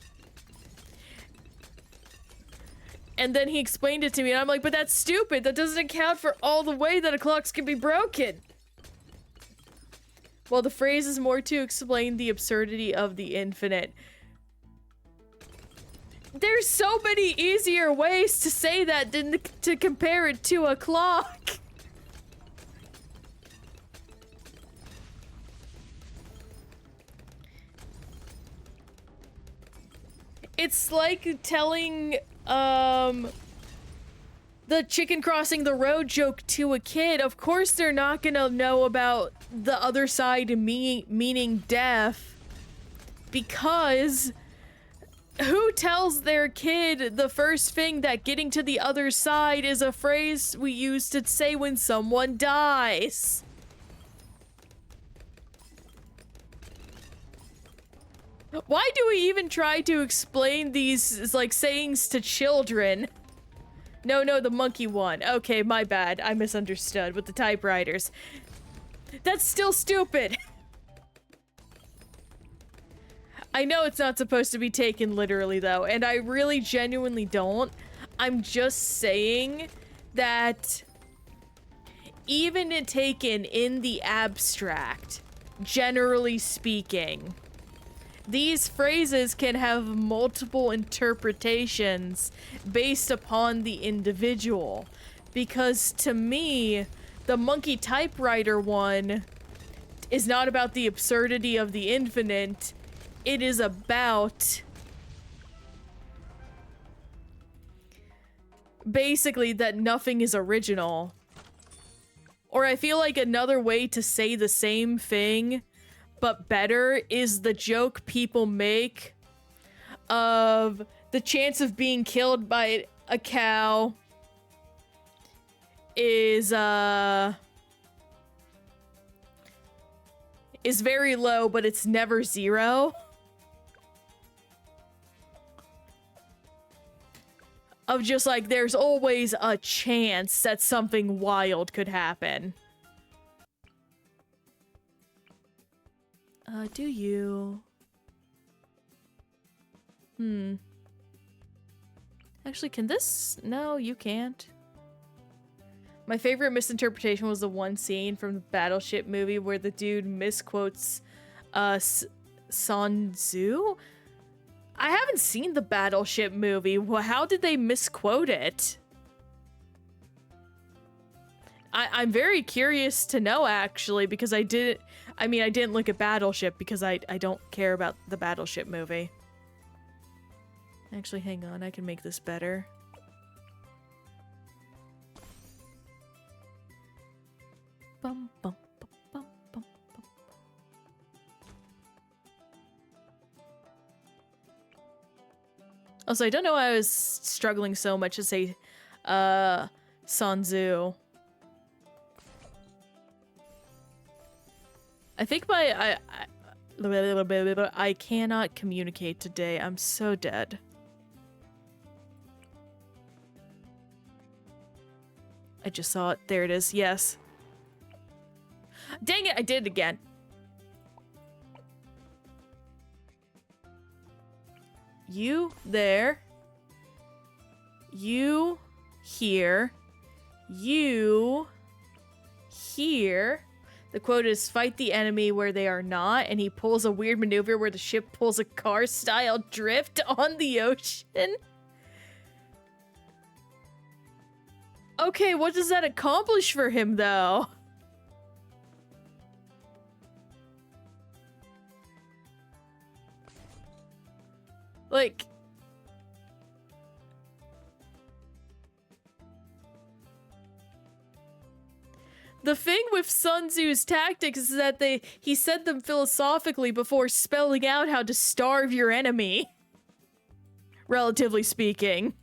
And then he explained it to me, and I'm like, but that's stupid. That doesn't account for all the way that a clock can be broken. Well, the phrase is more to explain the absurdity of the infinite. There's so many easier ways to say that than to compare it to a clock. It's like telling, the chicken crossing the road joke to a kid. Of course they're not gonna know about the other side meaning death, because who tells their kid the first thing that getting to the other side is a phrase we use to say when someone dies? Why do we even try to explain these, like, sayings to children? No, the monkey one. Okay, my bad. I misunderstood with the typewriters. That's still stupid. I know it's not supposed to be taken literally, though, and I really genuinely don't. I'm just saying that even taken in the abstract, generally speaking, these phrases can have multiple interpretations based upon the individual. Because to me, the monkey typewriter one is not about the absurdity of the infinite. It is about basically that nothing is original. Or I feel like another way to say the same thing but better is the joke people make of the chance of being killed by a cow is very low, but it's never zero. Of just like, there's always a chance that something wild could happen. Do you? Actually, can this? No, you can't. My favorite misinterpretation was the one scene from the Battleship movie where the dude misquotes Sun Tzu. I haven't seen the Battleship movie. How did they misquote it? I'm very curious to know, actually, because I didn't look at Battleship because I don't care about the Battleship movie. Actually, hang on, I can make this better. Bum, bum, bum, bum, bum, bum. Also, I don't know why I was struggling so much to say, Sun Tzu. I think I cannot communicate today. I'm so dead. I just saw it. There it is. Yes. Dang it, I did it again. You there. You here. You here. The quote is, fight the enemy where they are not, and he pulls a weird maneuver where the ship pulls a car-style drift on the ocean. Okay, what does that accomplish for him, though? Like... The thing with Sun Tzu's tactics is that he said them philosophically before spelling out how to starve your enemy. Relatively speaking.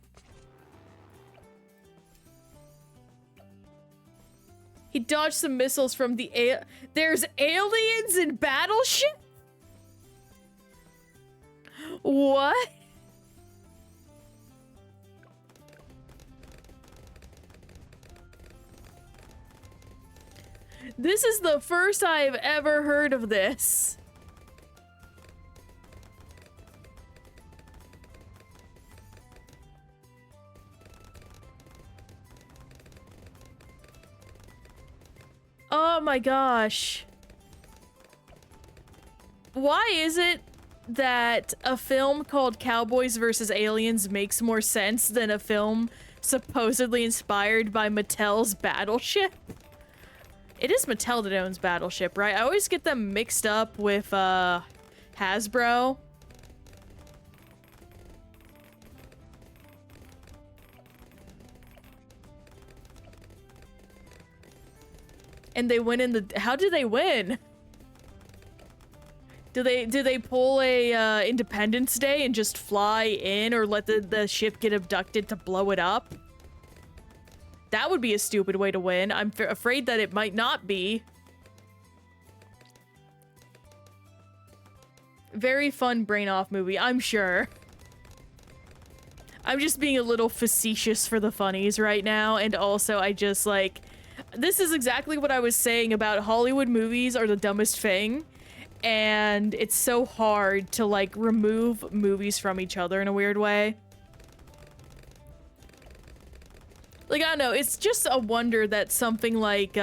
He dodged some missiles from the There's aliens in Battleship? What? This is the first I've ever heard of this. Oh my gosh. Why is it that a film called Cowboys vs. Aliens makes more sense than a film supposedly inspired by Mattel's Battleship? It is Mattel that owns Battleship, right? I always get them mixed up with, Hasbro. And they win in the... How do they win? Do they pull a, Independence Day and just fly in, or let the ship get abducted to blow it up? That would be a stupid way to win. I'm afraid that it might not be. Very fun brain-off movie, I'm sure. I'm just being a little facetious for the funnies right now, and also I just, like... This is exactly what I was saying about Hollywood movies are the dumbest thing, and it's so hard to, like, remove movies from each other in a weird way. Like, I don't know, it's just a wonder that something like, you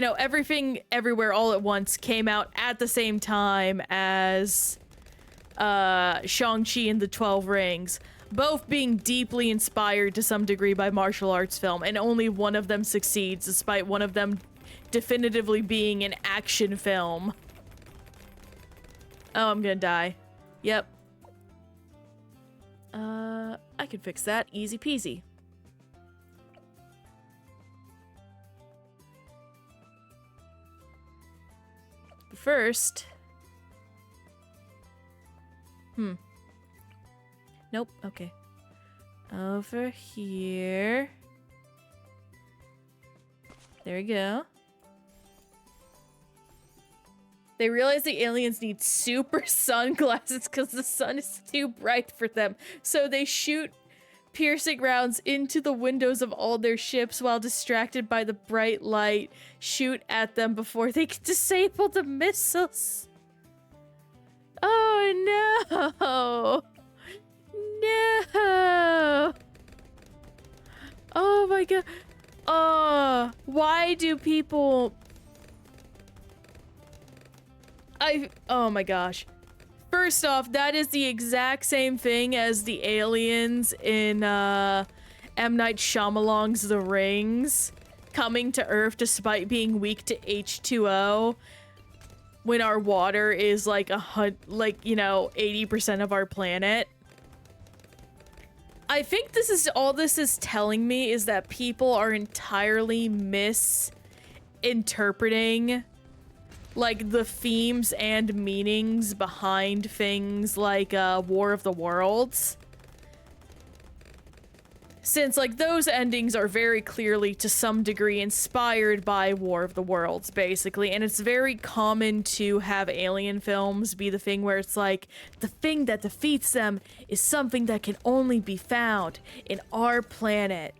know, Everything Everywhere All at Once came out at the same time as, Shang-Chi and the 12 Rings, both being deeply inspired to some degree by martial arts film, and only one of them succeeds, despite one of them definitively being an action film. Oh, I'm gonna die. Yep. I can fix that. Easy peasy. first... Nope, okay. Over here. There we go. They realize the aliens need super sunglasses because the sun is too bright for them. So they shoot piercing rounds into the windows of all their ships while distracted by the bright light. Shoot at them before they can disable the missiles. Oh no! No! Oh my god. Oh, why do people... Oh my gosh. First off, that is the exact same thing as the aliens in M. Night Shyamalan's The Rings coming to Earth despite being weak to H2O when our water is like 80% of our planet. I think this is all this is telling me is that people are entirely misinterpreting like the themes and meanings behind things like War of the Worlds. Since like those endings are very clearly to some degree inspired by War of the Worlds, basically, and it's very common to have alien films be the thing where it's like, the thing that defeats them is something that can only be found in our planet.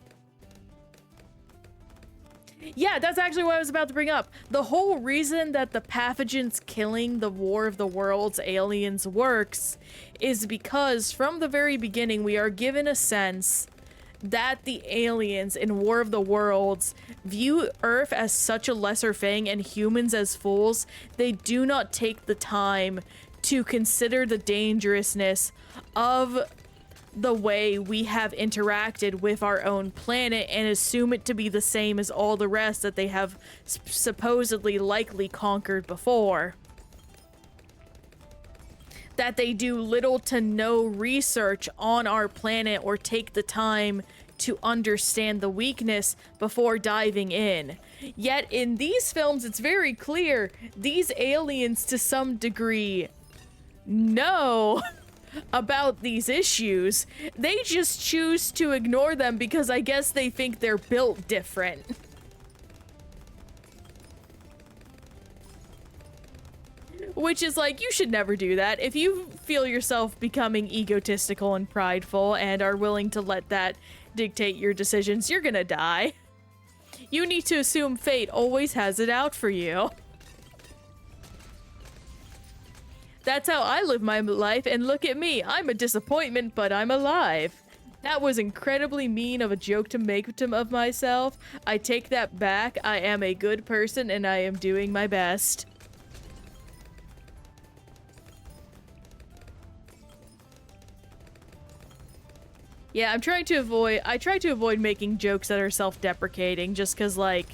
Yeah, that's actually what I was about to bring up. The whole reason that the pathogens killing the War of the Worlds aliens works is because from the very beginning we are given a sense that the aliens in War of the Worlds view Earth as such a lesser thing and humans as fools. They do not take the time to consider the dangerousness of the way we have interacted with our own planet and assume it to be the same as all the rest that they have supposedly likely conquered before. That they do little to no research on our planet or take the time to understand the weakness before diving in. Yet in these films, it's very clear these aliens to some degree know about these issues. They just choose to ignore them because I guess they think they're built different. Which is like, you should never do that. If you feel yourself becoming egotistical and prideful and are willing to let that dictate your decisions, you're gonna die. You need to assume fate always has it out for you. That's how I live my life, and look at me. I'm a disappointment, but I'm alive. That was incredibly mean of a joke to make of myself. I take that back. I am a good person, and I am doing my best. Yeah, I try to avoid making jokes that are self-deprecating just because, like,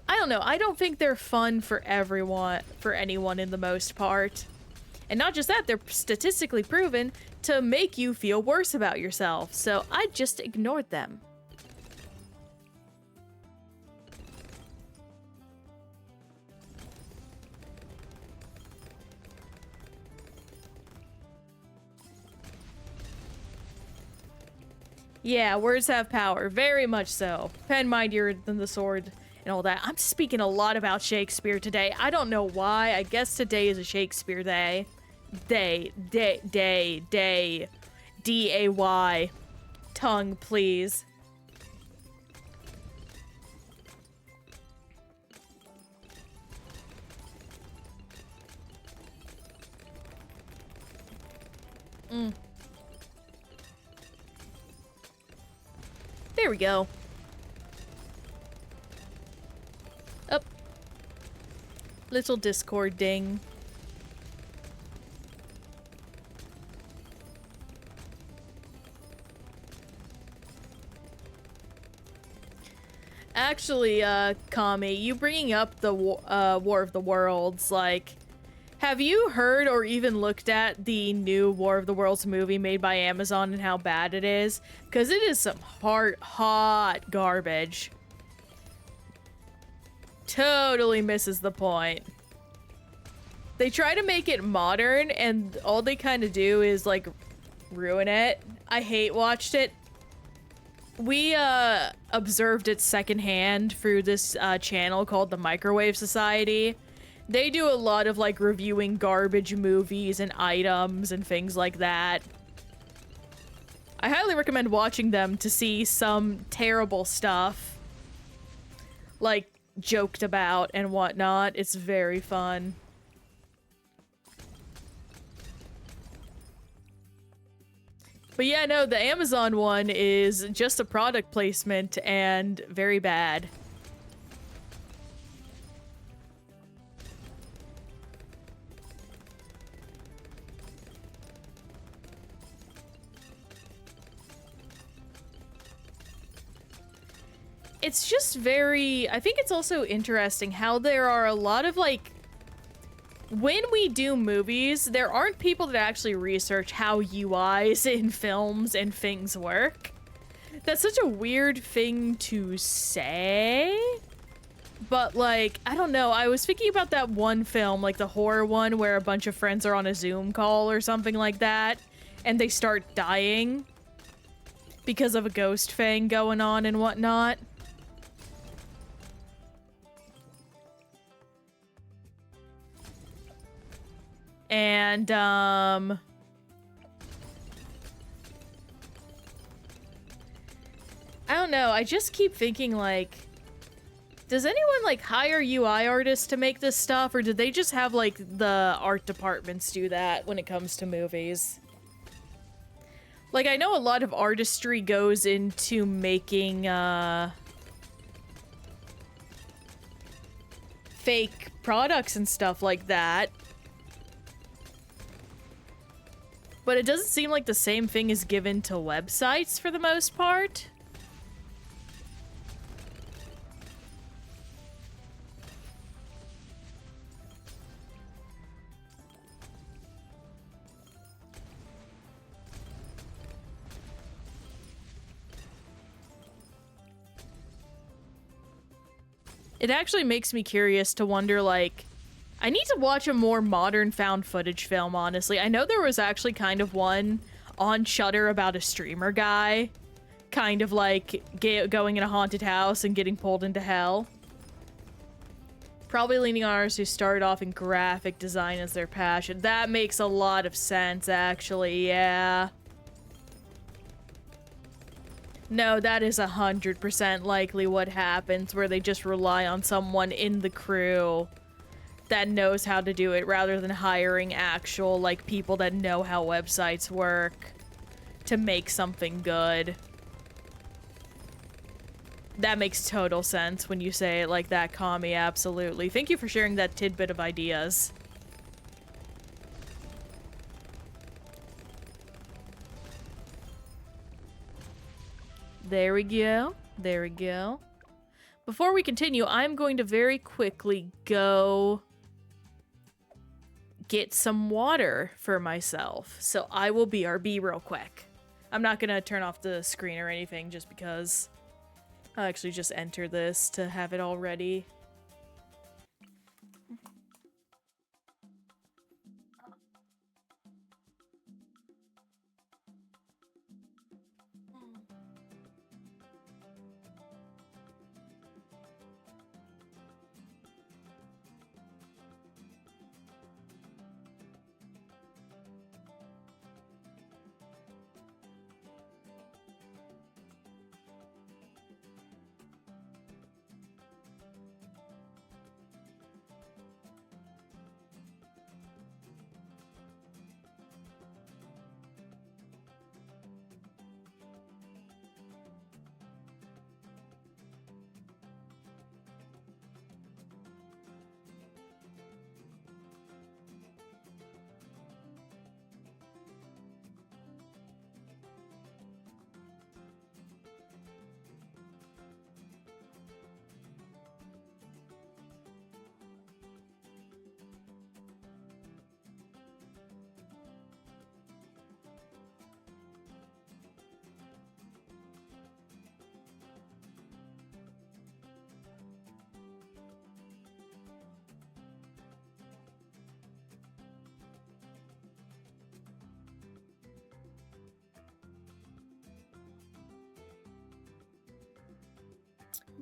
I don't know, I don't think they're fun for anyone in the most part. And not just that, they're statistically proven to make you feel worse about yourself, so I just ignored them. Yeah, words have power, very much so. Pen mightier than the sword and all that. I'm speaking a lot about Shakespeare today. I don't know why. I guess today is a Shakespeare day. Day. D-A-Y. Tongue, please. There we go. Up. Little Discord ding. Actually, Kami, you bringing up the War of the Worlds, like, have you heard or even looked at the new War of the Worlds movie made by Amazon and how bad it is? Because it is some hot garbage. Totally misses the point. They try to make it modern, and all they kind of do is, like, ruin it. I hate watched it. We, observed it secondhand through this, channel called the Microwave Society. They do a lot of, like, reviewing garbage movies and items and things like that. I highly recommend watching them to see some terrible stuff, like, joked about and whatnot. It's very fun. But yeah, no, the Amazon one is just a product placement and very bad. It's just very... I think it's also interesting how there are a lot of, like... When we do movies, there aren't people that actually research how UIs in films and things work. That's such a weird thing to say. But, like, I don't know. I was thinking about that one film, like the horror one, where a bunch of friends are on a Zoom call or something like that, and they start dying because of a ghost thing going on and whatnot. And, I don't know, I just keep thinking, like, does anyone, like, hire UI artists to make this stuff, or did they just have, like, the art departments do that when it comes to movies? Like, I know a lot of artistry goes into making, fake products and stuff like that. But it doesn't seem like the same thing is given to websites for the most part. It actually makes me curious to wonder, like, I need to watch a more modern found footage film, honestly. I know there was actually kind of one on Shudder about a streamer guy, kind of like going in a haunted house and getting pulled into hell. Probably leaning on artists who started off in graphic design as their passion. That makes a lot of sense, actually, yeah. No, that is 100% likely what happens, where they just rely on someone in the crew that knows how to do it, rather than hiring actual, like, people that know how websites work to make something good. That makes total sense when you say it like that, Kami, absolutely. Thank you for sharing that tidbit of ideas. There we go. There we go. Before we continue, I'm going to very quickly go get some water for myself. So I will BRB real quick. I'm not gonna turn off the screen or anything just because I'll actually just enter this to have it all ready.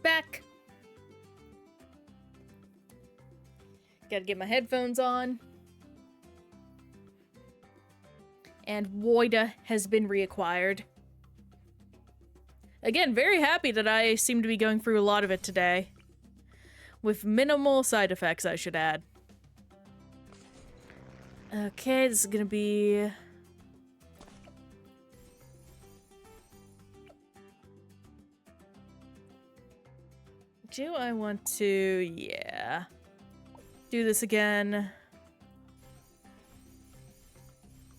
back. Gotta get my headphones on. And Woida has been reacquired. Again, very happy that I seem to be going through a lot of it today. With minimal side effects, I should add. Okay, this is gonna be... Do I want to... Yeah. Do this again.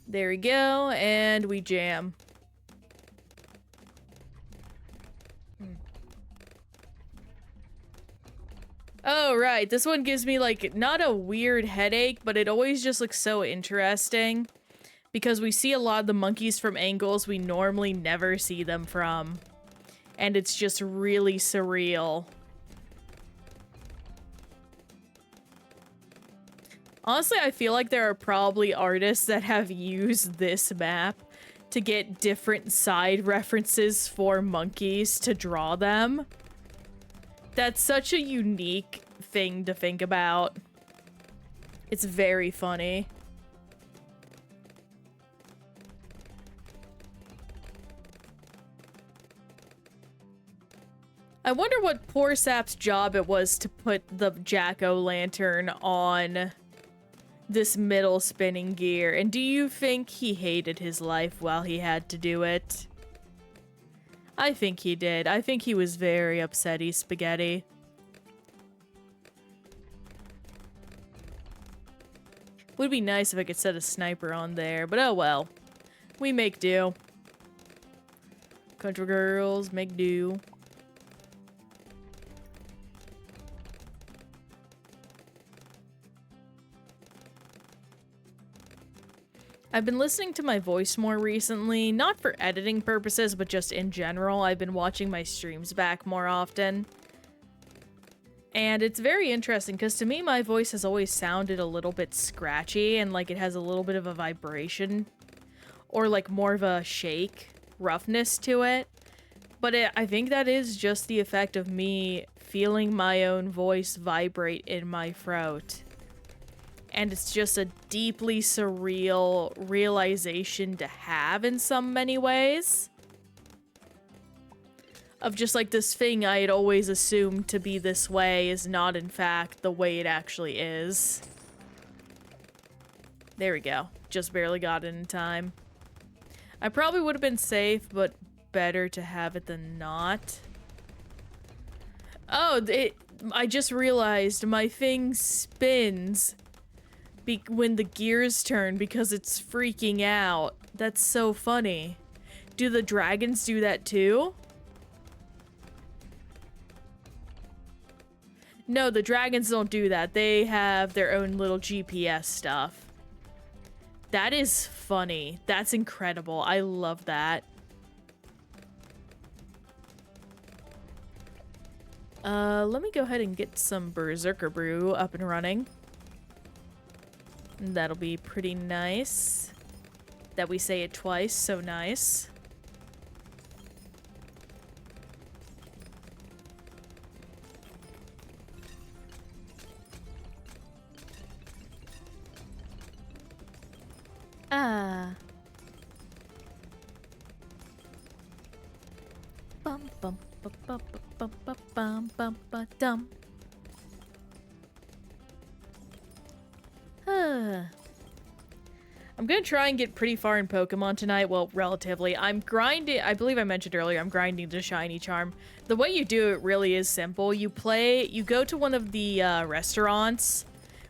There we go, and we jam. Oh, right. This one gives me, like, not a weird headache, but it always just looks so interesting. Because we see a lot of the monkeys from angles we normally never see them from. And it's just really surreal. Honestly, I feel like there are probably artists that have used this map to get different side references for monkeys to draw them. That's such a unique thing to think about. It's very funny. I wonder what poor Sap's job it was to put the jack-o'-lantern on this middle spinning gear, and do you think he hated his life while he had to do it? I think he did. I think he was very upsetty spaghetti. Would be nice if I could set a sniper on there, but oh well. We make do. Country girls make do. I've been listening to my voice more recently, not for editing purposes, but just in general. I've been watching my streams back more often. And it's very interesting, because to me, my voice has always sounded a little bit scratchy, and like it has a little bit of a vibration, or like more of a shake, roughness to it. But I think that is just the effect of me feeling my own voice vibrate in my throat. And it's just a deeply surreal realization to have in so many ways. Of just like this thing I had always assumed to be this way is not in fact the way it actually is. There we go. Just barely got it in time. I probably would have been safe, but better to have it than not. Oh, I just realized my thing spins when the gears turn because it's freaking out. That's so funny. Do the dragons do that too? No, the dragons don't do that. They have their own little GPS stuff. That is funny. That's incredible. I love that. Let me go ahead and get some Berserker Brew up and running. That'll be pretty nice. That we say it twice, so nice. Ah. Bum bum bum bum bum bum bum bum bum dum. I'm gonna try and get pretty far in Pokemon tonight. Well, relatively. I'm grinding. I believe I mentioned earlier, I'm grinding to Shiny Charm. The way you do it really is simple. You go to one of the restaurants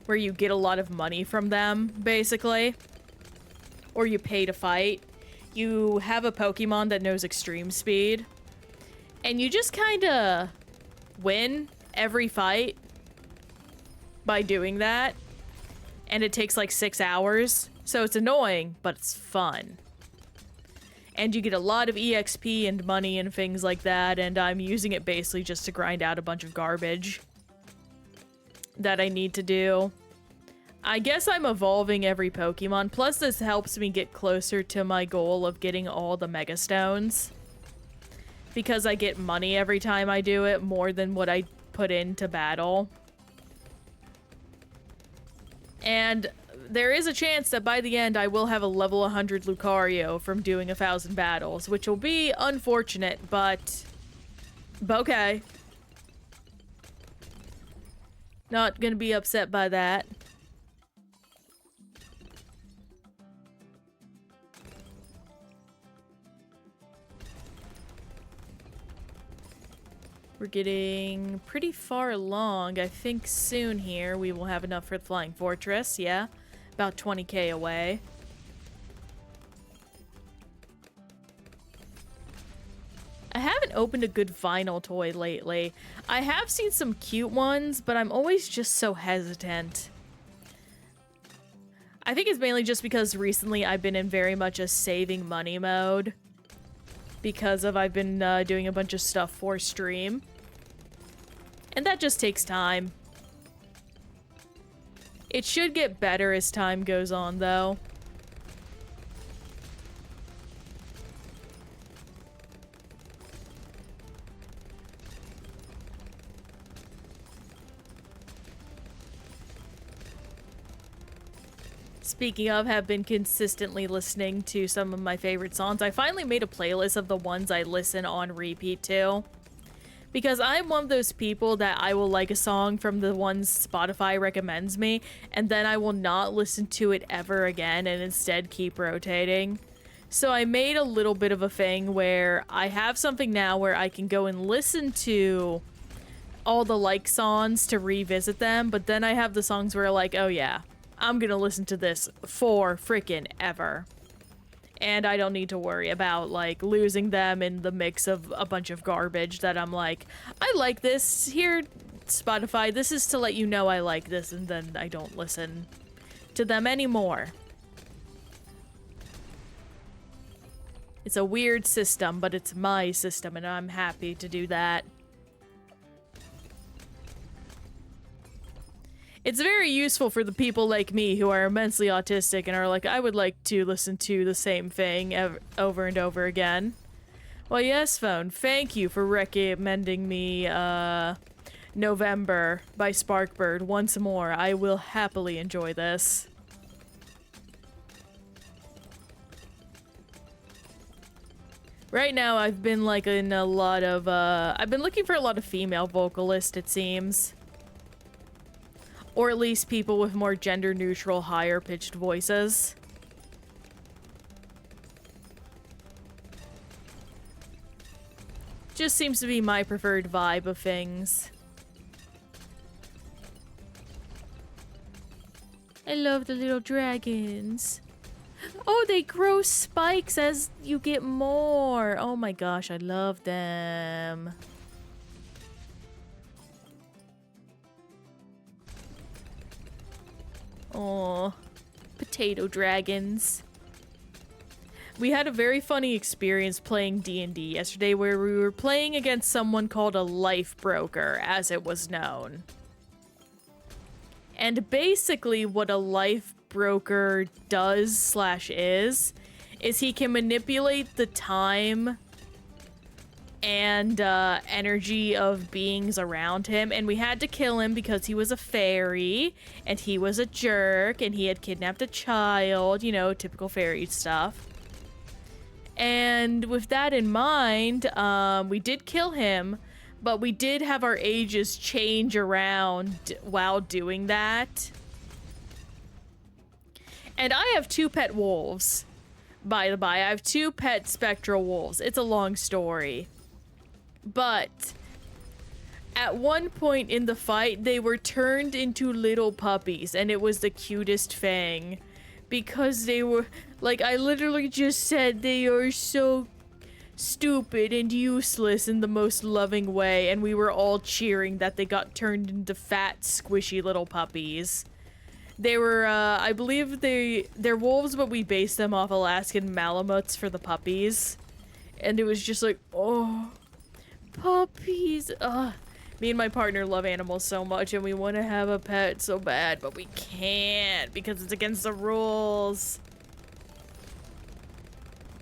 where you get a lot of money from them, basically. Or you pay to fight. You have a Pokemon that knows extreme speed. And you just kinda win every fight by doing that. And it takes like 6 hours. So it's annoying, but it's fun. And you get a lot of EXP and money and things like that, and I'm using it basically just to grind out a bunch of garbage that I need to do. I guess I'm evolving every Pokemon, plus this helps me get closer to my goal of getting all the Mega Stones. because I get money every time I do it, more than what I put into battle. And there is a chance that by the end I will have a level 100 Lucario from doing 1,000 battles, which will be unfortunate, but okay. Not gonna be upset by that. We're getting pretty far along. I think soon here we will have enough for the Flying Fortress, yeah. About 20k away. I haven't opened a good vinyl toy lately. I have seen some cute ones, but I'm always just so hesitant. I think it's mainly just because recently I've been in very much a saving money mode. Because I've been doing a bunch of stuff for stream. And that just takes time. It should get better as time goes on, though. Speaking of, have been consistently listening to some of my favorite songs. I finally made a playlist of the ones I listen on repeat to. Because I'm one of those people that I will like a song from the ones Spotify recommends me, and then I will not listen to it ever again and instead keep rotating. So I made a little bit of a thing where I have something now where I can go and listen to all the like songs to revisit them, but then I have the songs where like, oh yeah, I'm gonna listen to this for frickin' ever. And I don't need to worry about, like, losing them in the mix of a bunch of garbage that I'm like, I like this. Here, Spotify, this is to let you know I like this, and then I don't listen to them anymore. It's a weird system, but it's my system, and I'm happy to do that. It's very useful for the people like me who are immensely autistic and are like, I would like to listen to the same thing over and over again. Well, yes, phone. Thank you for recommending me, November by Sparkbird once more. I will happily enjoy this. Right now, I've been, like, in a lot of, I've been looking for a lot of female vocalists, it seems. Or at least people with more gender-neutral, higher-pitched voices. Just seems to be my preferred vibe of things. I love the little dragons. Oh, they grow spikes as you get more. Oh my gosh, I love them. Aw, potato dragons. We had a very funny experience playing D&D yesterday where we were playing against someone called a life broker, as it was known. And basically what a life broker does / is he can manipulate the time and energy of beings around him, and we had to kill him because he was a fairy and he was a jerk and he had kidnapped a child, you know, typical fairy stuff. And with that in mind, we did kill him, but we did have our ages change around while doing that. And I have 2 pet wolves, by the by. I have 2 pet spectral wolves. It's a long story. But at one point in the fight, they were turned into little puppies, and it was the cutest thing. Because they were, like, I literally just said they are so stupid and useless in the most loving way, and we were all cheering that they got turned into fat, squishy little puppies. They were, I believe they're wolves, but we based them off Alaskan Malamutes for the puppies. And it was just like, oh... puppies. Me and my partner love animals so much and we want to have a pet so bad, but we can't because it's against the rules.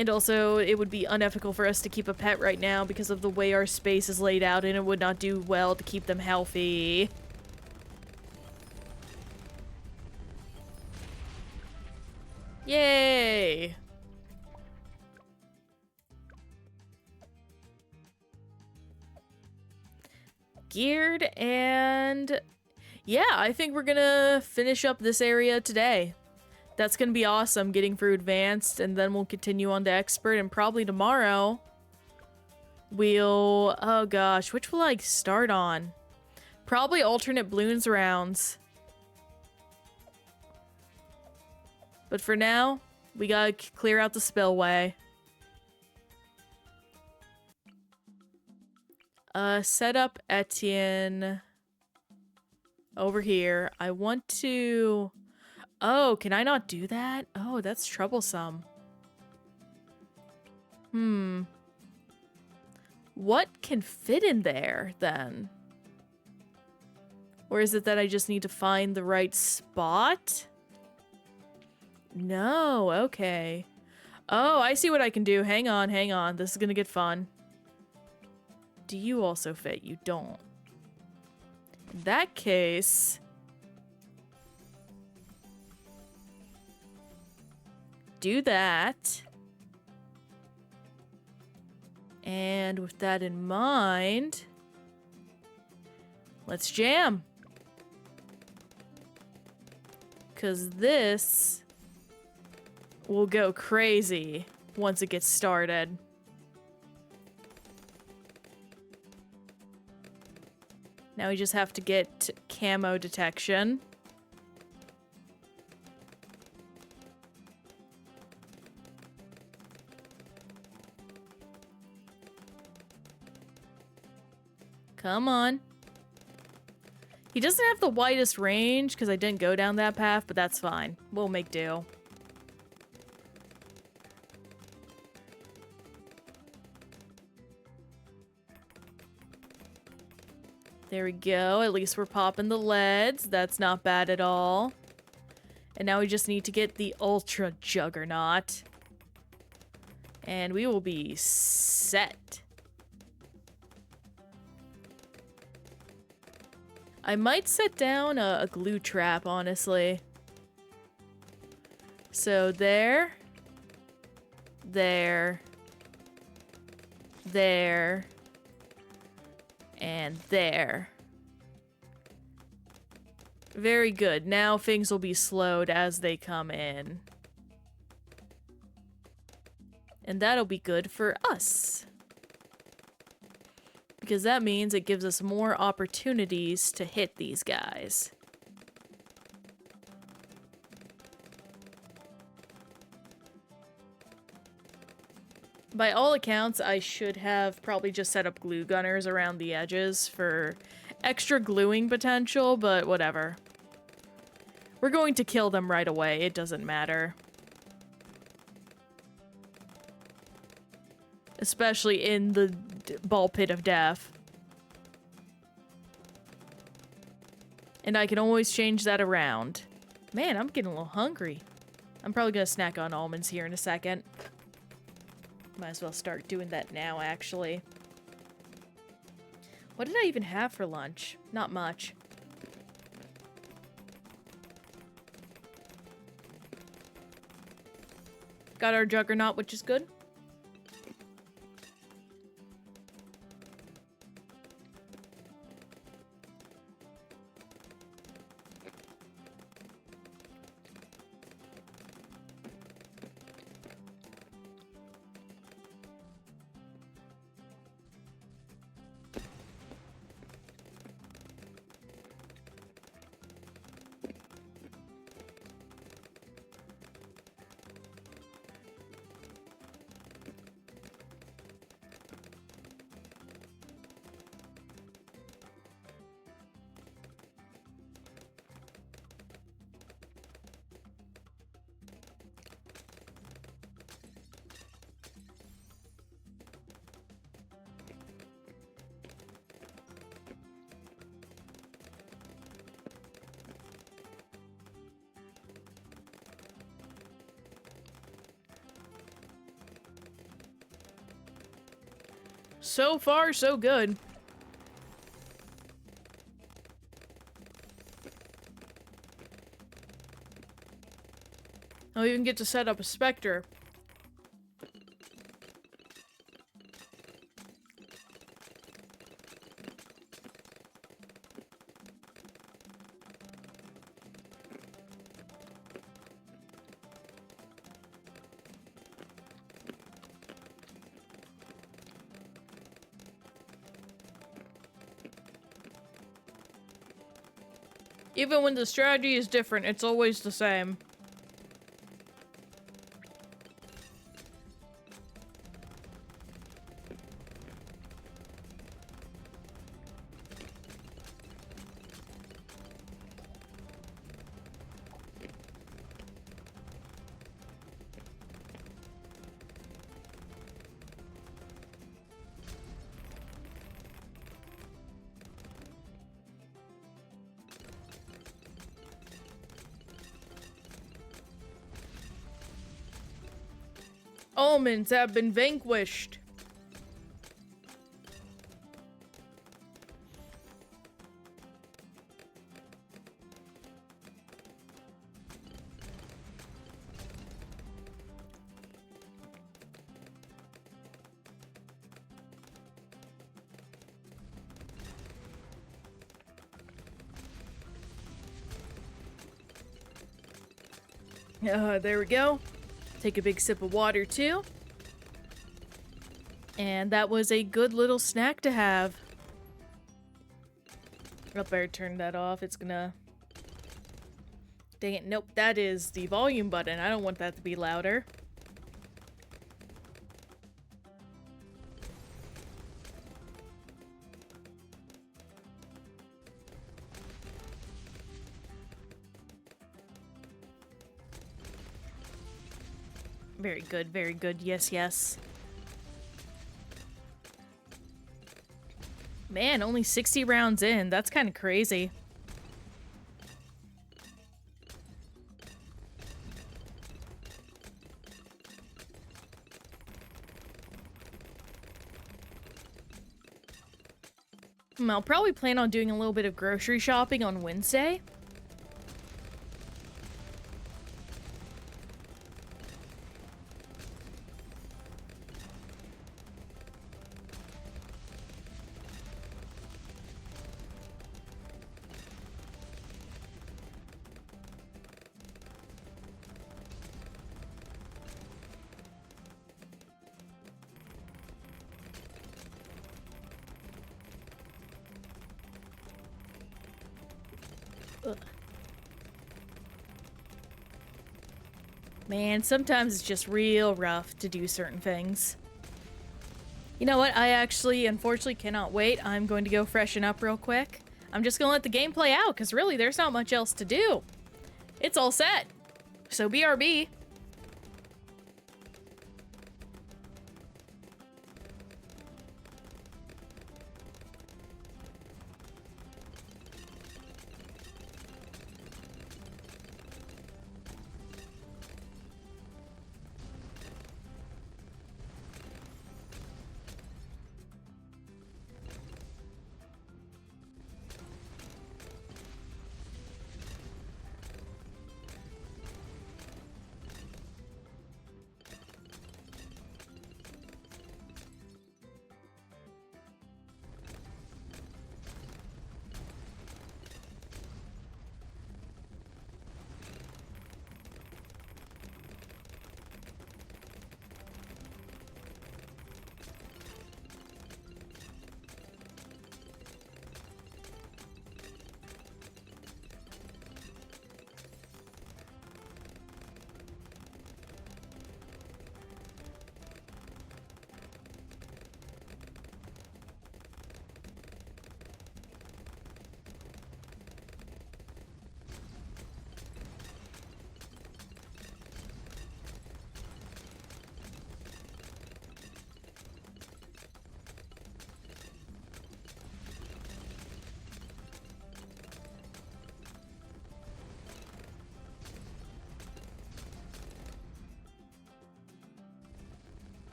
And also, it would be unethical for us to keep a pet right now because of the way our space is laid out, and it would not do well to keep them healthy. Yay! Geared, and yeah, I think we're gonna finish up this area today. That's gonna be awesome, getting through advanced, and then we'll continue on to expert, and probably tomorrow we'll, oh gosh, which will I start on? Probably alternate Bloons rounds. But for now, we gotta clear out the spillway. Set up Etienne over here. I want to... Oh, can I not do that? Oh, that's troublesome. What can fit in there, then? Or is it that I just need to find the right spot? No, okay. Oh, I see what I can do. Hang on, hang on. This is gonna get fun. Do you also fit? You don't. In that case... do that. And with that in mind... let's jam. 'Cause this will go crazy once it gets started. Now we just have to get camo detection. Come on. He doesn't have the widest range because I didn't go down that path, but that's fine. We'll make do. There we go. At least we're popping the leads. That's not bad at all. And now we just need to get the Ultra Juggernaut. And we will be set. I might set down a glue trap, honestly. So there. There. There. And there. Very good. Now things will be slowed as they come in. And that'll be good for us. Because that means it gives us more opportunities to hit these guys. By all accounts, I should have probably just set up glue gunners around the edges for extra gluing potential, but whatever. We're going to kill them right away. It doesn't matter. Especially in the ball pit of death. And I can always change that around. Man, I'm getting a little hungry. I'm probably gonna snack on almonds here in a second. Might as well start doing that now, actually. What did I even have for lunch? Not much. Got our Juggernaut, which is good. So far, so good. I'll even get to set up a Spectre. Even when the strategy is different, it's always the same. Omens have been vanquished. There we go. Take a big sip of water, too. And that was a good little snack to have. I better turn that off. It's gonna... Dang it. Nope, that is the volume button. I don't want that to be louder. Very good, very good. Yes, yes. Man, only 60 rounds in. That's kind of crazy. I'll probably plan on doing a little bit of grocery shopping on Wednesday. Ugh. Man, sometimes it's just real rough to do certain things. You know what? I actually, unfortunately, cannot wait. I'm going to go freshen up real quick. I'm just gonna let the game play out, because really, there's not much else to do. It's all set. So BRB.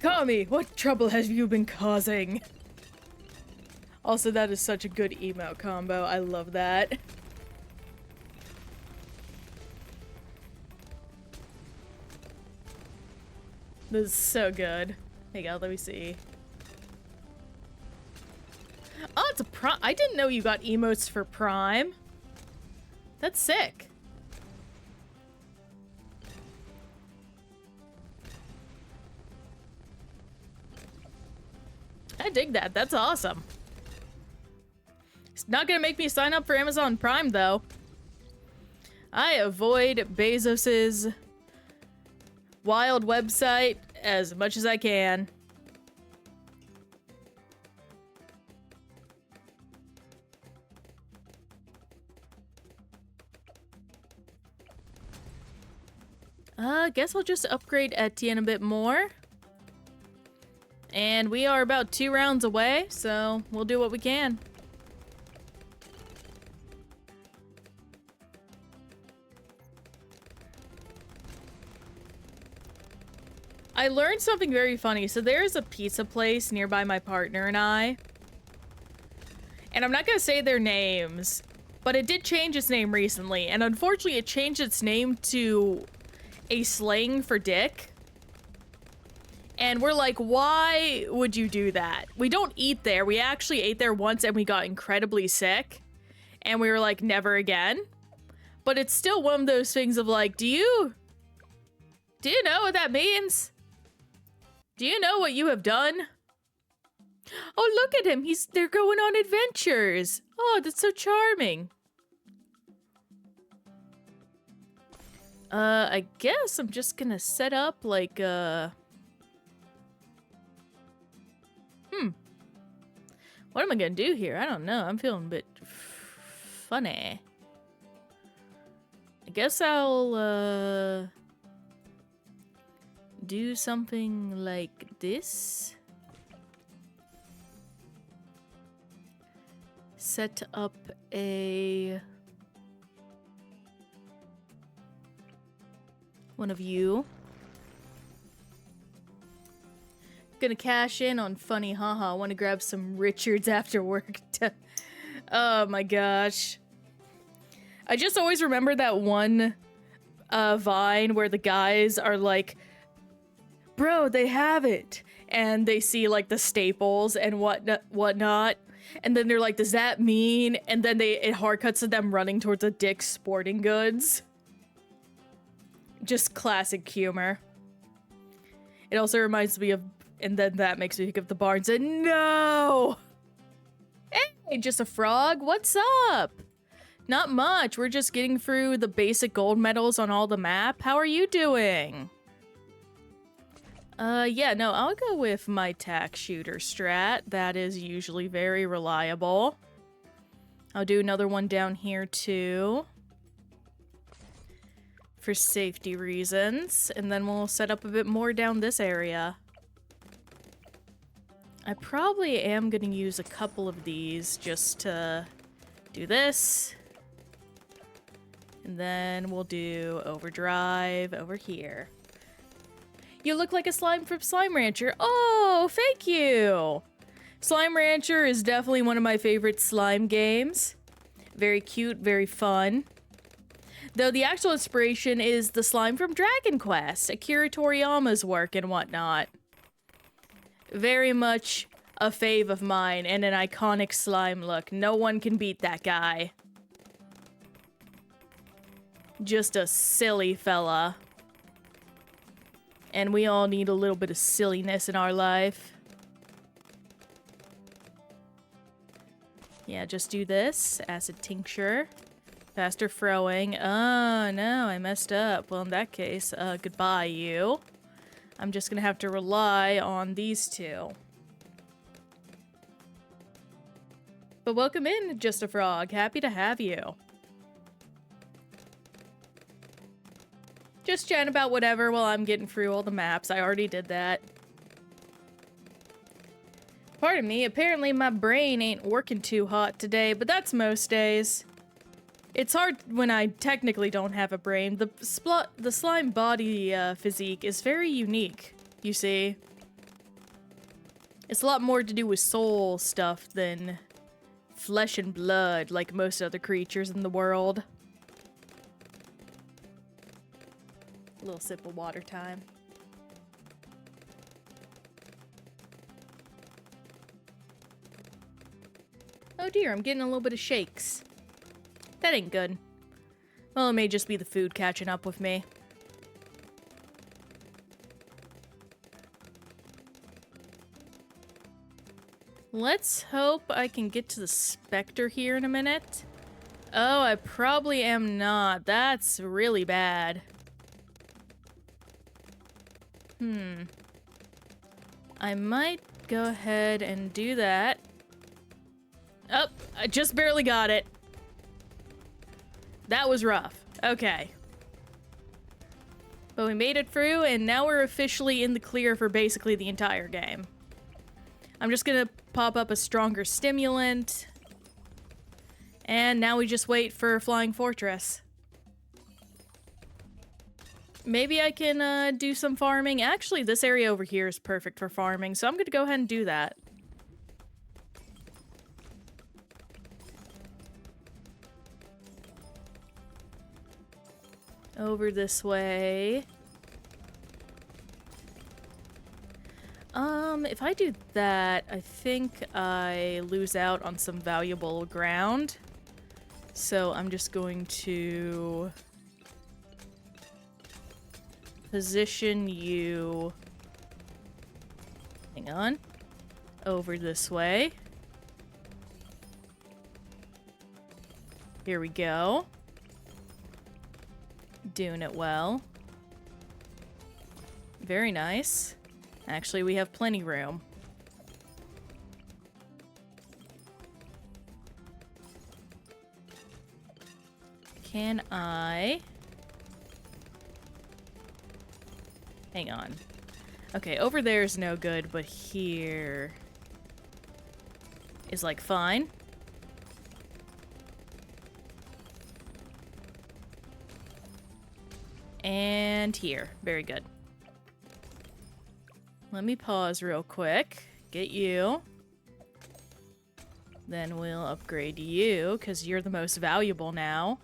Kami, what trouble have you been causing? Also, that is such a good emote combo. I love that. This is so good. Here you go, let me see. Oh, it's a Prime. I didn't know you got emotes for Prime. That's sick. I dig that. That's awesome. It's not gonna make me sign up for Amazon Prime, though. I avoid Bezos's wild website as much as I can. Guess I'll just upgrade Etienne a bit more. And we are about 2 rounds away, so we'll do what we can. I learned something very funny. So there's a pizza place nearby my partner and I. And I'm not gonna say their names, but it did change its name recently. And unfortunately, it changed its name to a slang for dick. And we're like, why would you do that? We don't eat there. We actually ate there once and we got incredibly sick. And we were like, never again. But it's still one of those things of like, do you know what that means? Do you know what you have done? Oh, look at him. They're going on adventures. Oh, that's so charming. I guess I'm just gonna set up like what am I gonna do here? I don't know. I'm feeling a bit funny. I guess I'll do something like this. Set up one of you. Gonna cash in on funny haha. I want to grab some Richards after work. Oh my gosh. I just always remember that one Vine where the guys are like, bro, they have it. And they see like the staples and whatnot. And then they're like, does that mean? And then it hard cuts to them running towards a Dick's Sporting Goods. Just classic humor. It also reminds me of, and then that makes me think of the Barnes and no! Hey, just a frog? What's up? Not much. We're just getting through the basic gold medals on all the map. How are you doing? Yeah, no, I'll go with my tack shooter strat. That is usually very reliable. I'll do another one down here too, for safety reasons, and then we'll set up a bit more down this area. I probably am gonna use a couple of these just to do this. And then we'll do overdrive over here. You look like a slime from Slime Rancher. Oh, thank you! Slime Rancher is definitely one of my favorite slime games. Very cute, very fun. Though the actual inspiration is the slime from Dragon Quest, Akira Toriyama's work and whatnot. Very much a fave of mine and an iconic slime look. No one can beat that guy. Just a silly fella. And we all need a little bit of silliness in our life. Yeah, just do this. Acid tincture. Faster throwing. Oh, no, I messed up. Well, in that case, goodbye, you. I'm just gonna have to rely on these two. But welcome in, Just a Frog. Happy to have you. Just chatting about whatever while I'm getting through all the maps. I already did that. Pardon me, apparently my brain ain't working too hot today, but that's most days. It's hard when I technically don't have a brain. The slime body physique is very unique, you see. It's a lot more to do with soul stuff than flesh and blood, like most other creatures in the world. A little sip of water time. Oh dear, I'm getting a little bit of shakes. That ain't good. Well, it may just be the food catching up with me. Let's hope I can get to the Spectre here in a minute. Oh, I probably am not. That's really bad. I might go ahead and do that. Oh, I just barely got it. That was rough. Okay. But we made it through, and now we're officially in the clear for basically the entire game. I'm just gonna pop up a stronger stimulant. And now we just wait for Flying Fortress. Maybe I can do some farming. Actually, this area over here is perfect for farming, so I'm gonna go ahead and do that. Over this way. If I do that, I think I lose out on some valuable ground. So I'm just going to position you, hang on, over this way. Here we go. Doing it well. Very nice. Actually, we have plenty room. Can I... Hang on. Okay, over there is no good, but here is like fine. And here. Very good. Let me pause real quick. Get you. Then we'll upgrade you, because you're the most valuable now.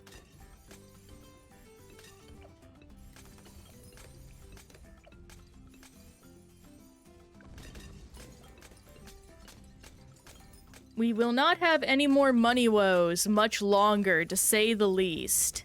We will not have any more money woes much longer, to say the least.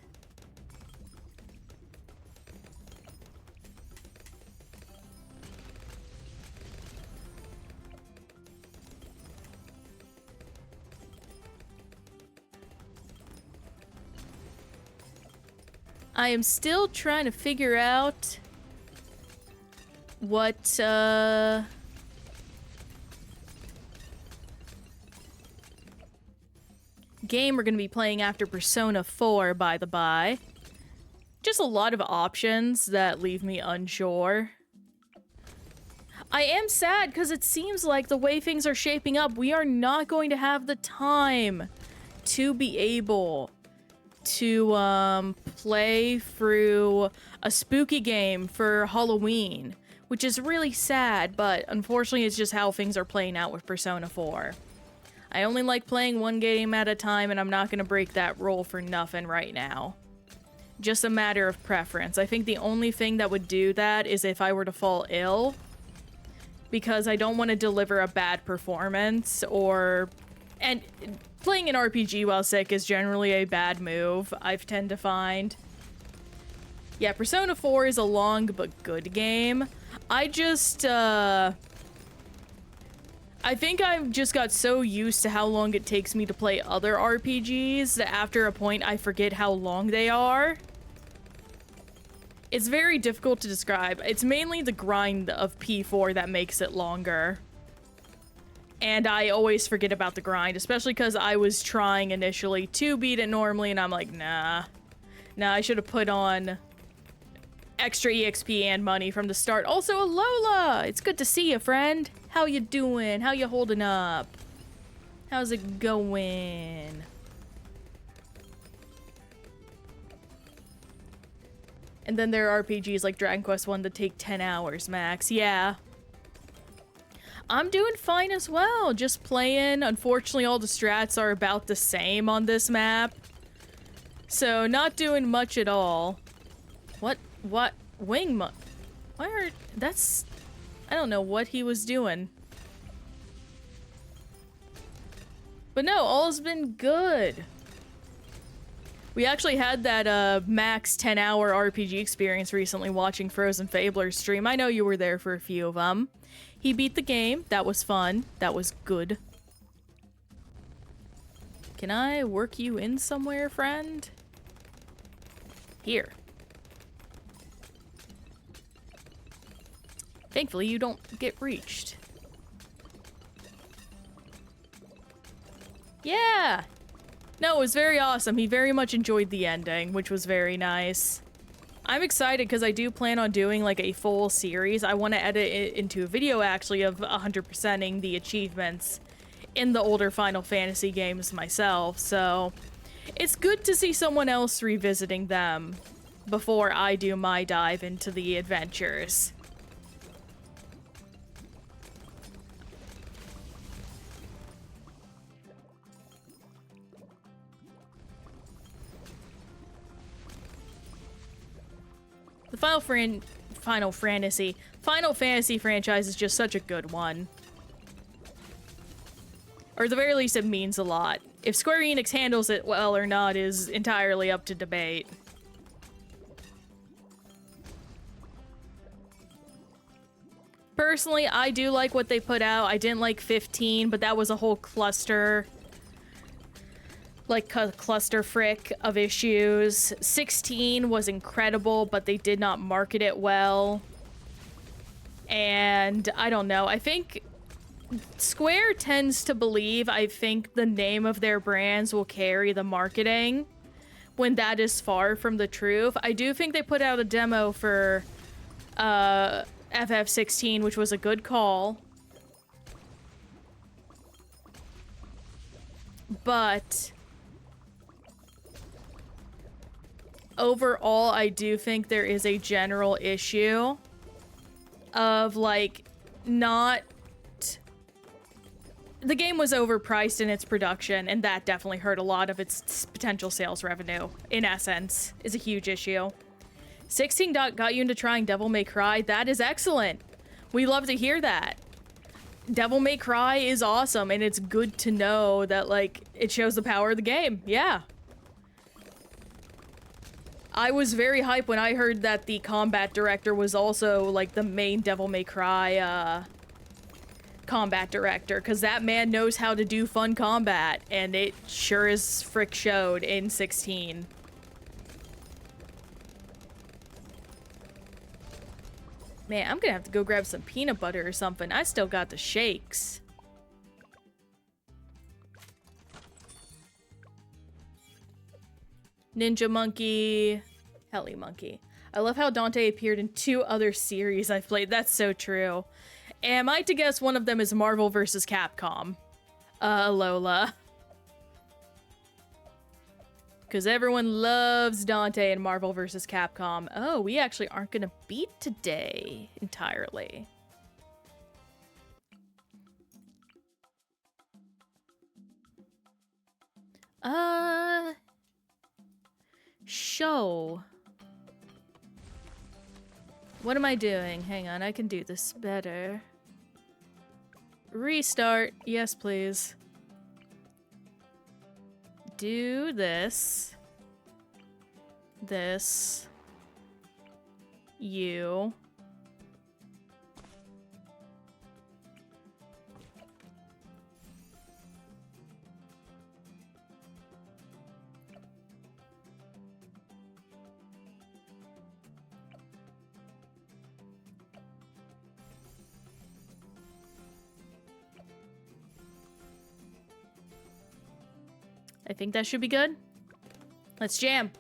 I am still trying to figure out what, game we're gonna be playing after Persona 4, by the by. Just a lot of options that leave me unsure. I am sad because it seems like the way things are shaping up, we are not going to have the time to be able to play through a spooky game for Halloween, which is really sad, but unfortunately it's just how things are playing out with Persona 4. I only like playing one game at a time, and I'm not going to break that rule for nothing right now. Just a matter of preference. I think the only thing that would do that is if I were to fall ill, because I don't want to deliver a bad performance, and playing an RPG while sick is generally a bad move, I tend to find. Yeah, Persona 4 is a long but good game. I think I've just got so used to how long it takes me to play other RPGs that after a point I forget how long they are. It's very difficult to describe. It's mainly the grind of P4 that makes it longer. And I always forget about the grind, especially because I was trying initially to beat it normally, and I'm like, nah. Nah, I should have put on extra EXP and money from the start. Also, Alola! It's good to see you, friend. How you doing? How you holding up? How's it going? And then there are RPGs like Dragon Quest 1 that take 10 hours max. Yeah. I'm doing fine as well. Just playing. Unfortunately, all the strats are about the same on this map. So, not doing much at all. What? Wing mo- Why are... That's... I don't know what he was doing. But no, all's been good. We actually had that max 10-hour RPG experience recently watching Frozen Fabler's stream. I know you were there for a few of them. He beat the game. That was fun. That was good. Can I work you in somewhere, friend? Here. Thankfully, you don't get reached. Yeah! No, it was very awesome. He very much enjoyed the ending, which was very nice. I'm excited because I do plan on doing like a full series. I want to edit it into a video actually of 100%ing the achievements in the older Final Fantasy games myself, so it's good to see someone else revisiting them before I do my dive into the adventures. The Final Fantasy franchise is just such a good one. Or at the very least, it means a lot. If Square Enix handles it well or not is entirely up to debate. Personally, I do like what they put out. I didn't like 15, but that was a whole cluster... like cluster frick of issues. 16 was incredible, but they did not market it well. And I don't know, I think Square tends to believe, I think the name of their brands will carry the marketing when that is far from the truth. I do think they put out a demo for FF16, which was a good call. But overall, I do think there is a general issue of, like, not... The game was overpriced in its production, and that definitely hurt a lot of its potential sales revenue, in essence, is a huge issue. 16 got you into trying Devil May Cry. That is excellent. We love to hear that. Devil May Cry is awesome, and it's good to know that, like, it shows the power of the game. Yeah. I was very hyped when I heard that the combat director was also, like, the main Devil May Cry, combat director, because that man knows how to do fun combat, and it sure as frick showed in 16. Man, I'm gonna have to go grab some peanut butter or something. I still got the shakes. Ninja Monkey, Heli Monkey. I love how Dante appeared in 2 other series I've played. That's so true. Am I to guess one of them is Marvel vs. Capcom? Lola. Because everyone loves Dante and Marvel vs. Capcom. Oh, we actually aren't gonna beat today entirely. Show. What am I doing? Hang on, I can do this better. Restart. Yes, please. Do this. This. You. I think that should be good. Let's jam.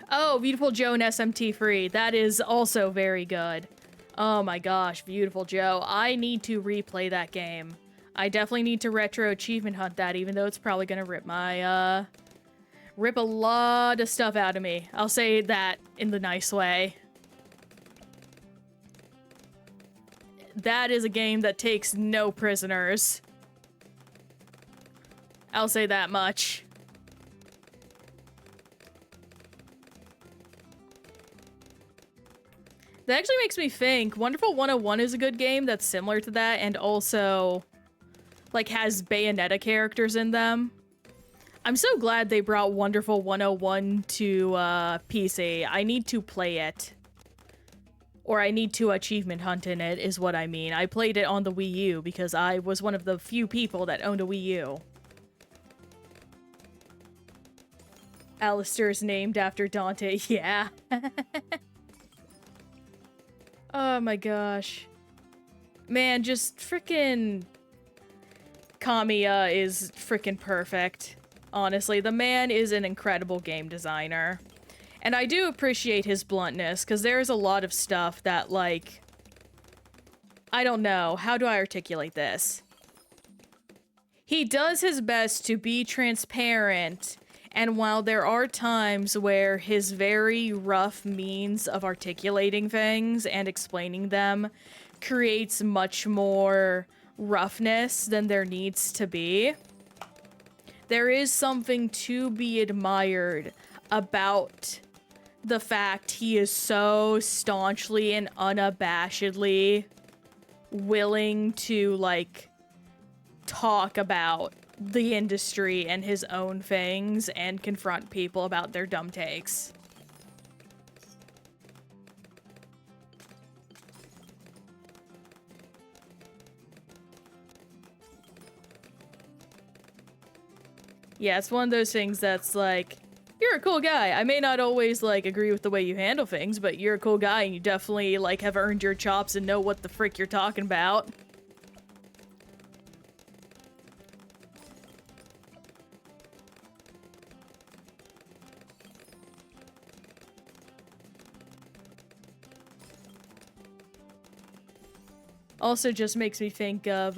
Oh, Beautiful Joe and SMT free. That is also very good. Oh my gosh, Beautiful Joe. I need to replay that game. I definitely need to retro achievement hunt that, even though it's probably gonna rip my, rip a lot of stuff out of me. I'll say that in the nice way. that is a game that takes no prisoners. I'll say that much. That actually makes me think Wonderful 101 is a good game that's similar to that and also like has Bayonetta characters in them. I'm so glad they brought Wonderful 101 to PC. I need to play it. Or I need to achievement hunt in it, is what I mean. I played it on the Wii U because I was one of the few people that owned a Wii U. Alistair's named after Dante, yeah. Oh my gosh. Man, just frickin' Kamiya is frickin' perfect. Honestly, the man is an incredible game designer. And I do appreciate his bluntness, because there's a lot of stuff that, like... I don't know. How do I articulate this? He does his best to be transparent, and while there are times where his very rough means of articulating things and explaining them creates much more roughness than there needs to be, there is something to be admired about the fact he is so staunchly and unabashedly willing to, like, talk about the industry and his own things and confront people about their dumb takes. Yeah, it's one of those things that's like, you're a cool guy. I may not always, like, agree with the way you handle things, but you're a cool guy and you definitely, like, have earned your chops and know what the frick you're talking about. Also just makes me think of,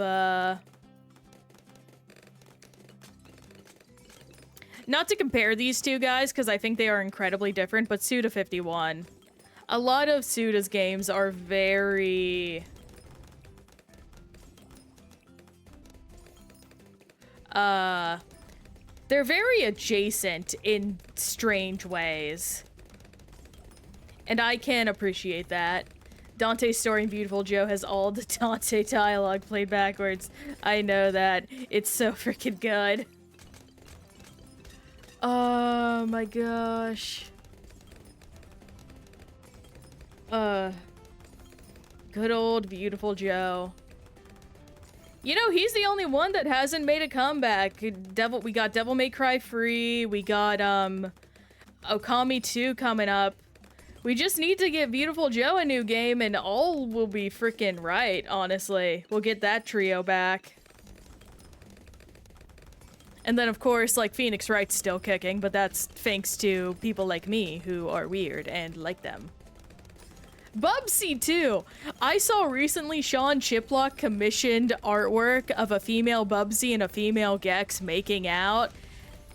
not to compare these two guys, because I think they are incredibly different, but Suda 51. A lot of Suda's games are very... they're very adjacent in strange ways. And I can appreciate that. Dante's story in Beautiful Joe has all the Dante dialogue played backwards. I know that. It's so freaking good. Oh my gosh. Good old Beautiful Joe. You know, he's the only one that hasn't made a comeback. We got Devil May Cry Free, we got, Okami 2 coming up. We just need to get Beautiful Joe a new game and all will be freaking right, honestly. We'll get that trio back. And then, of course, like, Phoenix Wright's still kicking, but that's thanks to people like me who are weird and like them. Bubsy, too! I saw recently Sean Chiplock commissioned artwork of a female Bubsy and a female Gex making out,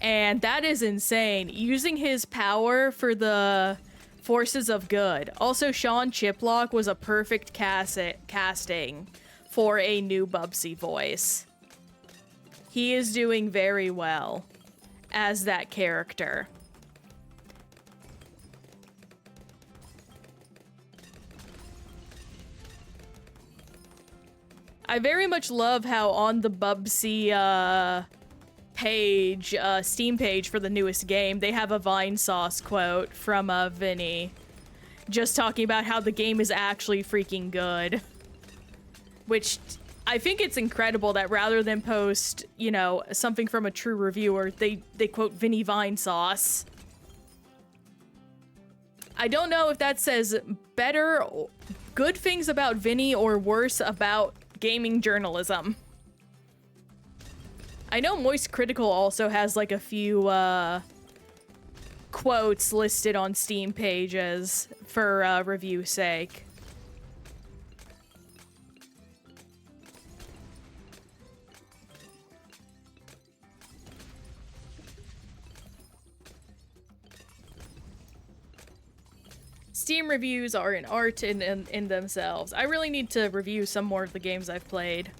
and that is insane. Using his power for the forces of good. Also, Sean Chiplock was a perfect casting for a new Bubsy voice. He is doing very well as that character. I very much love how on the Bubsy page, Steam page for the newest game, they have a Vine Sauce quote from Vinny. Just talking about how the game is actually freaking good. Which, I think it's incredible that rather than post, you know, something from a true reviewer, they quote Vinny Vine Sauce. I don't know if that says better, good things about Vinny or worse about gaming journalism. I know Moist Critical also has like a few quotes listed on Steam pages for review sake. Steam reviews are an art in themselves. I really need to review some more of the games I've played.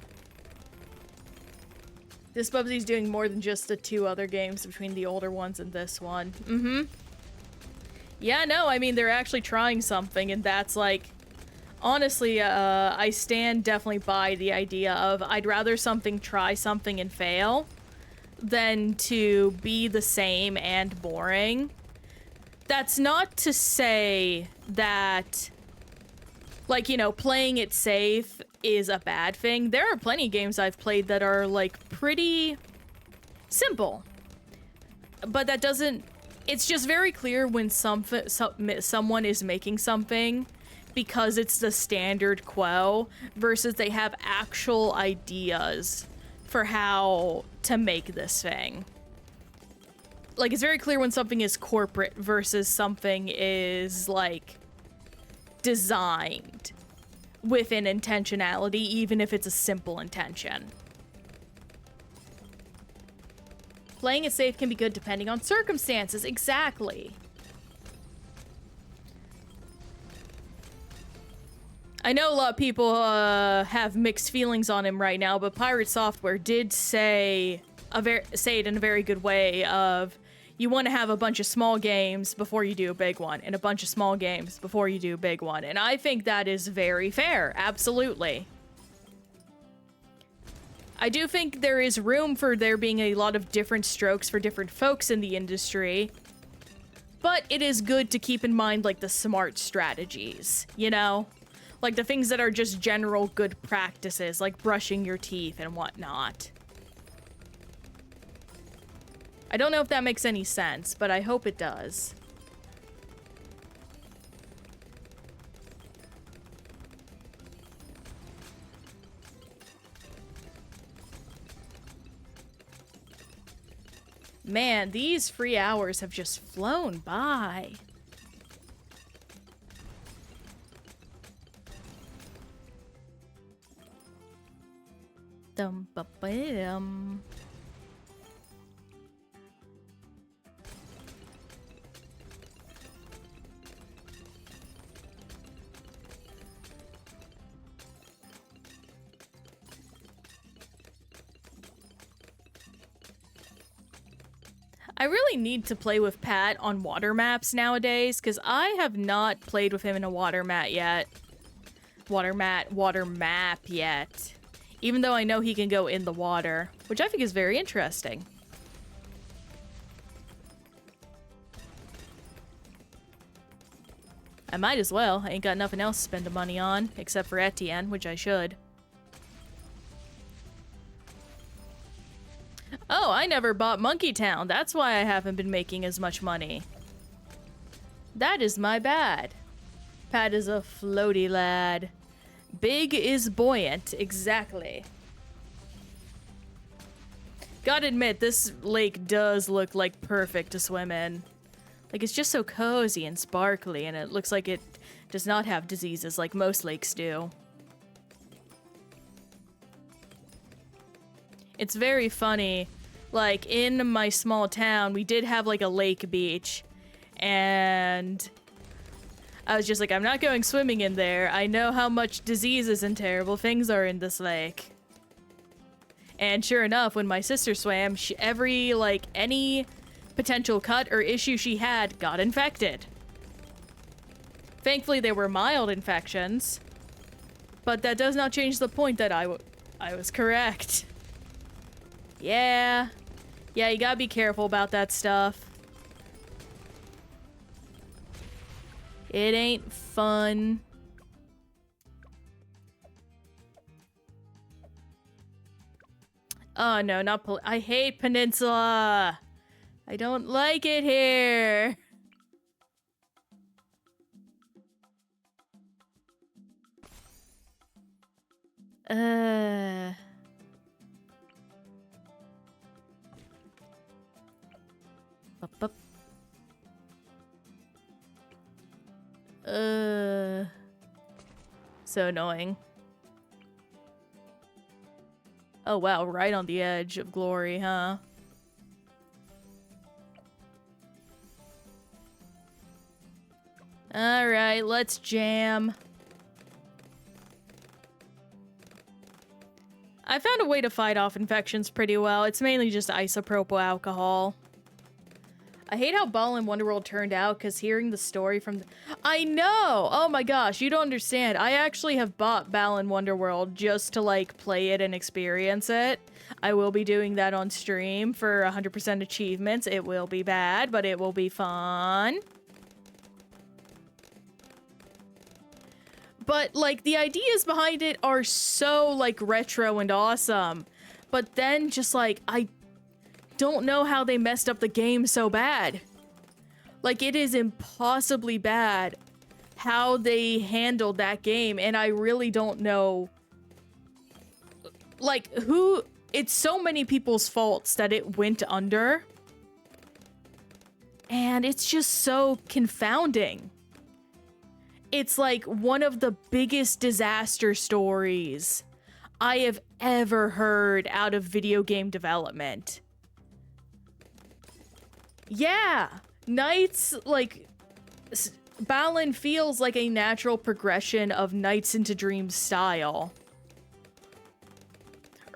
This Bubsy's doing more than just the 2 other games between the older ones and this one. Mm-hmm. Yeah, no, I mean, they're actually trying something, and that's like... Honestly, I stand definitely by the idea of I'd rather something try something and fail than to be the same and boring. That's not to say that, like, you know, playing it safe is a bad thing. There are plenty of games I've played that are, like, pretty simple. But that doesn't... It's just very clear when someone is making something because it's the standard quo versus they have actual ideas for how to make this thing. Like, it's very clear when something is corporate versus something is, like, designed with an intentionality, even if it's a simple intention. Playing it safe can be good depending on circumstances. Exactly. I know a lot of people have mixed feelings on him right now, but Pirate Software did say it in a very good way of you want to have a bunch of small games before you do a big one, and a bunch of small games before you do a big one. And I think that is very fair. Absolutely. I do think there is room for there being a lot of different strokes for different folks in the industry, but it is good to keep in mind, like, the smart strategies, you know? Like, the things that are just general good practices, like brushing your teeth and whatnot. I don't know if that makes any sense, but I hope it does. Man, these free hours have just flown by. Dum-ba-bam. I really need to play with Pat on water maps nowadays, because I have not played with him in a water map yet. Water map yet. Even though I know he can go in the water, which I think is very interesting. I might as well. I ain't got nothing else to spend the money on, except for Etienne, which I should. Oh, I never bought Monkey Town. That's why I haven't been making as much money. That is my bad. Pat is a floaty lad. Big is buoyant, exactly. Gotta admit, this lake does look like perfect to swim in. Like, it's just so cozy and sparkly, and it looks like it does not have diseases like most lakes do. It's very funny. Like, in my small town, we did have, like, a lake beach, and I was just like, I'm not going swimming in there. I know how much diseases and terrible things are in this lake. And sure enough, when my sister swam, any potential cut or issue she had got infected. Thankfully, they were mild infections, but that does not change the point that I was correct. Yeah, you gotta be careful about that stuff. It ain't fun. Oh no, not I hate Peninsula. I don't like it here. Up. So annoying. Oh wow, right on the edge of glory, huh? Alright, let's jam. I found a way to fight off infections pretty well. It's mainly just isopropyl alcohol. I hate how Balan Wonderworld turned out, because hearing the story from I know! Oh my gosh, you don't understand. I actually have bought Balan Wonderworld just to, like, play it and experience it. I will be doing that on stream for 100% achievements. It will be bad, but it will be fun. But, like, the ideas behind it are so, like, retro and awesome. But then, just, like, I don't know how they messed up the game so bad. Like, it is impossibly bad how they handled that game, and I really don't know, like, who... It's so many people's faults that it went under. And it's just so confounding. It's like one of the biggest disaster stories I have ever heard out of video game development. Yeah, Nights, like, Balan feels like a natural progression of Nights into Dreams style.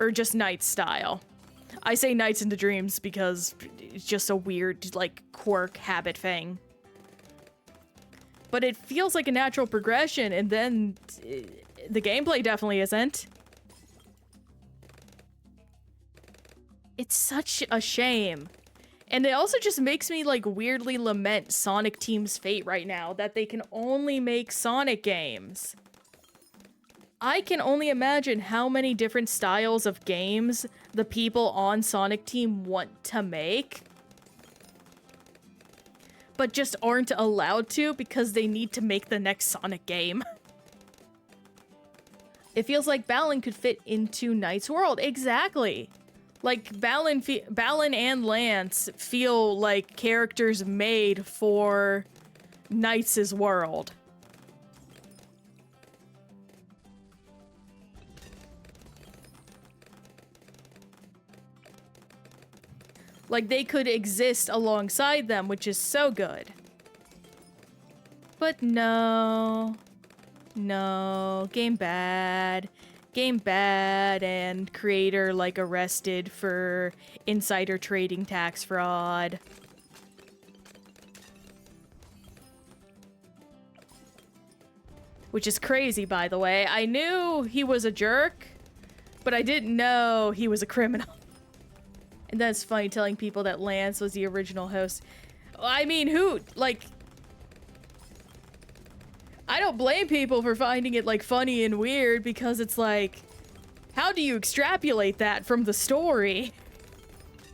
Or just Nights style. I say Nights into Dreams because it's just a weird, like, quirk habit thing. But it feels like a natural progression, and then the gameplay definitely isn't. It's such a shame. And it also just makes me, like, weirdly lament Sonic Team's fate right now, that they can only make Sonic games. I can only imagine how many different styles of games the people on Sonic Team want to make, but just aren't allowed to because they need to make the next Sonic game. It feels like Balan could fit into Knight's world. Exactly. Like, Balan and Lance feel like characters made for Knight's world. Like, they could exist alongside them, which is so good. But no. No. Game bad. Game bad, and creator, like, arrested for insider trading tax fraud. Which is crazy, by the way. I knew he was a jerk, but I didn't know he was a criminal. And that's funny, telling people that Lance was the original host. I mean, who, like... I don't blame people for finding it, like, funny and weird, because it's like... How do you extrapolate that from the story?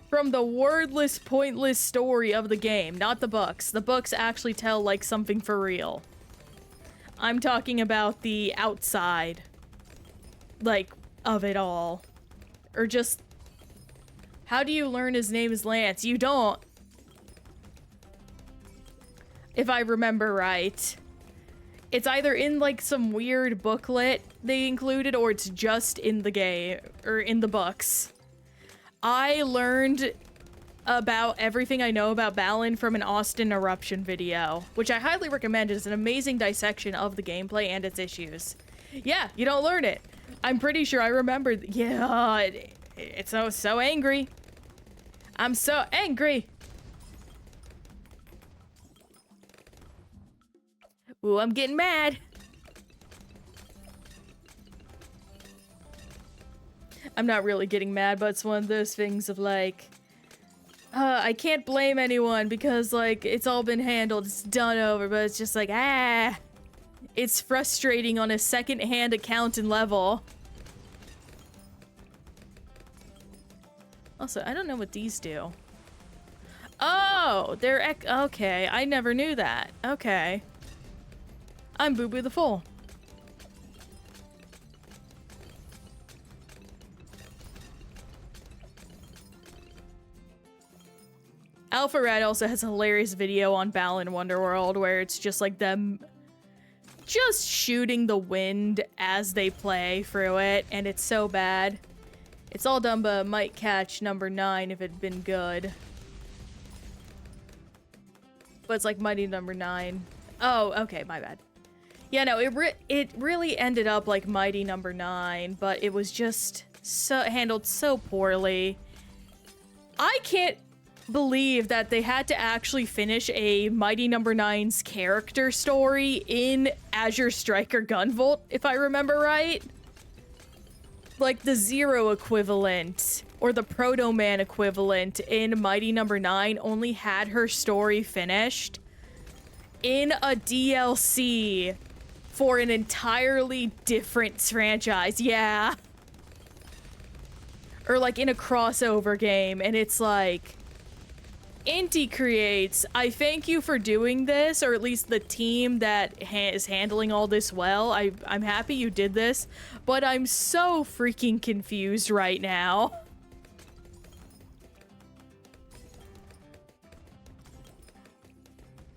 From the wordless, pointless story of the game, not the books. The books actually tell, like, something for real. I'm talking about the outside, like, of it all. Or just... How do you learn his name is Lance? You don't. If I remember right. It's either in, like, some weird booklet they included, or it's just in the game, or in the books. I learned about everything I know about Balan from an Austin Eruption video, which I highly recommend. It's an amazing dissection of the gameplay and its issues. Yeah, you don't learn it. I'm pretty sure I remember. Yeah, it's so angry. I'm so angry. Ooh, I'm getting mad. I'm not really getting mad, but it's one of those things of, like, I can't blame anyone because, like, it's all been handled, it's done over, but it's just like, it's frustrating on a second-hand accountant level. Also, I don't know what these do. Oh, they're okay, I never knew that. Okay. I'm Boo Boo the Fool. Alpha Red also has a hilarious video on Balan Wonderworld where it's just like them just shooting the wind as they play through it, and it's so bad. It's all done, but might catch number 9 if it'd been good. But it's like Mighty number 9. Oh, okay, my bad. Yeah, no, it really ended up like Mighty Number 9, but it was just so handled so poorly. I can't believe that they had to actually finish a Mighty Number 9's character story in Azure Striker Gunvolt, if I remember right. Like the Zero equivalent or the Proto Man equivalent in Mighty Number 9 only had her story finished in a DLC for an entirely different franchise. Yeah. Or like in a crossover game, and it's like, Inti Creates, I thank you for doing this, or at least the team that is handling all this well. I'm happy you did this, but I'm so freaking confused right now.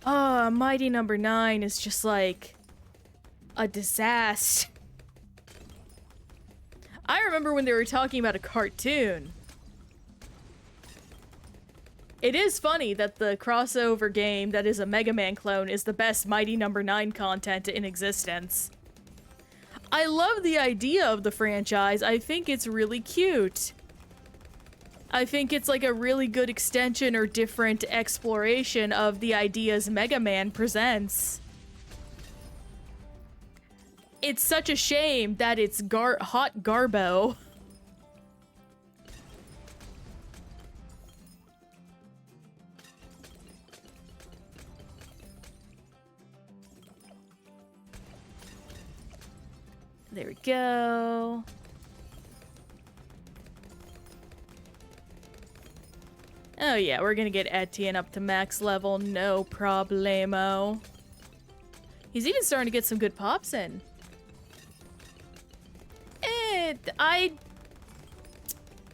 Mighty Number 9 is just like a disaster. I remember when they were talking about a cartoon. It is funny that the crossover game that is a Mega Man clone is the best Mighty Number 9 content in existence. I love the idea of the franchise. I think it's really cute. I think it's like a really good extension or different exploration of the ideas Mega Man presents. It's such a shame that it's hot garbo. There we go. Oh yeah, we're gonna get Etienne up to max level, no problemo. He's even starting to get some good pops in.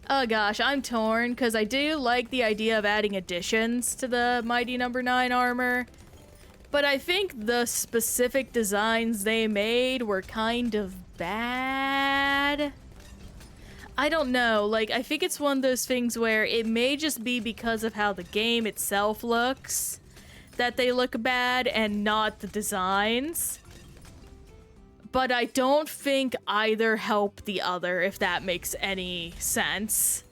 Oh gosh, I'm torn, because I do like the idea of adding additions to the Mighty Number 9 armor, but I think the specific designs they made were kind of bad. I don't know, like, I think it's one of those things where it may just be because of how the game itself looks that they look bad and not the designs. But I don't think either help the other, if that makes any sense.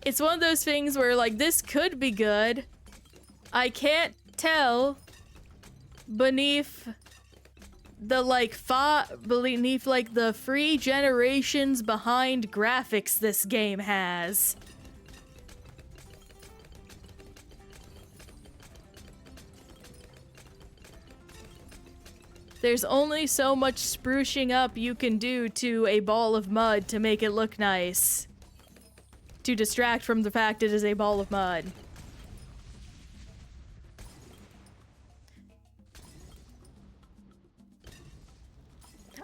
It's one of those things where, like, this could be good. I can't tell beneath the, like, beneath, like, the 3 generations behind graphics this game has. There's only so much sprucing up you can do to a ball of mud to make it look nice. To distract from the fact it is a ball of mud.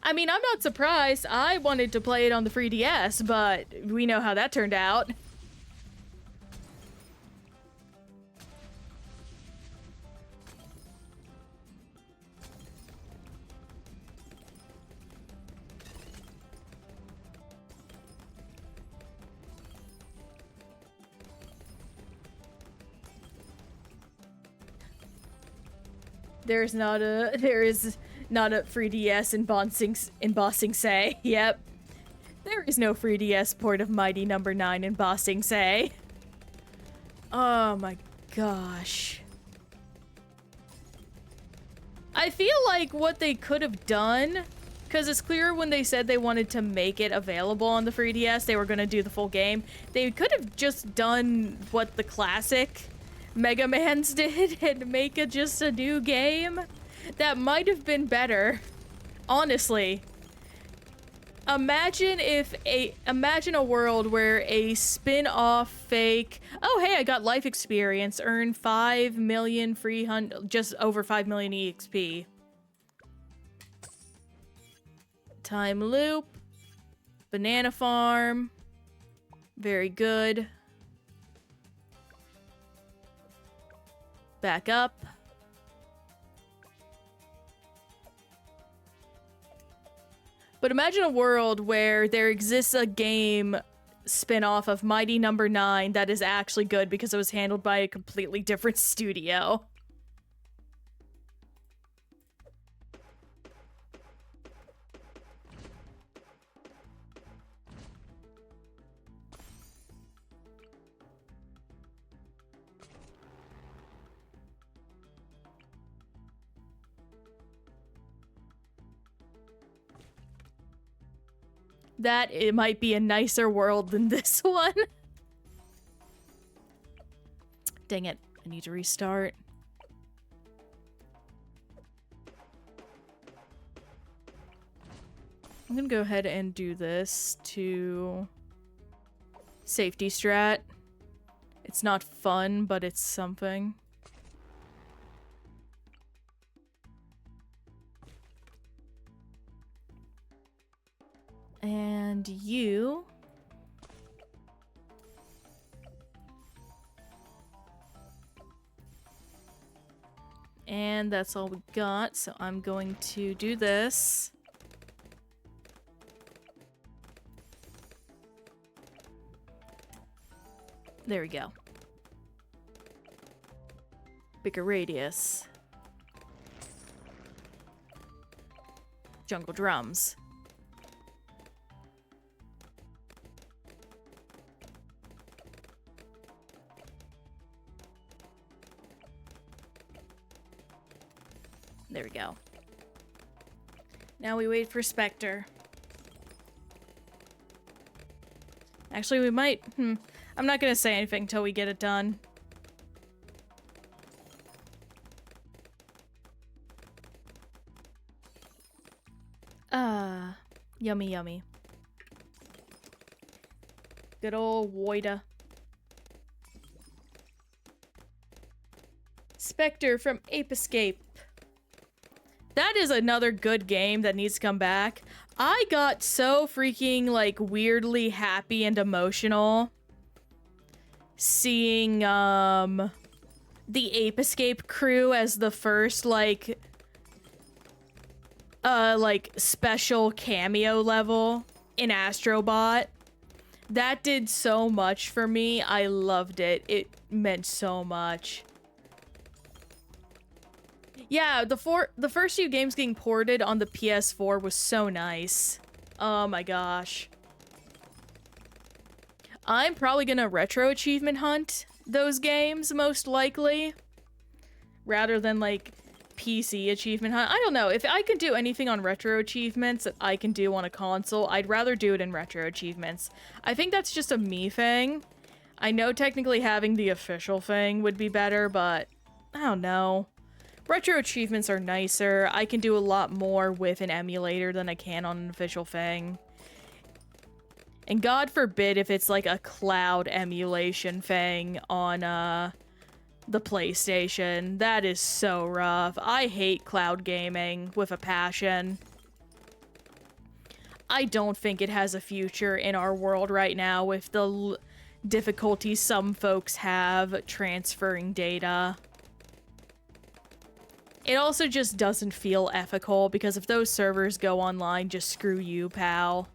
I mean, I'm not surprised. I wanted to play it on the 3DS, but we know how that turned out. There is not a 3DS embossing say. Yep. There is no 3DS port of Mighty Number 9 embossing say. Oh my gosh. I feel like what they could have done, because it's clear when they said they wanted to make it available on the 3DS, they were going to do the full game. They could have just done what the classic Mega Man's did and make it just a new game. That might have been better. Honestly. Imagine a world where a spin-off fake, oh hey, I got life experience, earn 5,300,000, just over 5 million EXP. Time loop. Banana farm. Very good. Back up. But imagine a world where there exists a game spin-off of Mighty Number 9 that is actually good because it was handled by a completely different studio. That it might be a nicer world than this one. Dang it, I need to restart. I'm gonna go ahead and do this to safety strat. It's not fun, but it's something. And you... And that's all we got, so I'm going to do this. There we go. Bigger radius. Jungle drums. There we go. Now we wait for Spectre. Actually, we might... I'm not gonna say anything until we get it done. Yummy yummy. Good old Woida. Spectre from Ape Escape. That is another good game that needs to come back. I got so freaking, like, weirdly happy and emotional seeing, the Ape Escape crew as the first, like, special cameo level in Astrobot. That did so much for me. I loved it. It meant so much. Yeah, the first few games getting ported on the PS4 was so nice. Oh my gosh. I'm probably gonna retro achievement hunt those games, most likely. Rather than, like, PC achievement hunt. I don't know. If I could do anything on retro achievements that I can do on a console, I'd rather do it in retro achievements. I think that's just a me thing. I know technically having the official thing would be better, but I don't know. Retro achievements are nicer. I can do a lot more with an emulator than I can on an official thing. And God forbid if it's like a cloud emulation thing on the PlayStation. That is so rough. I hate cloud gaming with a passion. I don't think it has a future in our world right now with the difficulties some folks have transferring data. It also just doesn't feel ethical, because if those servers go online, just screw you, pal.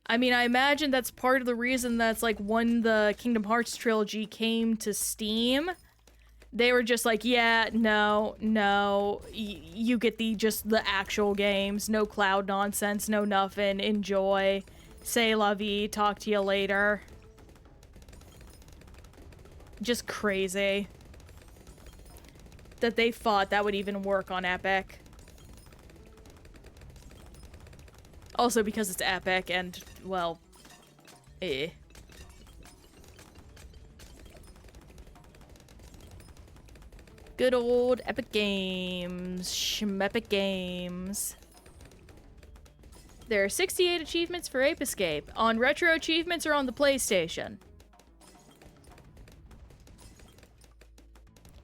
I mean, I imagine that's part of the reason that's, like, when the Kingdom Hearts trilogy came to Steam, they were just like, yeah, no, you get just the actual games, no cloud nonsense, no nothing, enjoy. Say la vie, talk to you later. Just crazy that they thought that would even work on Epic. Also because it's Epic and, well, Good old Epic Games. Schmepic Games. There are 68 achievements for Ape Escape. On retro achievements or on the PlayStation?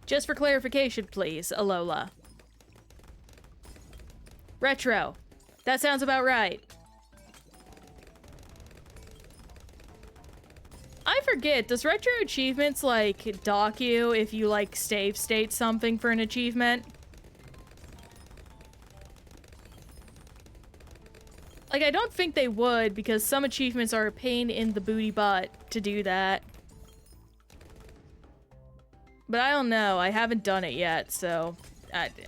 Just for clarification, please, Alola. Retro. That sounds about right. I forget, does retro achievements, like, dock you if you, like, save state something for an achievement? Like, I don't think they would, because some achievements are a pain in the booty butt to do that. But I don't know. I haven't done it yet, so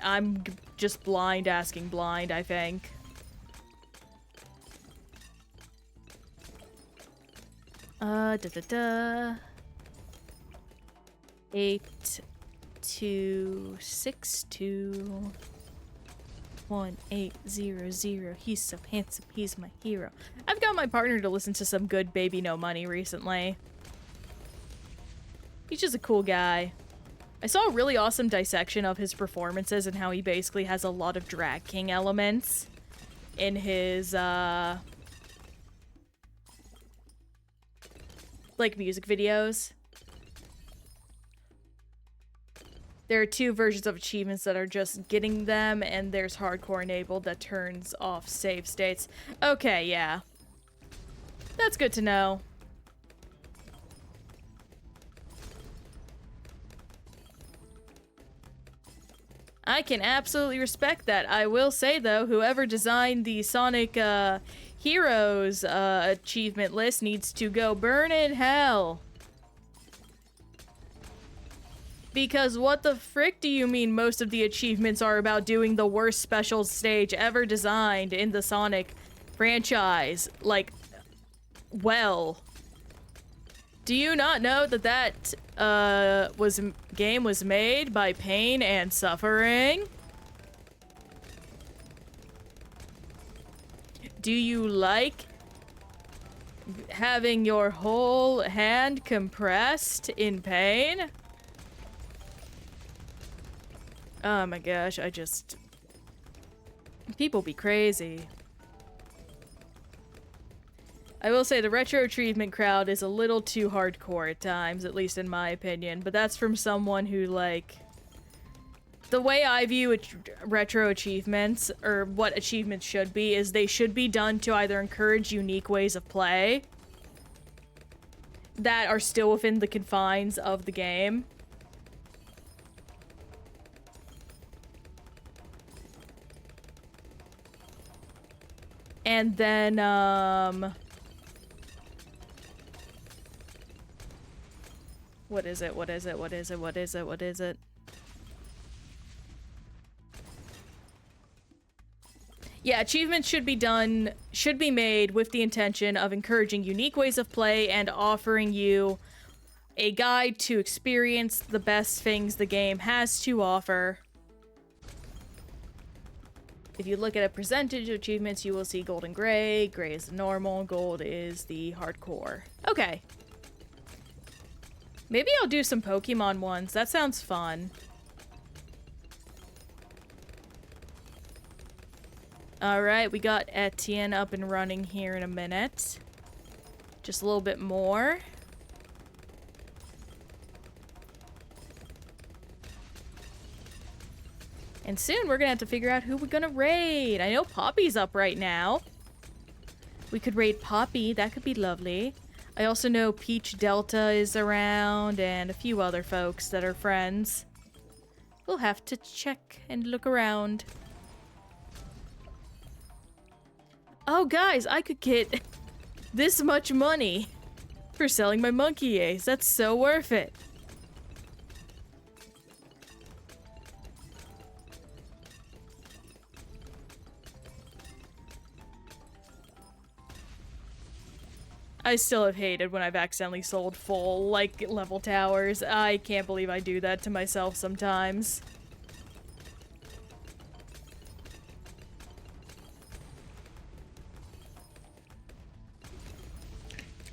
I'm just blind asking blind, I think. Da-da-da. 8262 1800. He's so handsome. He's my hero. I've got my partner to listen to some good Baby No Money recently. He's just a cool guy. I saw a really awesome dissection of his performances and how he basically has a lot of drag king elements in his, like, music videos. There are two versions of achievements that are just getting them, and there's hardcore enabled that turns off save states. Okay, yeah. That's good to know. I can absolutely respect that. I will say, though, whoever designed the Sonic Heroes achievement list needs to go burn in hell. Because what the frick do you mean most of the achievements are about doing the worst special stage ever designed in the Sonic franchise? Like, well... Do you not know that that game was made by pain and suffering? Do you like having your whole hand compressed in pain? Oh my gosh, people be crazy. I will say the retro achievement crowd is a little too hardcore at times, at least in my opinion, but that's from someone who, like... The way I view retro achievements, or what achievements should be, is they should be done to either encourage unique ways of play that are still within the confines of the game. And then, What is it? Yeah, achievements should be made with the intention of encouraging unique ways of play and offering you a guide to experience the best things the game has to offer. If you look at a percentage of achievements, you will see gold and gray. Gray is the normal, gold is the hardcore. Okay. Maybe I'll do some Pokemon ones. That sounds fun. Alright, we got Etienne up and running here in a minute. Just a little bit more. And soon we're gonna have to figure out who we're gonna raid. I know Poppy's up right now. We could raid Poppy. That could be lovely. I also know Peach Delta is around and a few other folks that are friends. We'll have to check and look around. Oh, guys, I could get this much money for selling my monkey ace. That's so worth it. I still have hated when I've accidentally sold full, like, level towers. I can't believe I do that to myself sometimes.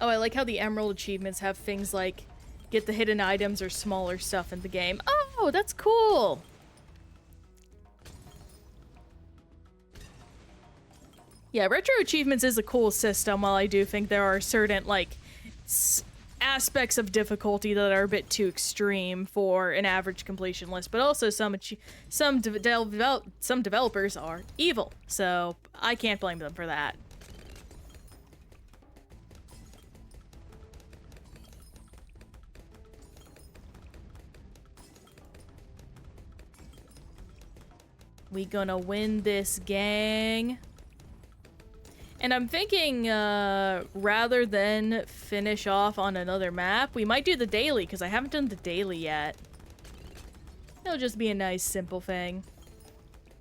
Oh, I like how the Emerald achievements have things like get the hidden items or smaller stuff in the game. Oh, that's cool! Yeah, retro achievements is a cool system, while I do think there are certain, like, aspects of difficulty that are a bit too extreme for an average completion list, but also some developers are evil, so I can't blame them for that. We gonna win this, gang. And I'm thinking, rather than finish off on another map, we might do the daily, because I haven't done the daily yet. It'll just be a nice, simple thing.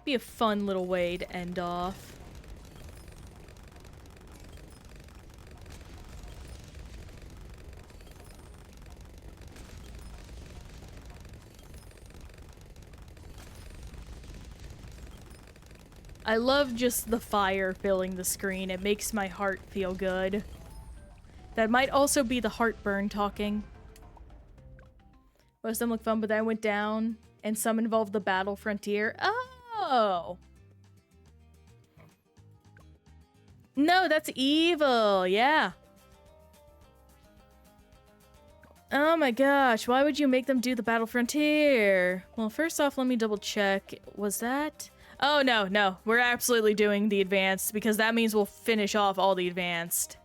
Be a fun little way to end off. I love just the fire filling the screen. It makes my heart feel good. That might also be the heartburn talking. Most of them look fun, but then I went down, and some involved the battle frontier. Oh! No, that's evil, yeah. Oh my gosh, why would you make them do the battle frontier? Well, first off, let me double check. Was that... Oh, no. We're absolutely doing the advanced, because that means we'll finish off all the advanced.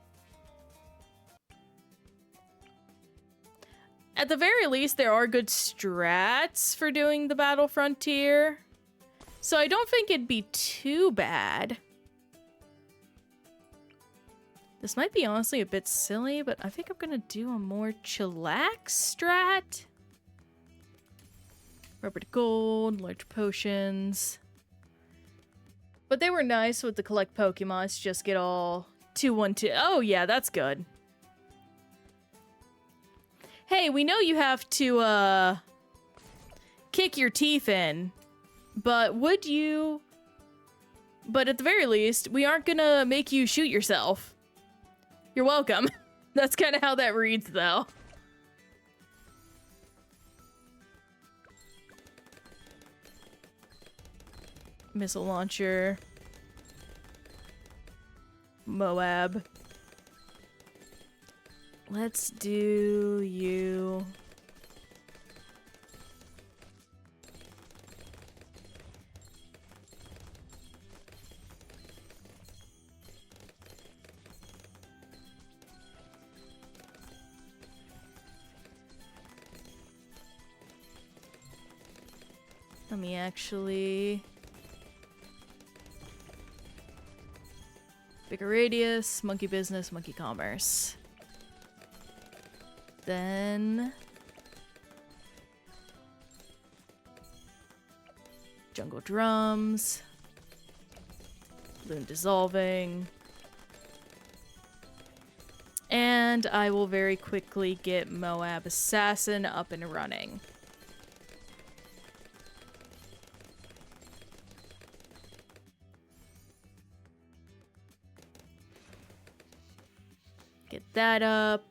At the very least, there are good strats for doing the Battle Frontier. So I don't think it'd be too bad. This might be honestly a bit silly, but I think I'm gonna do a more chillax strat. Rubber to gold, large potions. But they were nice with the collect Pokemon to just get all 2-1-2. Oh yeah, that's good. Hey, we know you have to, kick your teeth in. But would you... But at the very least, we aren't gonna make you shoot yourself. You're welcome. That's kind of how that reads, though. Missile launcher. Moab. Let's do you. Let me actually... Bigger radius, monkey business, monkey commerce. Then... Jungle drums. Bloon dissolving. And I will very quickly get Moab Assassin up and running. Get that up.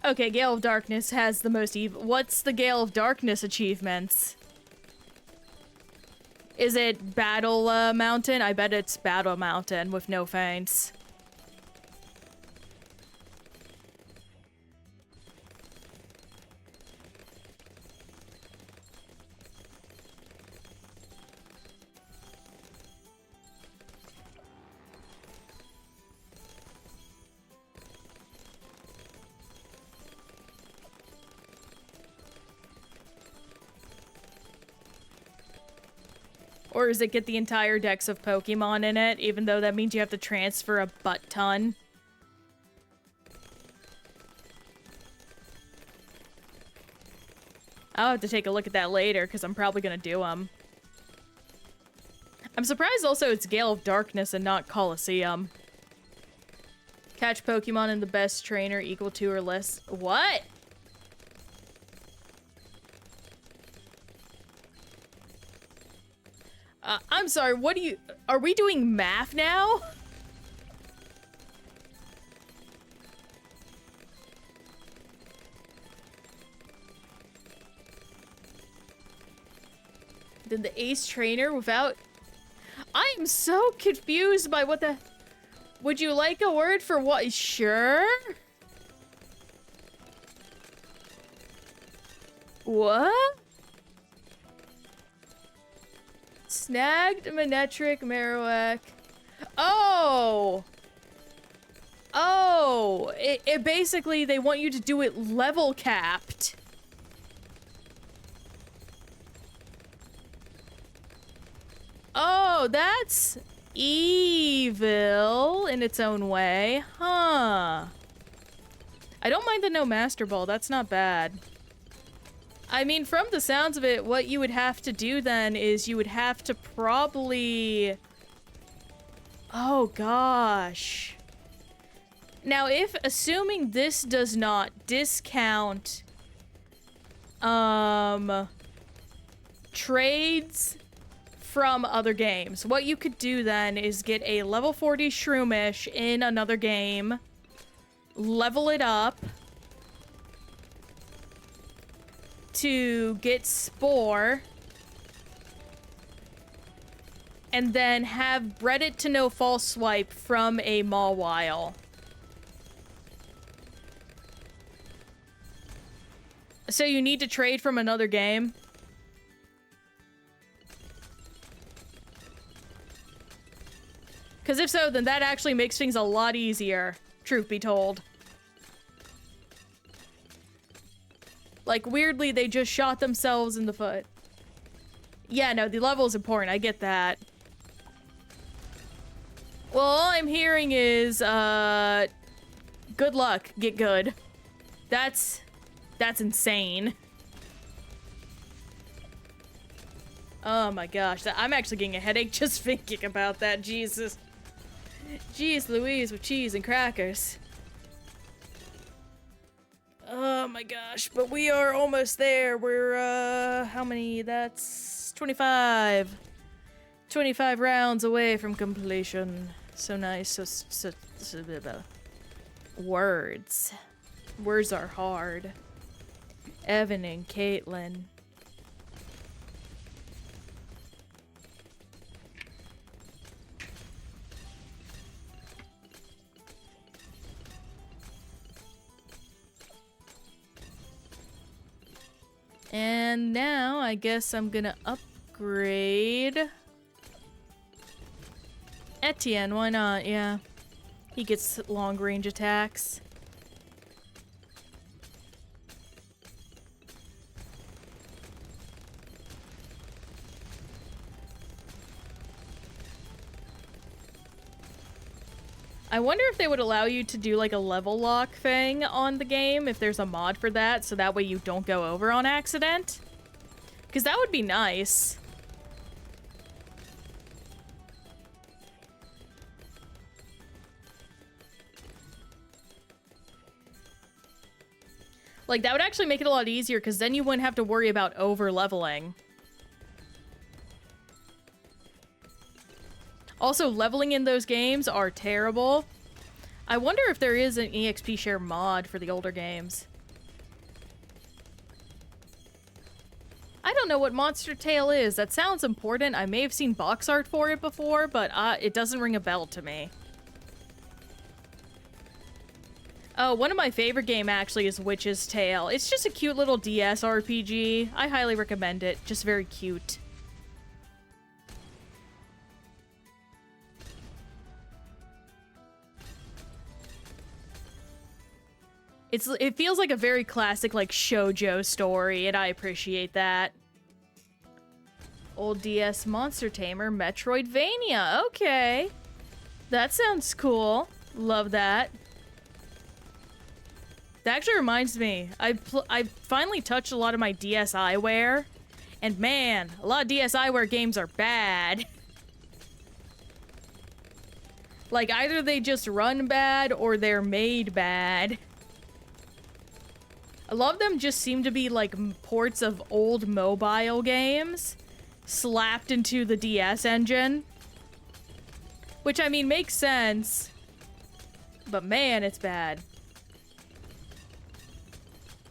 Okay, Gale of Darkness has the most evil. What's the Gale of Darkness achievements? Is it Battle Mountain? I bet it's Battle Mountain with no feints. Or is it get the entire dex of Pokemon in it, even though that means you have to transfer a butt-ton? I'll have to take a look at that later, because I'm probably gonna do them. I'm surprised also it's Gale of Darkness and not Colosseum. Catch Pokemon in the best trainer equal to or less. What? I'm sorry, what do you... Are we doing math now? Then the ace trainer without... I am so confused by what the... Would you like a word for what? Sure? What? Snagged, Manectric, Marowak. Oh! Oh! It basically, they want you to do it level capped. Oh, that's evil in its own way. Huh. I don't mind the no Master Ball. That's not bad. I mean, from the sounds of it, what you would have to do then is you would have to probably... Oh, gosh. Now, assuming this does not discount, trades from other games, what you could do then is get a level 40 Shroomish in another game, level it up to get Spore, and then have bred it to no false swipe from a Mawile. So you need to trade from another game? Because if so, then that actually makes things a lot easier, truth be told. Like, weirdly, they just shot themselves in the foot. Yeah, no, the level is important, I get that. Well, all I'm hearing is, good luck, get good. That's insane. Oh my gosh, I'm actually getting a headache just thinking about that, Jesus. Jeez Louise with cheese and crackers. Oh my gosh, but we are almost there. We're, how many? That's 25. 25 rounds away from completion. So nice, so words. Words are hard. Evan and Caitlin. And now I guess I'm gonna upgrade Etienne, why not? Yeah. He gets long range attacks. I wonder if they would allow you to do like a level lock thing on the game, if there's a mod for that, so that way you don't go over on accident. Because that would be nice. Like, that would actually make it a lot easier, because then you wouldn't have to worry about over-leveling. Also, leveling in those games are terrible. I wonder if there is an EXP share mod for the older games. I don't know what Monster Tail is. That sounds important. I may have seen box art for it before, but it doesn't ring a bell to me. Oh, one of my favorite game actually is Witch's Tale. It's just a cute little DS RPG. I highly recommend it. Just very cute. It feels like a very classic, like, shoujo story, and I appreciate that. Old DS Monster Tamer, Metroidvania. Okay. That sounds cool. Love that. That actually reminds me, I finally touched a lot of my DSiWare, and man, a lot of DSiWare games are bad. Like, either they just run bad, or they're made bad. A lot of them just seem to be like ports of old mobile games slapped into the DS engine. Which, I mean, makes sense. But man, it's bad.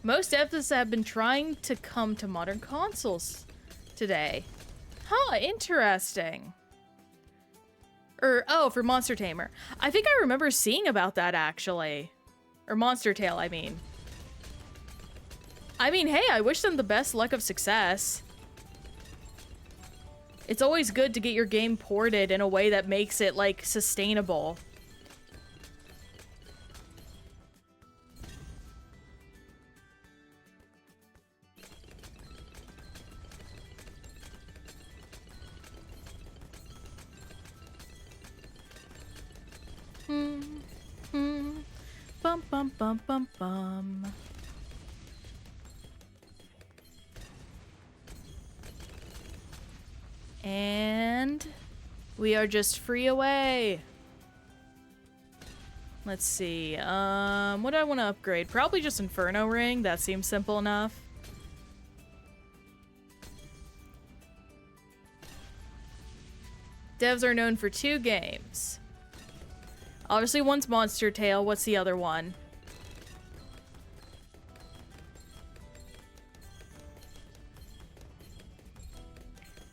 Most devs have been trying to come to modern consoles today. Huh, interesting. Oh, for Monster Tamer. I think I remember seeing about that, actually. Or Monster Tail, I mean. I mean, hey, I wish them the best luck of success. It's always good to get your game ported in a way that makes it, like, sustainable. bum bum bum bum. And we are just free away. Let's see. What do I want to upgrade? Probably just Inferno Ring. That seems simple enough. Devs are known for 2 games. Obviously, one's Monster Tale. What's the other one?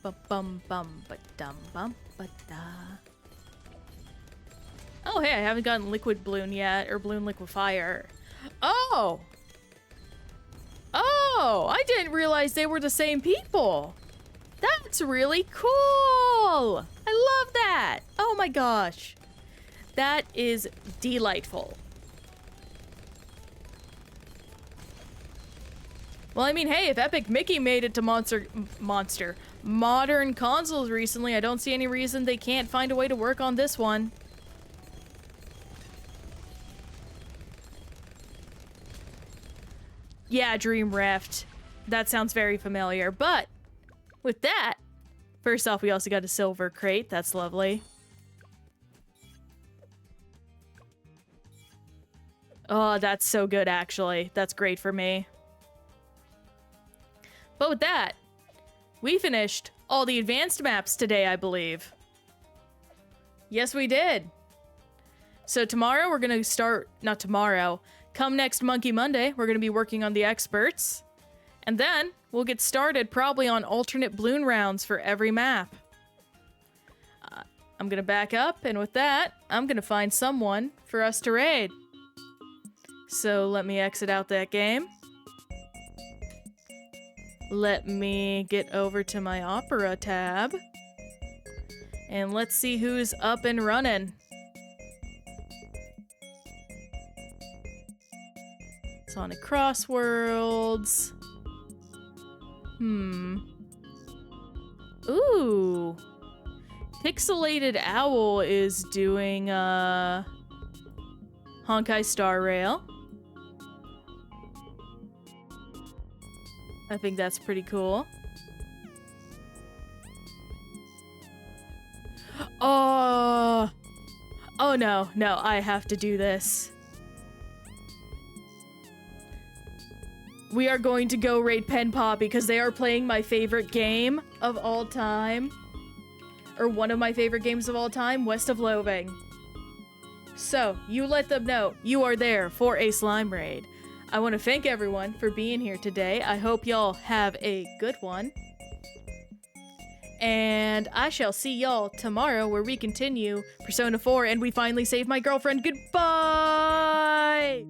Bum bum bum ba dum bum ba da. Oh, hey, I haven't gotten Liquid Bloon yet, or Bloon Liquefier. Oh! Oh, I didn't realize they were the same people. That's really cool. I love that. Oh my gosh. That is delightful. Well, I mean, hey, if Epic Mickey made it to modern consoles recently, I don't see any reason they can't find a way to work on this one. Yeah, Dream Rift. That sounds very familiar, but with that, first off, we also got a silver crate. That's lovely. Oh, that's so good, actually. That's great for me. But with that, we finished all the advanced maps today, I believe. Yes, we did. So tomorrow, we're going to start... Not tomorrow. Come next Monkey Monday, we're going to be working on the experts. And then, we'll get started probably on alternate Bloon rounds for every map. I'm going to back up, and with that, I'm going to find someone for us to raid. So let me exit out that game. Let me get over to my Opera tab. And let's see who's up and running. Sonic Crossworlds. Ooh. Pixelated Owl is doing, Honkai Star Rail. I think that's pretty cool. Oh! Oh no, no, I have to do this. We are going to go raid Pen Pop because they are playing my favorite game of all time. Or one of my favorite games of all time, West of Loathing. So, you let them know you are there for a slime raid. I want to thank everyone for being here today. I hope y'all have a good one. And I shall see y'all tomorrow where we continue Persona 4 and we finally save my girlfriend. Goodbye!